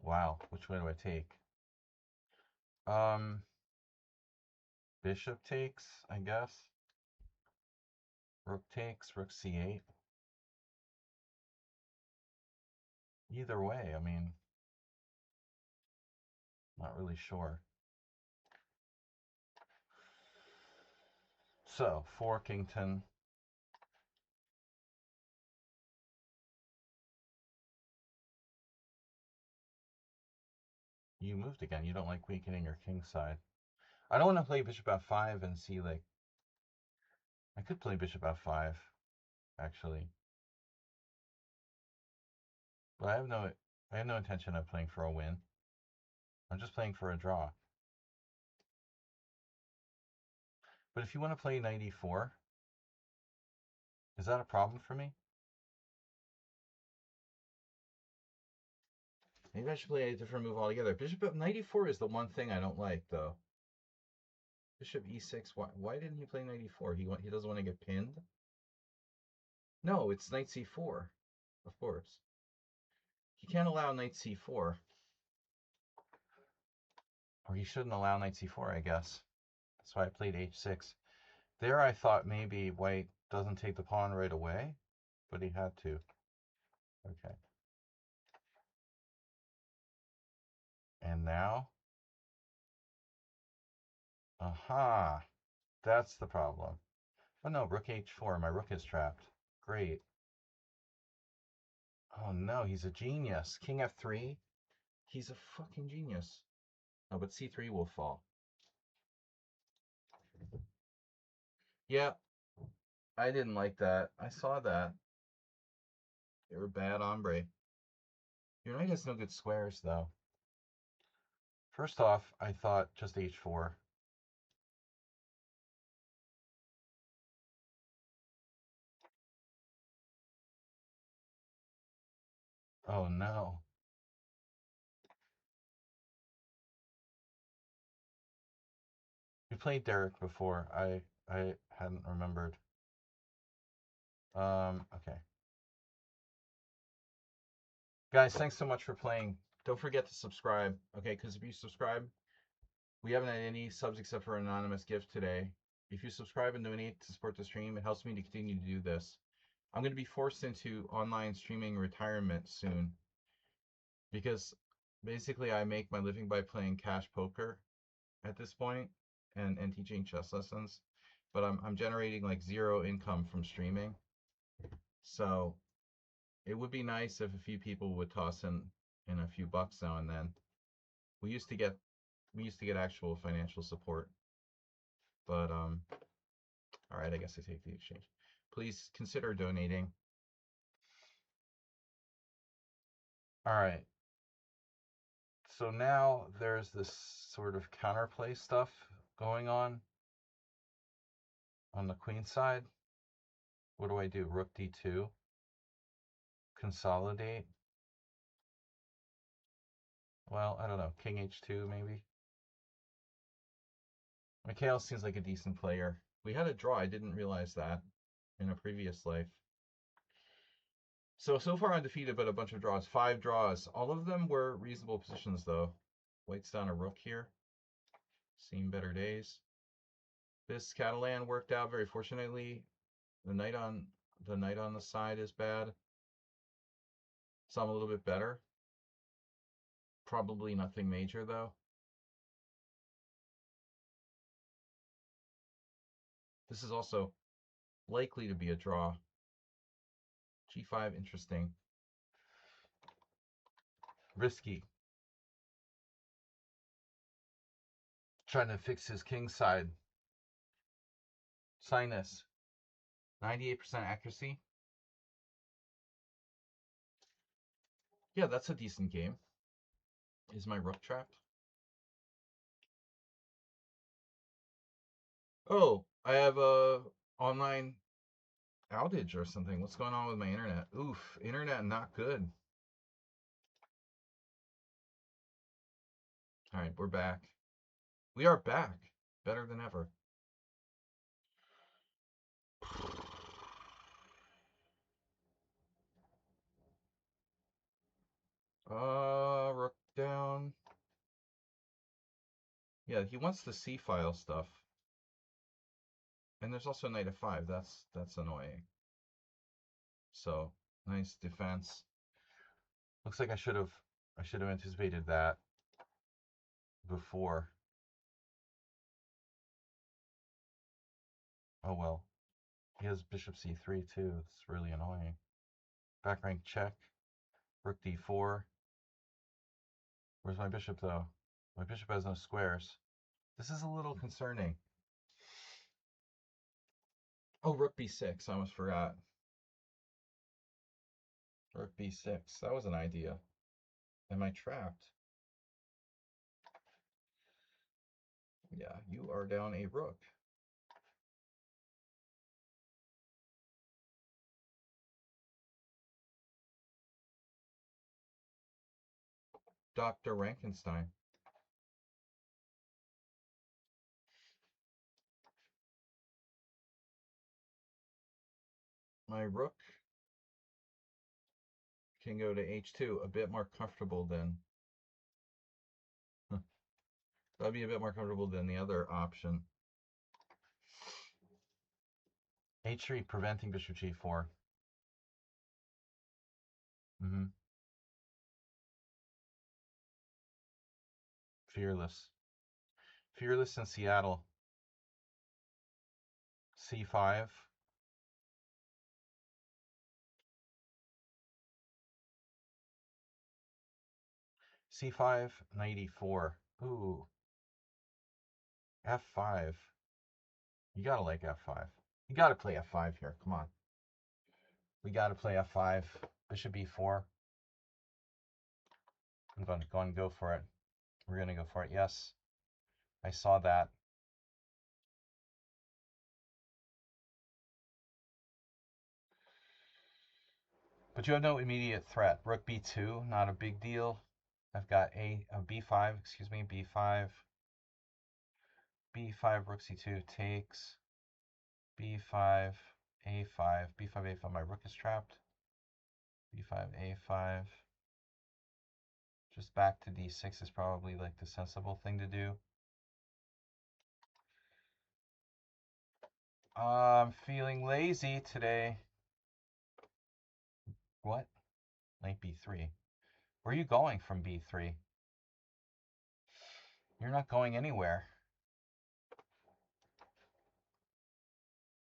Wow, which way do I take? Bishop takes, I guess. Rook takes, rook c8. Either way, I mean, not really sure. So, Forkington. You moved again. You don't like weakening your king side. I don't want to play bishop f5 and see, like, I could play bishop f5, actually. But I have no intention of playing for a win. I'm just playing for a draw. But if you want to play knight e4, is that a problem for me? Maybe I should play a different move altogether. Bishop knight e4 is the one thing I don't like, though. Bishop e6. Why didn't he play knight e4? He doesn't want to get pinned? No, it's knight c4. Of course. He can't allow knight c4. Or he shouldn't allow knight c4, I guess. That's why I played h6. There I thought maybe white doesn't take the pawn right away, but he had to. Okay. And now? Aha! That's the problem. Oh no, rook h4. My rook is trapped. Great. Oh no, he's a genius. King f3. He's a fucking genius. Oh, but c3 will fall. Yeah, I didn't like that. I saw that. You're a bad hombre. Your knight has no good squares, though. First off, I thought just h4. Oh no. We played Derek before. I hadn't remembered. Okay. Guys, thanks so much for playing. Don't forget to subscribe, okay? Because if you subscribe, we haven't had any subs except for an anonymous gift today. If you subscribe and donate to support the stream, it helps me to continue to do this. I'm going to be forced into online streaming retirement soon because basically I make my living by playing cash poker at this point and teaching chess lessons, but I'm generating like zero income from streaming. So it would be nice if a few people would toss in a few bucks now and then. We used to get actual financial support, but all right, I guess I take the exchange. Please consider donating. All right. So now there's this sort of counterplay stuff going on the queen side. What do I do? Rook d2. Consolidate. Well, I don't know. King h2 maybe. Mikhail seems like a decent player. We had a draw. I didn't realize that in a previous life. So far undefeated, but a bunch of draws. 5 draws. All of them were reasonable positions, though. White's down a rook here. Seen better days. This Catalan worked out very fortunately. The knight on the side is bad. Some a little bit better. Probably nothing major, though. This is also likely to be a draw. G5, interesting. Risky. Trying to fix his king side. Sinus. 98% accuracy. Yeah, that's a decent game. Is my rook trapped? Oh, I have a online outage or something. What's going on with my internet? Oof, internet not good. All right, we're back. We are back. Better than ever. Rook down. Yeah, he wants the C file stuff. And there's also knight f5. That's annoying. So, nice defense. Looks like I should have anticipated that before. Oh well. He has bishop c3 too. It's really annoying. Back rank check. Rook d4. Where's my bishop though? My bishop has no squares. This is a little concerning. Oh, rook b6. I almost forgot. Rook b6. That was an idea. Am I trapped? Yeah, you are down a rook. Dr. Rankenstein. My rook can go to h2, a bit more comfortable than that'd be a bit more comfortable than the other option. h3 preventing bishop g4. Fearless. Fearless in Seattle. C5. C5, 94. Ooh. F5. You gotta like F5. You gotta play F5 here. Come on. We gotta play F5. Bishop E4. I'm going to go and go for it. We're going to go for it. Yes. I saw that. But you have no immediate threat. Rook B2, not a big deal. I've got B5, excuse me, B5. B5, Rook C2 takes. B5, A5, B5, A5. My rook is trapped. B5, A5. Just back to D6 is probably like the sensible thing to do. I'm feeling lazy today. What? Knight B3. Where are you going from B3? You're not going anywhere.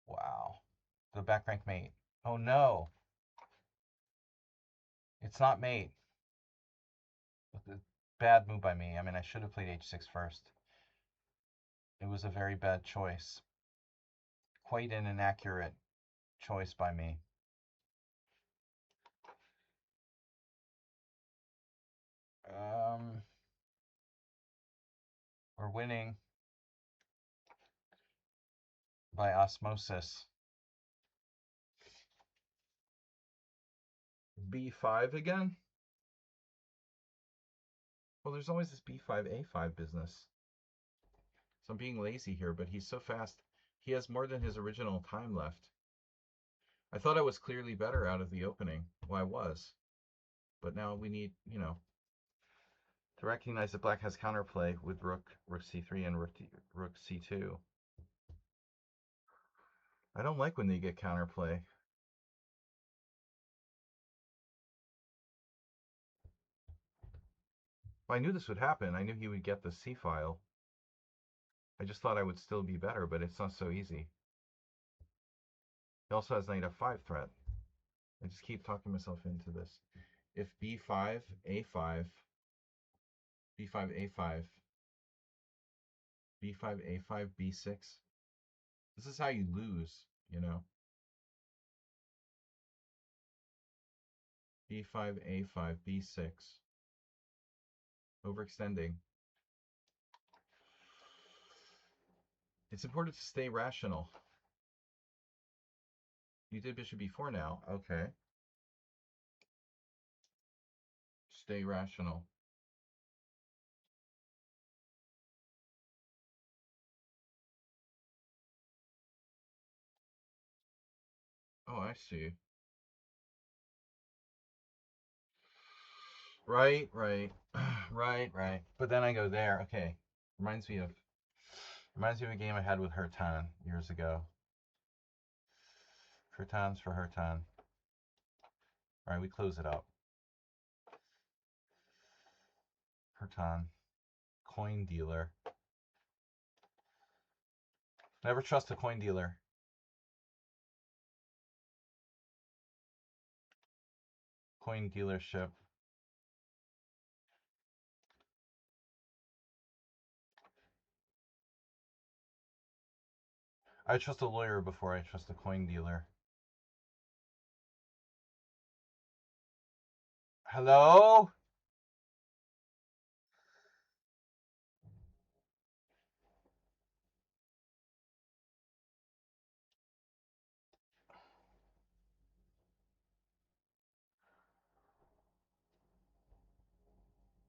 Wow. The back rank mate. Oh no. It's not mate. Bad move by me. I mean, I should have played H6 first. It was a very bad choice. Quite an inaccurate choice by me. We're winning by osmosis. B5 again? Well, there's always this B5, A5 business. So I'm being lazy here, but he's so fast. He has more than his original time left. I thought I was clearly better out of the opening. Well, I was. But now we need, to recognize that black has counterplay with rook C3, and rook C2. I don't like when they get counterplay. Well, I knew this would happen. I knew he would get the C file. I just thought I would still be better, but it's not so easy. He also has knight F5 threat. I just keep talking myself into this. If B5, A5, B5, A5, B5, A5, B6, this is how you lose, B5, A5, B6. Overextending. It's important to stay rational. You did bishop b4 now. Okay. Stay rational. Oh, I see. Right, right. Right. But then I go there. Okay. Reminds me of a game I had with Hertan years ago. Hertan's for Hertan. All right, we close it up. Hertan. Coin dealer. Never trust a coin dealer. Coin dealership. I trust a lawyer before I trust a coin dealer. Hello?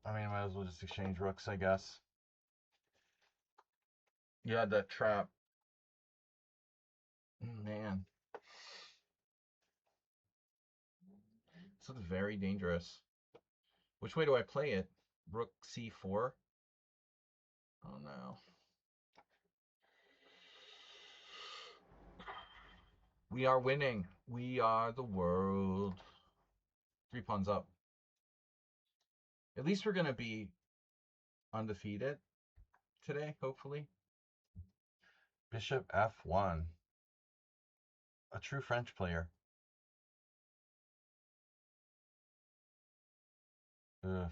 I mean, might as well just exchange rooks, I guess. You had that trap. Man. This looks very dangerous. Which way do I play it? Rook c4? Oh no. We are winning. We are the world. 3 pawns up. At least we're going to be undefeated today, hopefully. Bishop F1. A true French player. Ugh.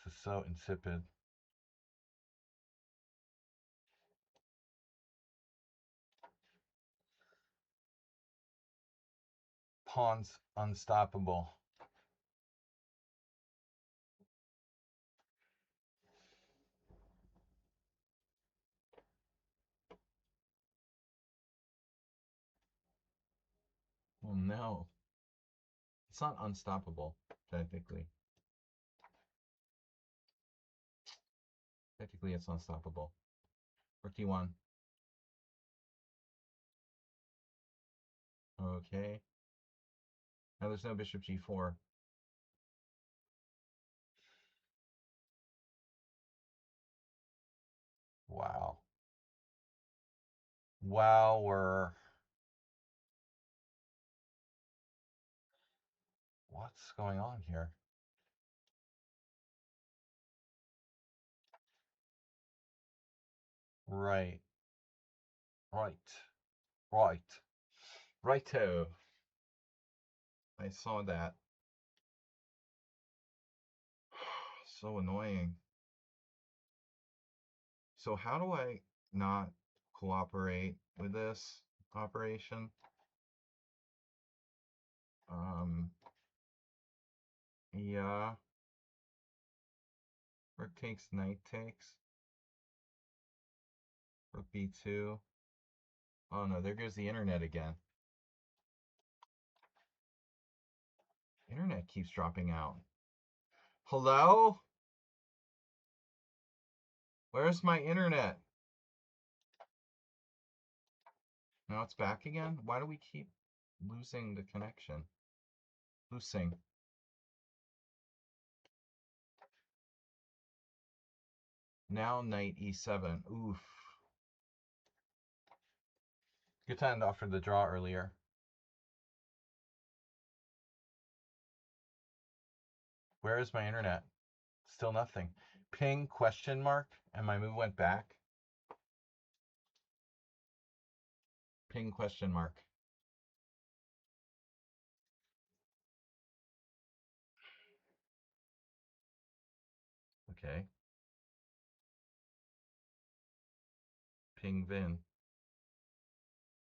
This is so insipid. Pawn's unstoppable. Well, no. It's not unstoppable, technically. Technically, it's unstoppable. Rook D1. Okay. Now there's no bishop G4. Wow. Wow, what's going on here? Right. Right. Right. Righto. I saw that. So annoying. So how do I not cooperate with this operation? Yeah. Rook takes, knight takes. Rook B2. Oh no, there goes the internet again. Internet keeps dropping out. Hello? Where's my internet? Now it's back again? Why do we keep losing the connection? Losing. Now knight E7. Oof. Good time to offer the draw earlier. Where is my internet? Still nothing. Ping question mark, and my move went back. Ping question mark. Okay. Ping Vin.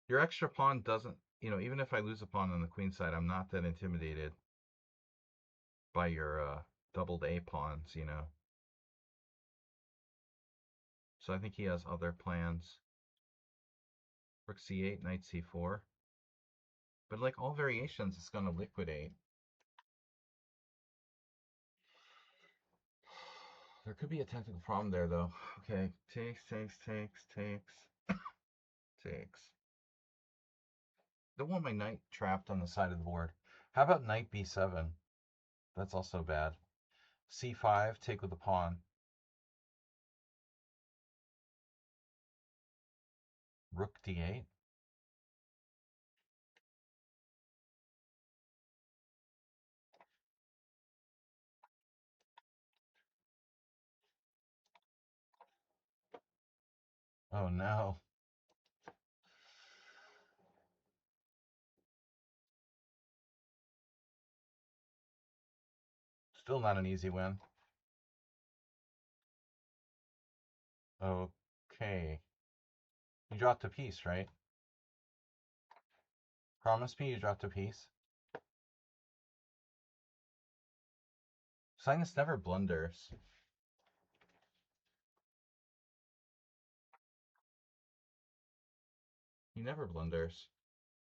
Your extra pawn doesn't, even if I lose a pawn on the queen side, I'm not that intimidated by your doubled A pawns, So I think he has other plans. Rook C8, knight C4. But like all variations, it's going to liquidate. There could be a technical problem there, though. Okay, takes. Don't want my knight trapped on the side of the board. How about knight B7? That's also bad. C5, take with the pawn. Rook D8. Oh no. Still not an easy win. Okay. You dropped a piece, right? Promise me you dropped a piece. Sinus never blunders. He never blunders.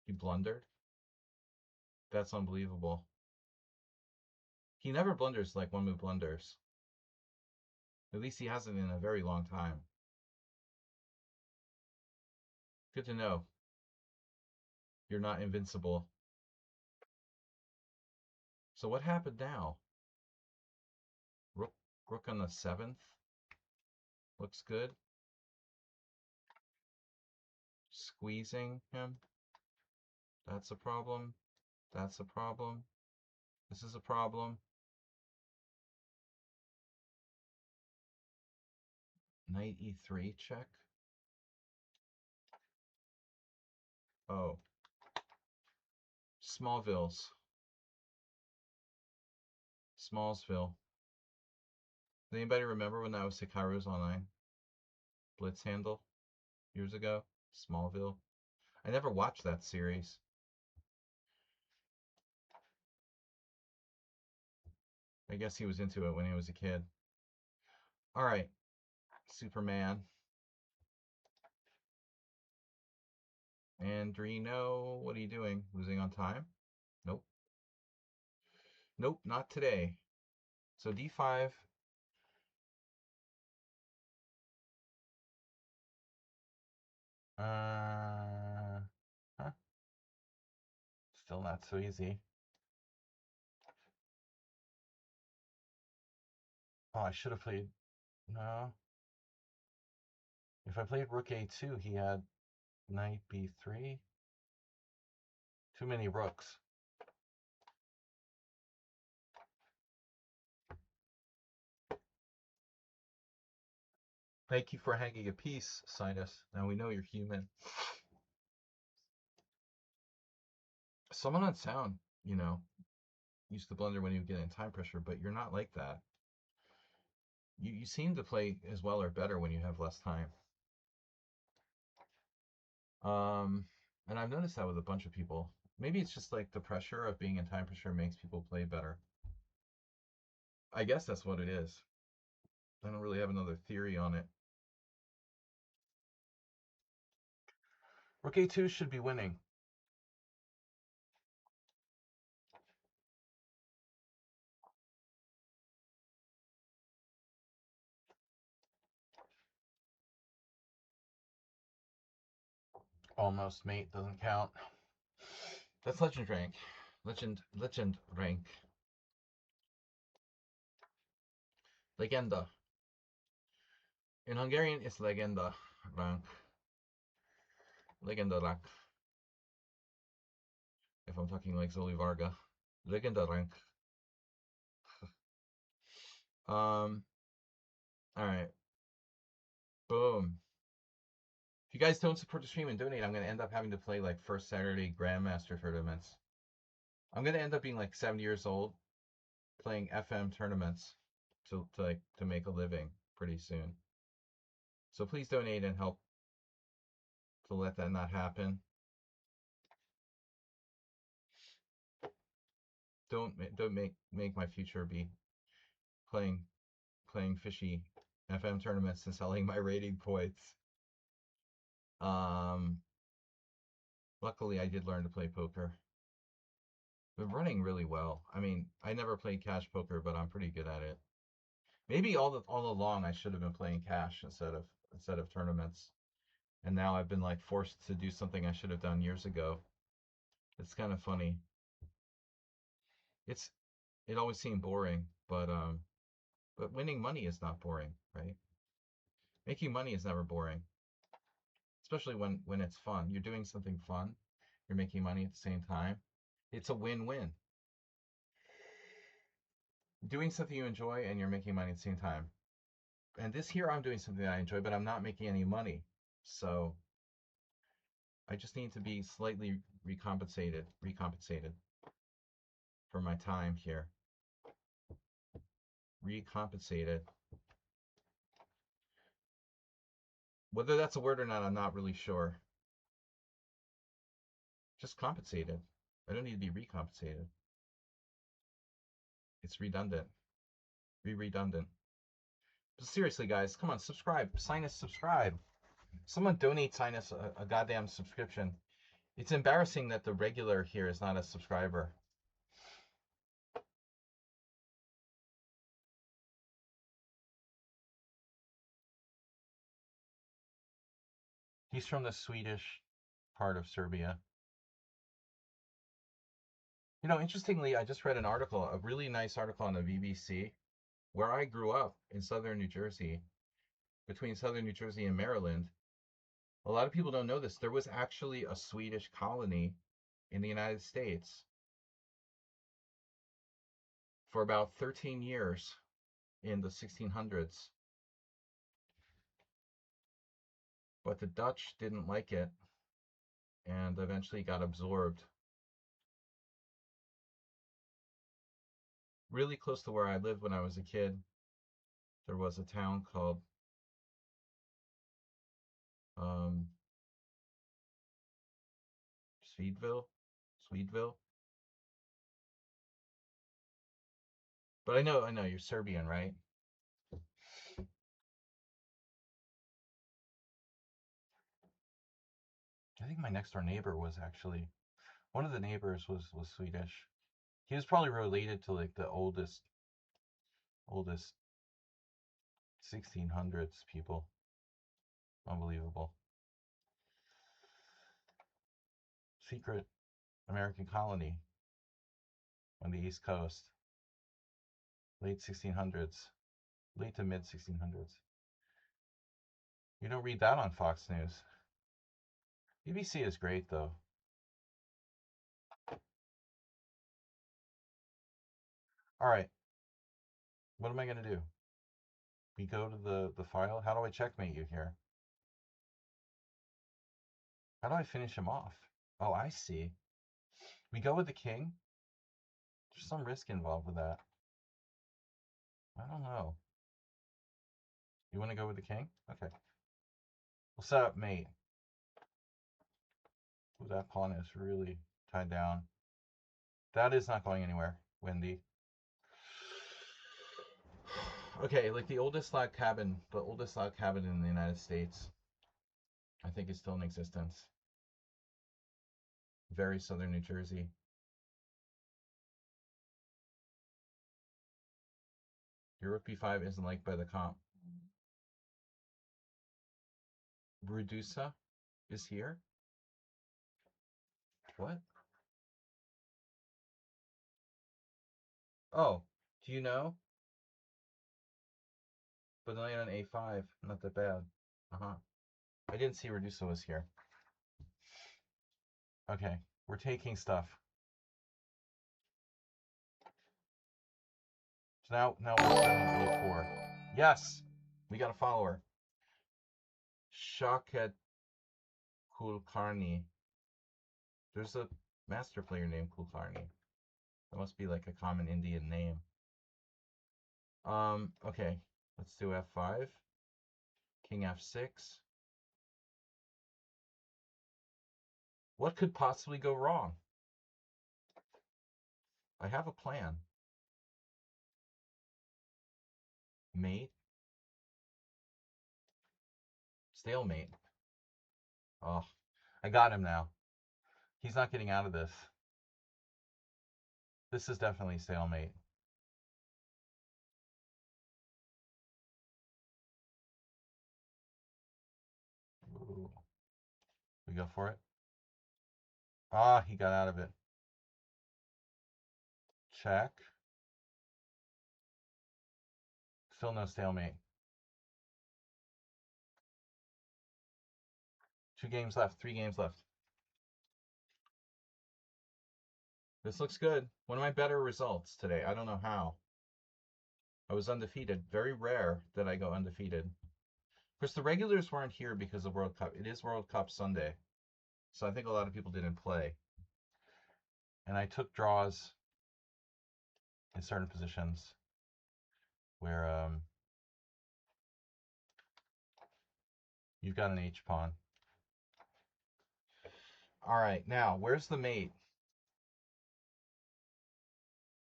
He blundered? That's unbelievable. He never blunders like one move blunders. At least he hasn't in a very long time. Good to know. You're not invincible. So what happened now? Rook on the 7th. Looks good. Squeezing him. That's a problem. That's a problem. This is a problem. Knight e3 check. Oh, Smallville's. Smallsville. Does anybody remember when that was Hikaru's online Blitz handle years ago? Smallville. I never watched that series. I guess he was into it when he was a kid. All right, Superman. Andrino, what are you doing? Losing on time? Nope. Nope, not today. So d5. Huh? Still not so easy. Oh, I should have played. No. If I played rook a2, he had knight b3. Too many rooks. Thank you for hanging a piece, Sinus. Now we know you're human. Someone on sound, used to blunder when you get in time pressure, but you're not like that. You seem to play as well or better when you have less time. And I've noticed that with a bunch of people. Maybe it's just like the pressure of being in time pressure makes people play better. I guess that's what it is. I don't really have another theory on it. Rook a2 should be winning. Almost mate doesn't count. That's legend rank. Legend rank. Legenda. In Hungarian, it's legenda rank. Legenda rank. If I'm talking like Zoli Varga. Legenda rank. All right. Boom. If you guys don't support the stream and donate, I'm going to end up having to play like first Saturday Grandmaster tournaments. I'm going to end up being like 70 years old playing FM tournaments to make a living pretty soon. So please donate and help to let that not happen. Don't make my future be playing fishy FM tournaments and selling my rating points. Luckily, I did learn to play poker. Been running really well. I mean, I never played cash poker, but I'm pretty good at it. Maybe all along I should have been playing cash instead of tournaments, and now I've been like forced to do something I should have done years ago. It's kind of funny. It always seemed boring, but winning money is not boring, right? Making money is never boring, especially when it's fun. You're doing something fun. You're making money at the same time. It's a win-win. Doing something you enjoy and you're making money at the same time. And this here, I'm doing something I enjoy, but I'm not making any money. So I just need to be slightly recompensated for my time here. Recompensated. Whether that's a word or not, I'm not really sure. Just compensated. I don't need to be recompensated. It's redundant. Redundant. But seriously, guys, come on, subscribe. Sinus, subscribe. Someone donate Sinus a goddamn subscription. It's embarrassing that the regular here is not a subscriber. He's from the Swedish part of Serbia. Interestingly, I just read an article, a really nice article on the BBC, where I grew up in southern New Jersey, between southern New Jersey and Maryland. A lot of people don't know this. There was actually a Swedish colony in the United States for about 13 years in the 1600s. But the Dutch didn't like it and eventually got absorbed. Really close to where I lived when I was a kid, there was a town called um, Swedeville. But I know you're Serbian, right? I think my next door neighbor was actually one of the neighbors was Swedish. He was probably related to like the oldest 1600s people. Unbelievable. Secret American colony on the East Coast, late 1600s, late to mid 1600s. You don't read that on Fox News. BBC is great though. All right, what am I gonna do? We go to the file. How do I checkmate you here? How do I finish him off? Oh, I see. We go with the king. There's some risk involved with that. I don't know. You want to go with the king? Okay. We'll set up mate. Ooh, that pawn is really tied down. That is not going anywhere, Wendy. Okay, like the oldest log cabin in the United States, I think is still in existence. Very southern New Jersey. Your rook b5 isn't liked by the comp. Brudusa is here? What? Oh, do you know? But knight on a5, not that bad. Uh-huh. I didn't see Redusa was here. Okay, we're taking stuff. So now we're studying a4. Yes, we got a follower. Shaket Kulkarni. There's a master player named Kulkarni. That must be like a common Indian name. Okay, let's do f5. King f6. What could possibly go wrong? I have a plan. Mate. Stalemate. Oh, I got him now. He's not getting out of this. This is definitely stalemate. Ooh. We go for it. Ah, he got out of it. Check. Still no stalemate. 2 games left. 3 games left. This looks good. One of my better results today. I don't know how. I was undefeated. Very rare that I go undefeated. Of course, the regulars weren't here because of World Cup. It is World Cup Sunday. So I think a lot of people didn't play. And I took draws in certain positions where you've got an H pawn. All right, now where's the mate?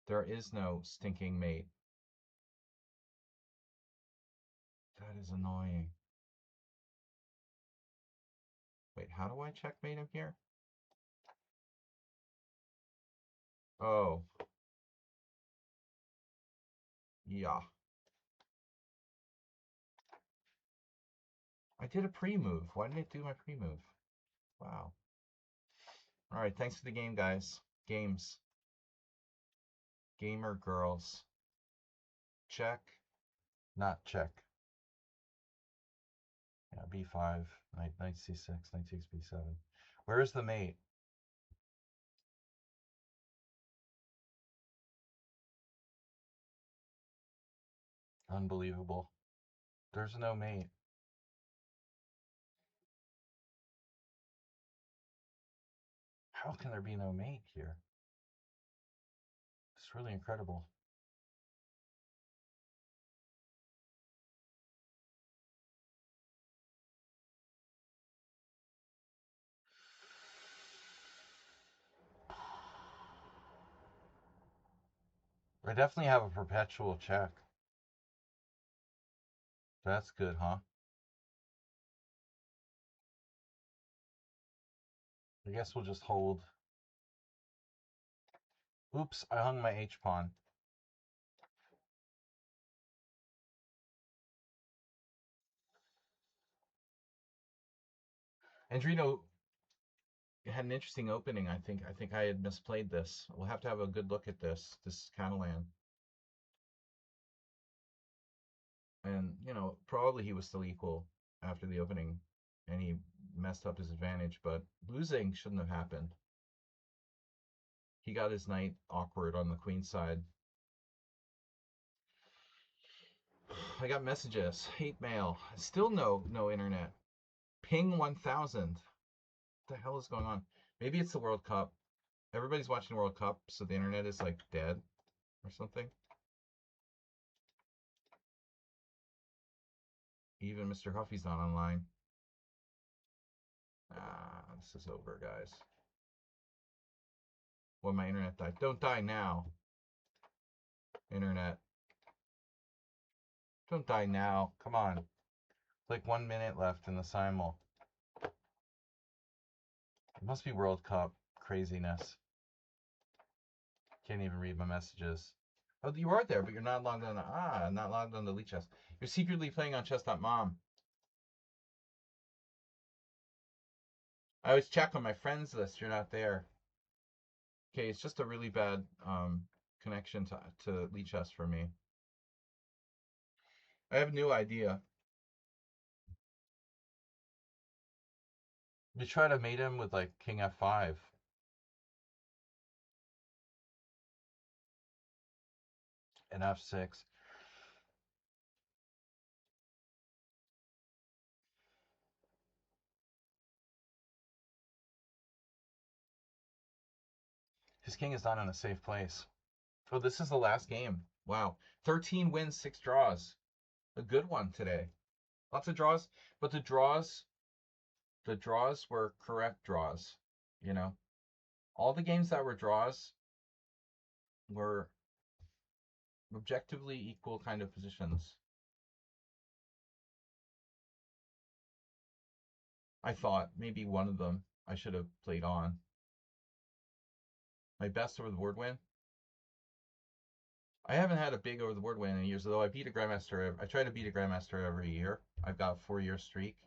There is no stinking mate. That is annoying. Wait, how do I checkmate him here? Oh. Yeah. I did a pre-move. Why didn't it do my pre-move? Wow. All right, thanks for the game, guys. Games. Gamer girls. Check. Not check. Yeah, b5, knight c6, knight takes b7. Where is the mate? Unbelievable. There's no mate. How can there be no mate here? It's really incredible. I definitely have a perpetual check. That's good, huh? I guess we'll just hold. Oops, I hung my H pawn. Andrino had an interesting opening. I think I had misplayed this. We'll have to have a good look at this Catalan. And, probably he was still equal after the opening, and he messed up his advantage, but losing shouldn't have happened. He got his knight awkward on the queen side. I got messages, hate mail, still no internet. Ping 1000. What the hell is going on? Maybe it's the World Cup. Everybody's watching the World Cup, so the internet is like dead or something. Even Mr. Huffy's not online. This is over, guys. When my internet died. Don't die now. Internet. Don't die now. Come on. Like 1 minute left in the simul. It must be World Cup craziness. Can't even read my messages. Oh, you are there, but you're not logged on. Not logged on to Elite Chess. You're secretly playing on chess.mom. I always check on my friends list. You're not there. Okay, it's just a really bad connection to Elite Chess for me. I have a new idea. We try to mate him with like King F5. And F6. His king is not in a safe place. Oh, this is the last game. Wow. 13 wins, 6 draws. A good one today. Lots of draws, but the draws were correct draws, you know. All the games that were draws were objectively equal kind of positions. I thought maybe one of them I should have played on. My best over the board win. I haven't had a big over the board win in years, though I beat a grandmaster. I try to beat a grandmaster every year. I've got a 4-year streak.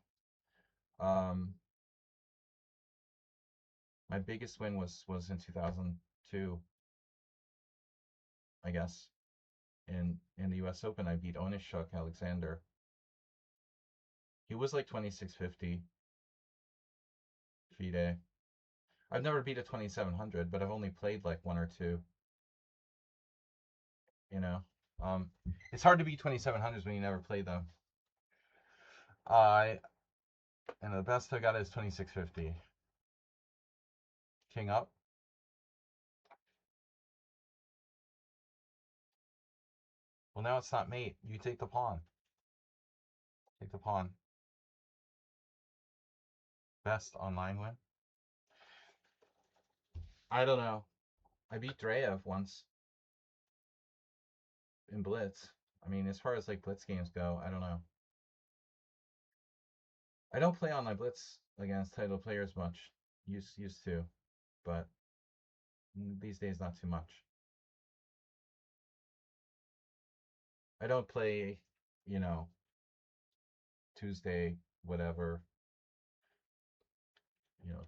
My biggest win was in 2002, I guess. In the U.S. Open, I beat Onishuk Alexander. He was like 2650 FIDE. I've never beat a 2700, but I've only played like one or two. You know, it's hard to beat 2700s when you never play them. I and the best I got is 2650. King up. Well, now it's not mate. You take the pawn. Take the pawn. Best online win? I don't know. I beat Dreyev once in Blitz. I mean, as far as like Blitz games go, I don't know. I don't play online Blitz against title players much. Used to, but these days not too much. I don't play, you know, Tuesday, whatever,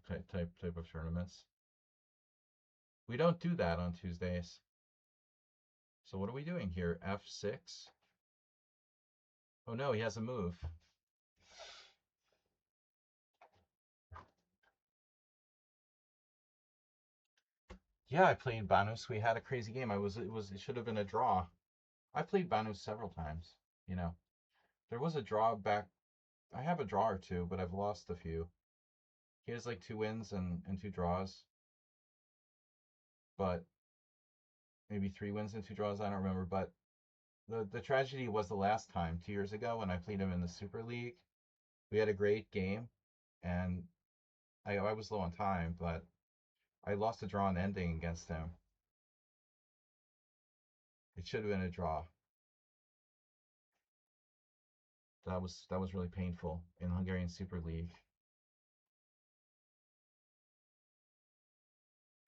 type of tournaments. We don't do that on Tuesdays. So what are we doing here? F6? Oh no, he has a move. Yeah, I played Banus. We had a crazy game. It should have been a draw. I played Banus several times. You know, there was a draw back. I have a draw or two, but I've lost a few. He has like 2 wins and 2 draws, but maybe 3 wins and 2 draws. I don't remember. But the tragedy was the last time 2 years ago when I played him in the Super League. We had a great game, and I was low on time, but I lost a draw and ending against him. It should have been a draw. That was really painful in Hungarian Super League.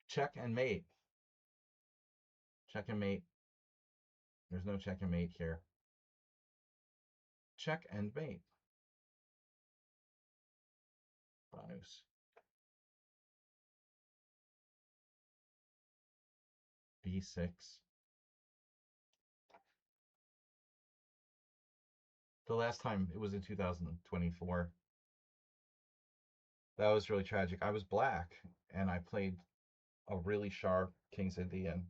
Check and mate. Check and mate. There's no check and mate here. Check and mate. Bonus. B6. The last time it was in 2024. That was really tragic. I was black and I played a really sharp King's Indian,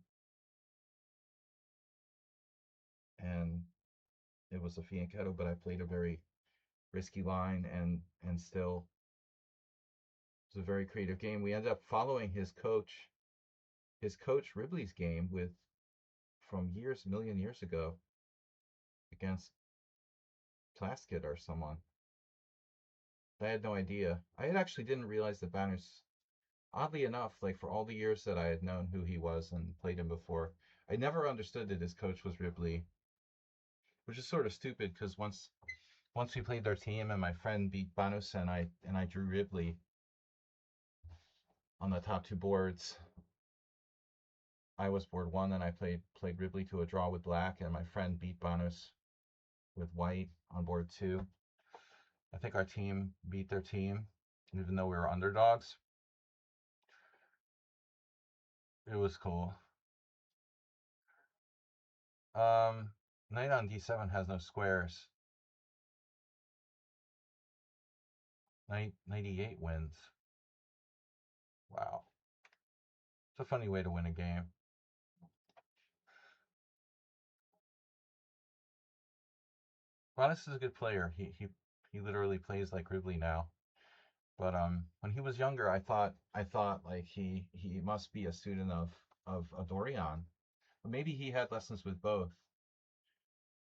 and it was a fianchetto, but I played a very risky line and still it was a very creative game. We ended up following his coach Ribley's game with from years, a million years ago against Plaskett or someone. I had no idea. I had actually didn't realize that Banners, oddly enough, like for all the years that I had known who he was and played him before, I never understood that his coach was Ribley, which is sort of stupid because once we played our team and my friend beat Banus and I drew Ribley on the top two boards. I was board one and I played Ribley to a draw with black, and my friend beat Banus with white on board two. I think our team beat their team, even though we were underdogs. It was cool. Knight on d7 has no squares. Knight e8 wins. Wow. It's a funny way to win a game. Banus is a good player. He literally plays like Ribley now. But when he was younger, I thought like he must be a student of Dorian. But maybe he had lessons with both.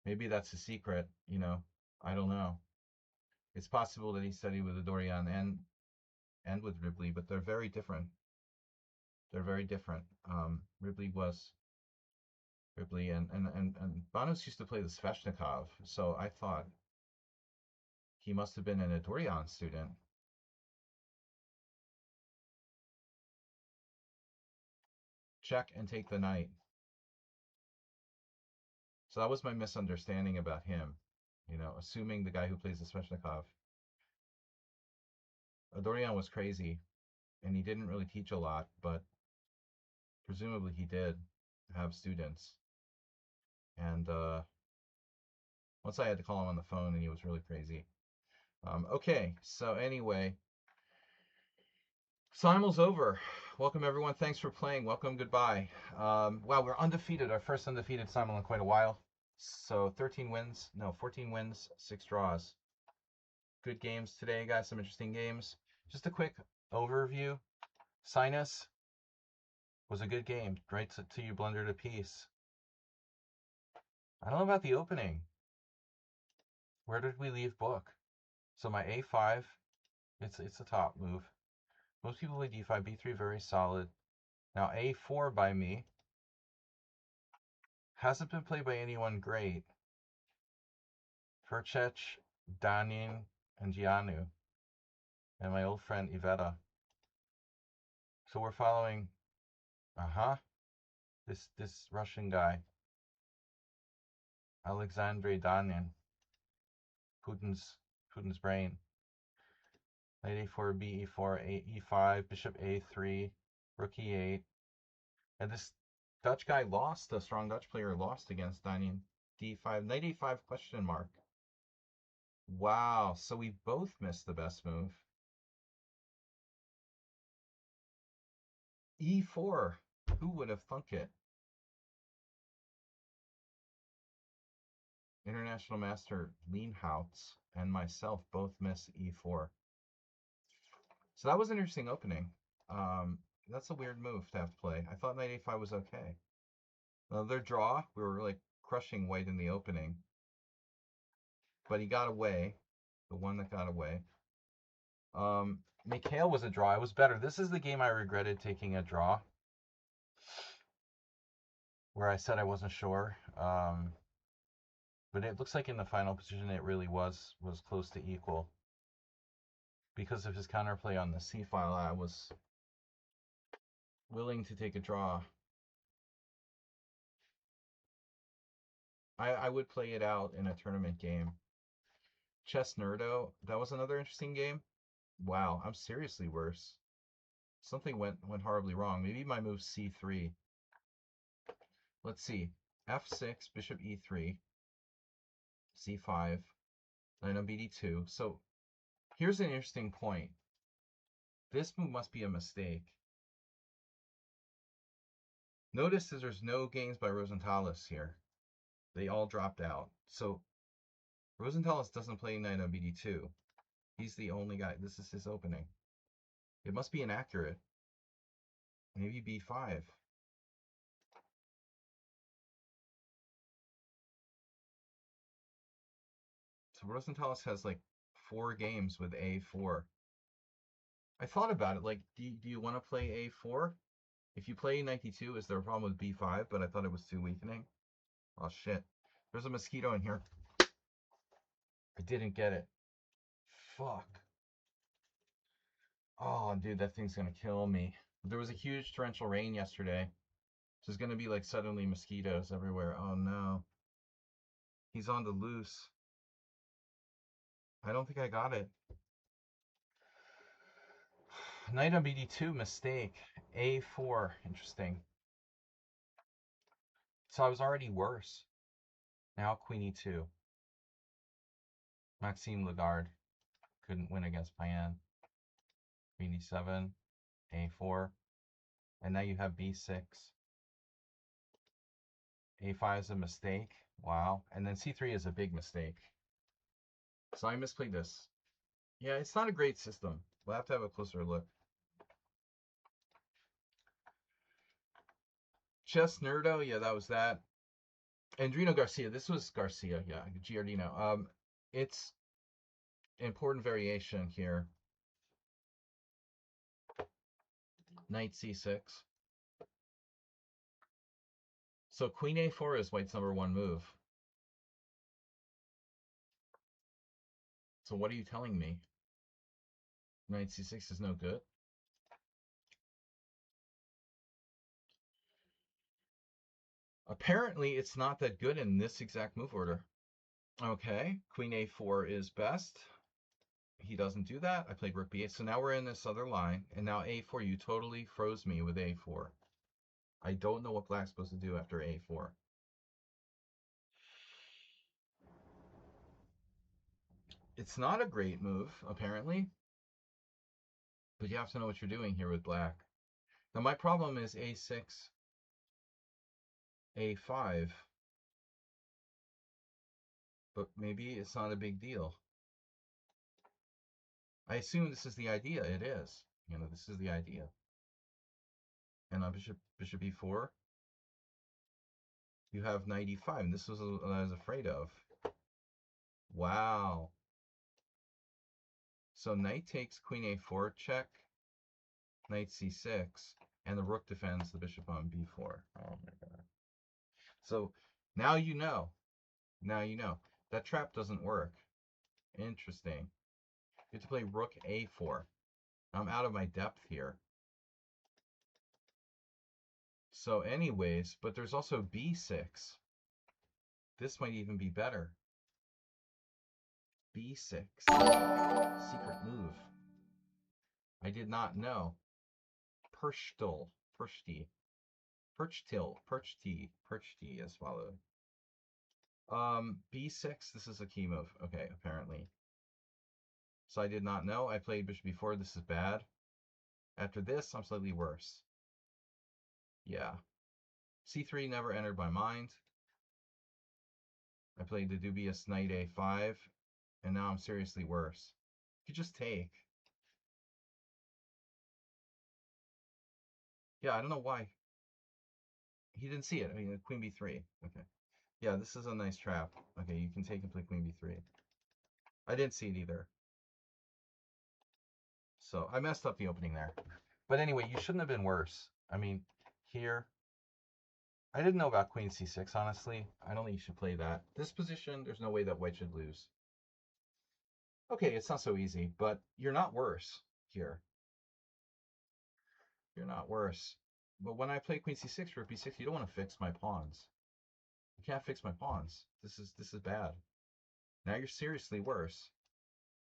Maybe that's a secret, I don't know. It's possible that he studied with Dorian and with Ribley, but they're very different. They're very different. Ribley was Ribley and Banus used to play the Sveshnikov, so I thought he must have been an Dorian student. Check and take the knight. So that was my misunderstanding about him, assuming the guy who plays the Sveshnikov. Dorian was crazy, and he didn't really teach a lot, but presumably he did have students. And once I had to call him on the phone, and he was really crazy. Okay, so anyway, Simul's over. Welcome everyone. Thanks for playing. Welcome. Goodbye. Wow, we're undefeated. Our first undefeated Simul in quite a while. So 14 wins. No, 14 wins, 6 draws. Good games today, guys. Some interesting games. Just a quick overview. Sinus was a good game. Right to you, Blunder to Peace. I don't know about the opening. Where did we leave book? So my A5, it's a top move. Most people play D5, B3 very solid. Now A4 by me hasn't been played by anyone great. Perchech, Danin, and Gianu, and my old friend Iveta. So we're following, this Russian guy, Alexandre Danin, Putin's brain. Knight A4, B E4, E5, Bishop A3, Rook E8. And this Dutch guy lost, a strong Dutch player lost against Danin. D5, Knight A5 question mark. Wow, so we both missed the best move. E4, who would have thunk it? International Master Leanhoutz and myself both miss e4. So that was an interesting opening. That's a weird move to have to play. I thought knight a5 was okay. Another draw. We were like crushing white in the opening. But he got away. The one that got away. Mikhail was a draw. It was better. This is the game I regretted taking a draw. Where I said I wasn't sure. But it looks like in the final position it really was close to equal. Because of his counterplay on the C file, I was willing to take a draw. I would play it out in a tournament game. Chess Nerdo, that was another interesting game. Wow, I'm seriously worse. Something went horribly wrong. Maybe my move c3. Let's see. f6, bishop e3, c5, knight on bd2. So here's an interesting point. This move must be a mistake. Notice that there's no games by Rosenthalis here. They all dropped out. So Rosenthalis doesn't play knight on bd2. He's the only guy. This is his opening. It must be inaccurate. Maybe b5. So Rosenthalis has like 4 games with a4. I thought about it. Like, do you want to play a4? If you play knight d2, is there a problem with b5? But I thought it was too weakening. Oh, shit. There's a mosquito in here. I didn't get it. Fuck. Oh, dude, that thing's gonna kill me. There was a huge torrential rain yesterday. So there's gonna be like suddenly mosquitoes everywhere. Oh no. He's on the loose. I don't think I got it. Knight on bd2, mistake. a4, interesting. So I was already worse. Now queen e2. Maxime Lagarde couldn't win against Payan. Queen e7, a4, and now you have b6. a5 is a mistake. Wow. And then c3 is a big mistake. So I misplayed this. Yeah, it's not a great system. We'll have to have a closer look. Chess Nerdo, yeah, that was that. Andrino Garcia, this was Garcia, yeah, Giardino. It's important variation here. Knight c6. So queen a4 is white's #1 move. So what are you telling me? Knight c6 is no good? Apparently, it's not that good in this exact move order. Okay, queen a4 is best. He doesn't do that. I played rook b8. So now we're in this other line. And now a4, you totally froze me with a4. I don't know what black's supposed to do after a4. It's not a great move, apparently. But you have to know what you're doing here with black. Now my problem is a6, a5. But maybe it's not a big deal. I assume this is the idea. It is. You know, this is the idea. And on bishop e4, you have knight e5. And this was what I was afraid of. Wow. So knight takes queen a4 check, knight c6, and the rook defends the bishop on b4. Oh my god. So now you know. Now you know. That trap doesn't work. Interesting. You have to play rook a4. I'm out of my depth here. So anyways, but there's also b6. This might even be better. b6. Secret move. I did not know. Perchtil. Is followed. b6, this is a key move. Okay, apparently. So I did not know. I played bishop b4. This is bad. After this, I'm slightly worse. Yeah. c3 never entered my mind. I played the dubious knight a5, and now I'm seriously worse. You just take. Yeah, I don't know why. He didn't see it. I mean, queen b3. Okay. Yeah, this is a nice trap. Okay, you can take and play queen b3. I didn't see it either. So I messed up the opening there. But anyway, you shouldn't have been worse. I mean, here, I didn't know about queen c6, honestly. I don't think you should play that. This position, there's no way that white should lose. Okay, it's not so easy, but you're not worse here. You're not worse. But when I play queen c6, rook b6, you don't want to fix my pawns. You can't fix my pawns. This is bad. Now you're seriously worse.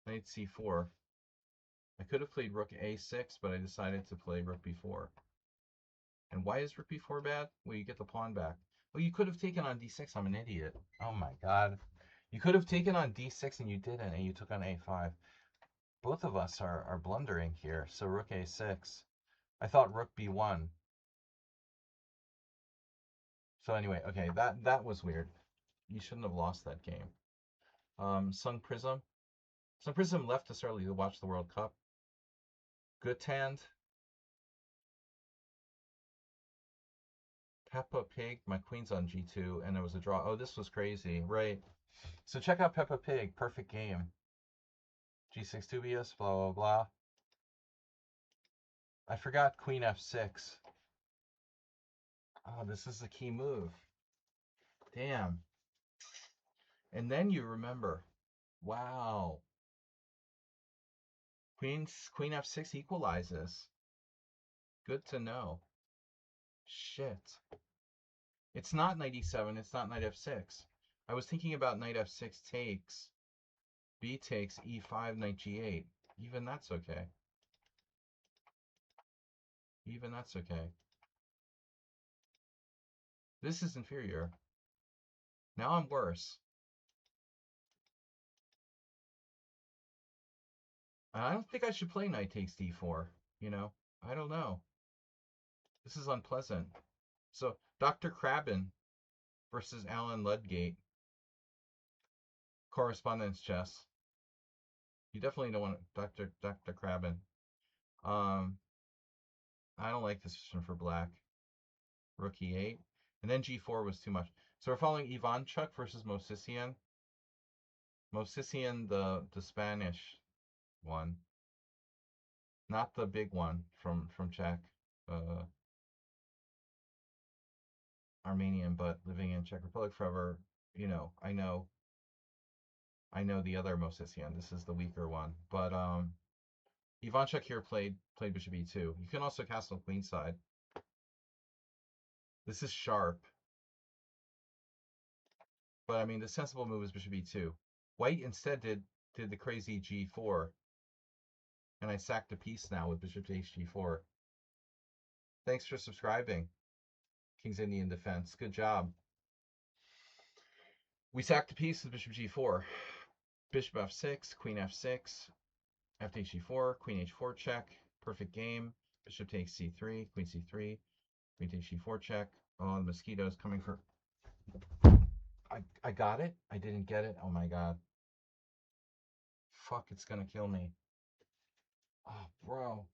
Knight c4. I could have played rook a6, but I decided to play rook b4. And why is rook b4 bad? Well, you get the pawn back. Oh, you could have taken on d6. I'm an idiot. Oh my god. You could have taken on d6 and you didn't, and you took on a5. Both of us are blundering here. So rook a6. I thought rook b1. So anyway, okay, that was weird. You shouldn't have lost that game. Sung Prism. Sung Prism left us early to watch the World Cup. Good Tand. Peppa Pig. My queen's on g2, and there was a draw. Oh, this was crazy, right? So check out Peppa Pig. Perfect game. g6 dubious, blah, blah, blah. I forgot queen f6. Oh, this is a key move. Damn. And then you remember. Wow. Queen f6 equalizes. Good to know. Shit. It's not knight e7, it's not knight f6. I was thinking about knight f6 takes, b takes, e5, knight g8. Even that's okay. Even that's okay. This is inferior. Now I'm worse. I don't think I should play knight takes d4, you know? I don't know. This is unpleasant. So, Dr. Crabben versus Alan Ludgate. Correspondence chess. You definitely don't want Dr. Crabben. I don't like this position for black. Rook e8. And then g4 was too much. So we're following Ivanchuk versus Mosisian. Mosisian, the Spanish one. Not the big one from Czech. Armenian, but living in Czech Republic forever. You know, I know the other Mosisian. This is the weaker one. But Ivanchuk here played bishop e2. You can also castle queenside. This is sharp. But I mean, the sensible move is bishop e2. White instead did the crazy g4. And I sacked a piece now with bishop to hg4. Thanks for subscribing, King's Indian Defense. Good job. We sacked a piece with bishop g4. Bishop f6, queen f6, f to hg4, queen h4 check. Perfect game. Bishop takes c3, queen c3, queen takes g4 check. Oh, the mosquitoes coming for... I got it? I didn't get it? Oh my god. Fuck, it's gonna kill me. Oh, bro.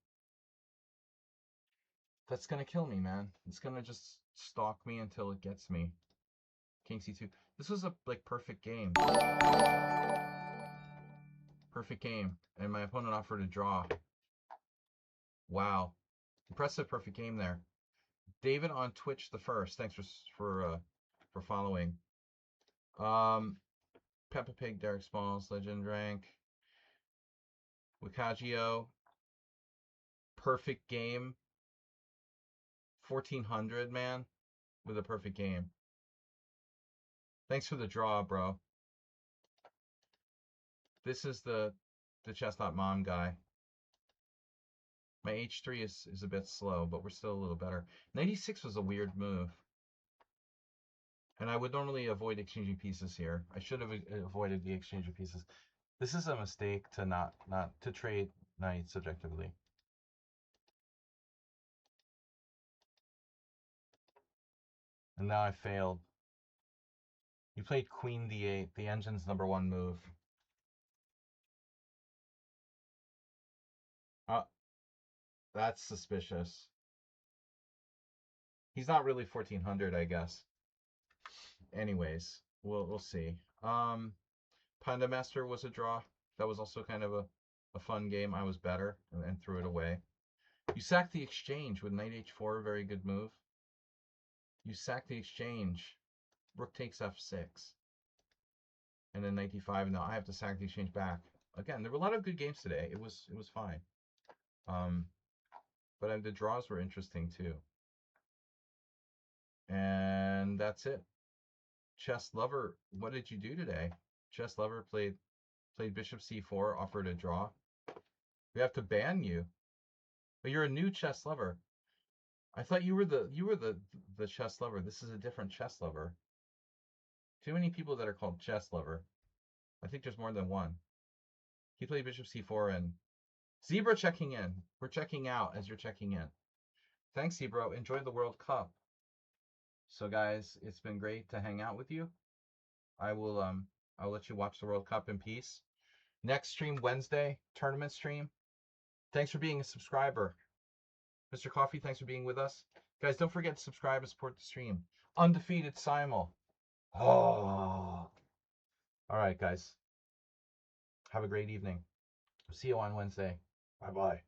That's gonna kill me, man. It's gonna just stalk me until it gets me. King c2. This was a perfect game. Perfect game. And my opponent offered a draw. Wow. Impressive perfect game there. David on Twitch the first. Thanks for following. Peppa Pig, Derek Smalls, Legend Rank. Wikagio. Perfect game. 1400, man. With a perfect game. Thanks for the draw, bro. This is the Chestnut Mom guy. My h3 is a bit slow, but we're still a little better. 96 was a weird move. And I would normally avoid exchanging pieces here. I should have avoided the exchange of pieces. This is a mistake to not to trade knights subjectively. And now I failed. You played queen d8, the engine's #1 move. That's suspicious. He's not really 1400, I guess. Anyways, we'll see. Panda Master was a draw. That was also kind of a fun game. I was better and threw it away. You sacked the exchange with knight h4, very good move. You sack the exchange. Rook takes f6. And then knight d5. Now I have to sack the exchange back. Again, there were a lot of good games today. It was fine. But the draws were interesting too. And that's it. Chess Lover, what did you do today? Chess Lover played bishop c4, offered a draw. We have to ban you. But you're a new Chess Lover. I thought you were the Chess Lover. This is a different Chess Lover. Too many people that are called Chess Lover. I think there's more than one. He played bishop c4 and Zebra checking in. We're checking out as you're checking in. Thanks, Zebra. Enjoy the World Cup. So guys, it's been great to hang out with you. I'll let you watch the World Cup in peace. Next stream Wednesday, tournament stream. Thanks for being a subscriber. Mr. Coffee, thanks for being with us. Guys, don't forget to subscribe and support the stream. Undefeated Simul. Oh. All right, guys. Have a great evening. See you on Wednesday. Bye-bye.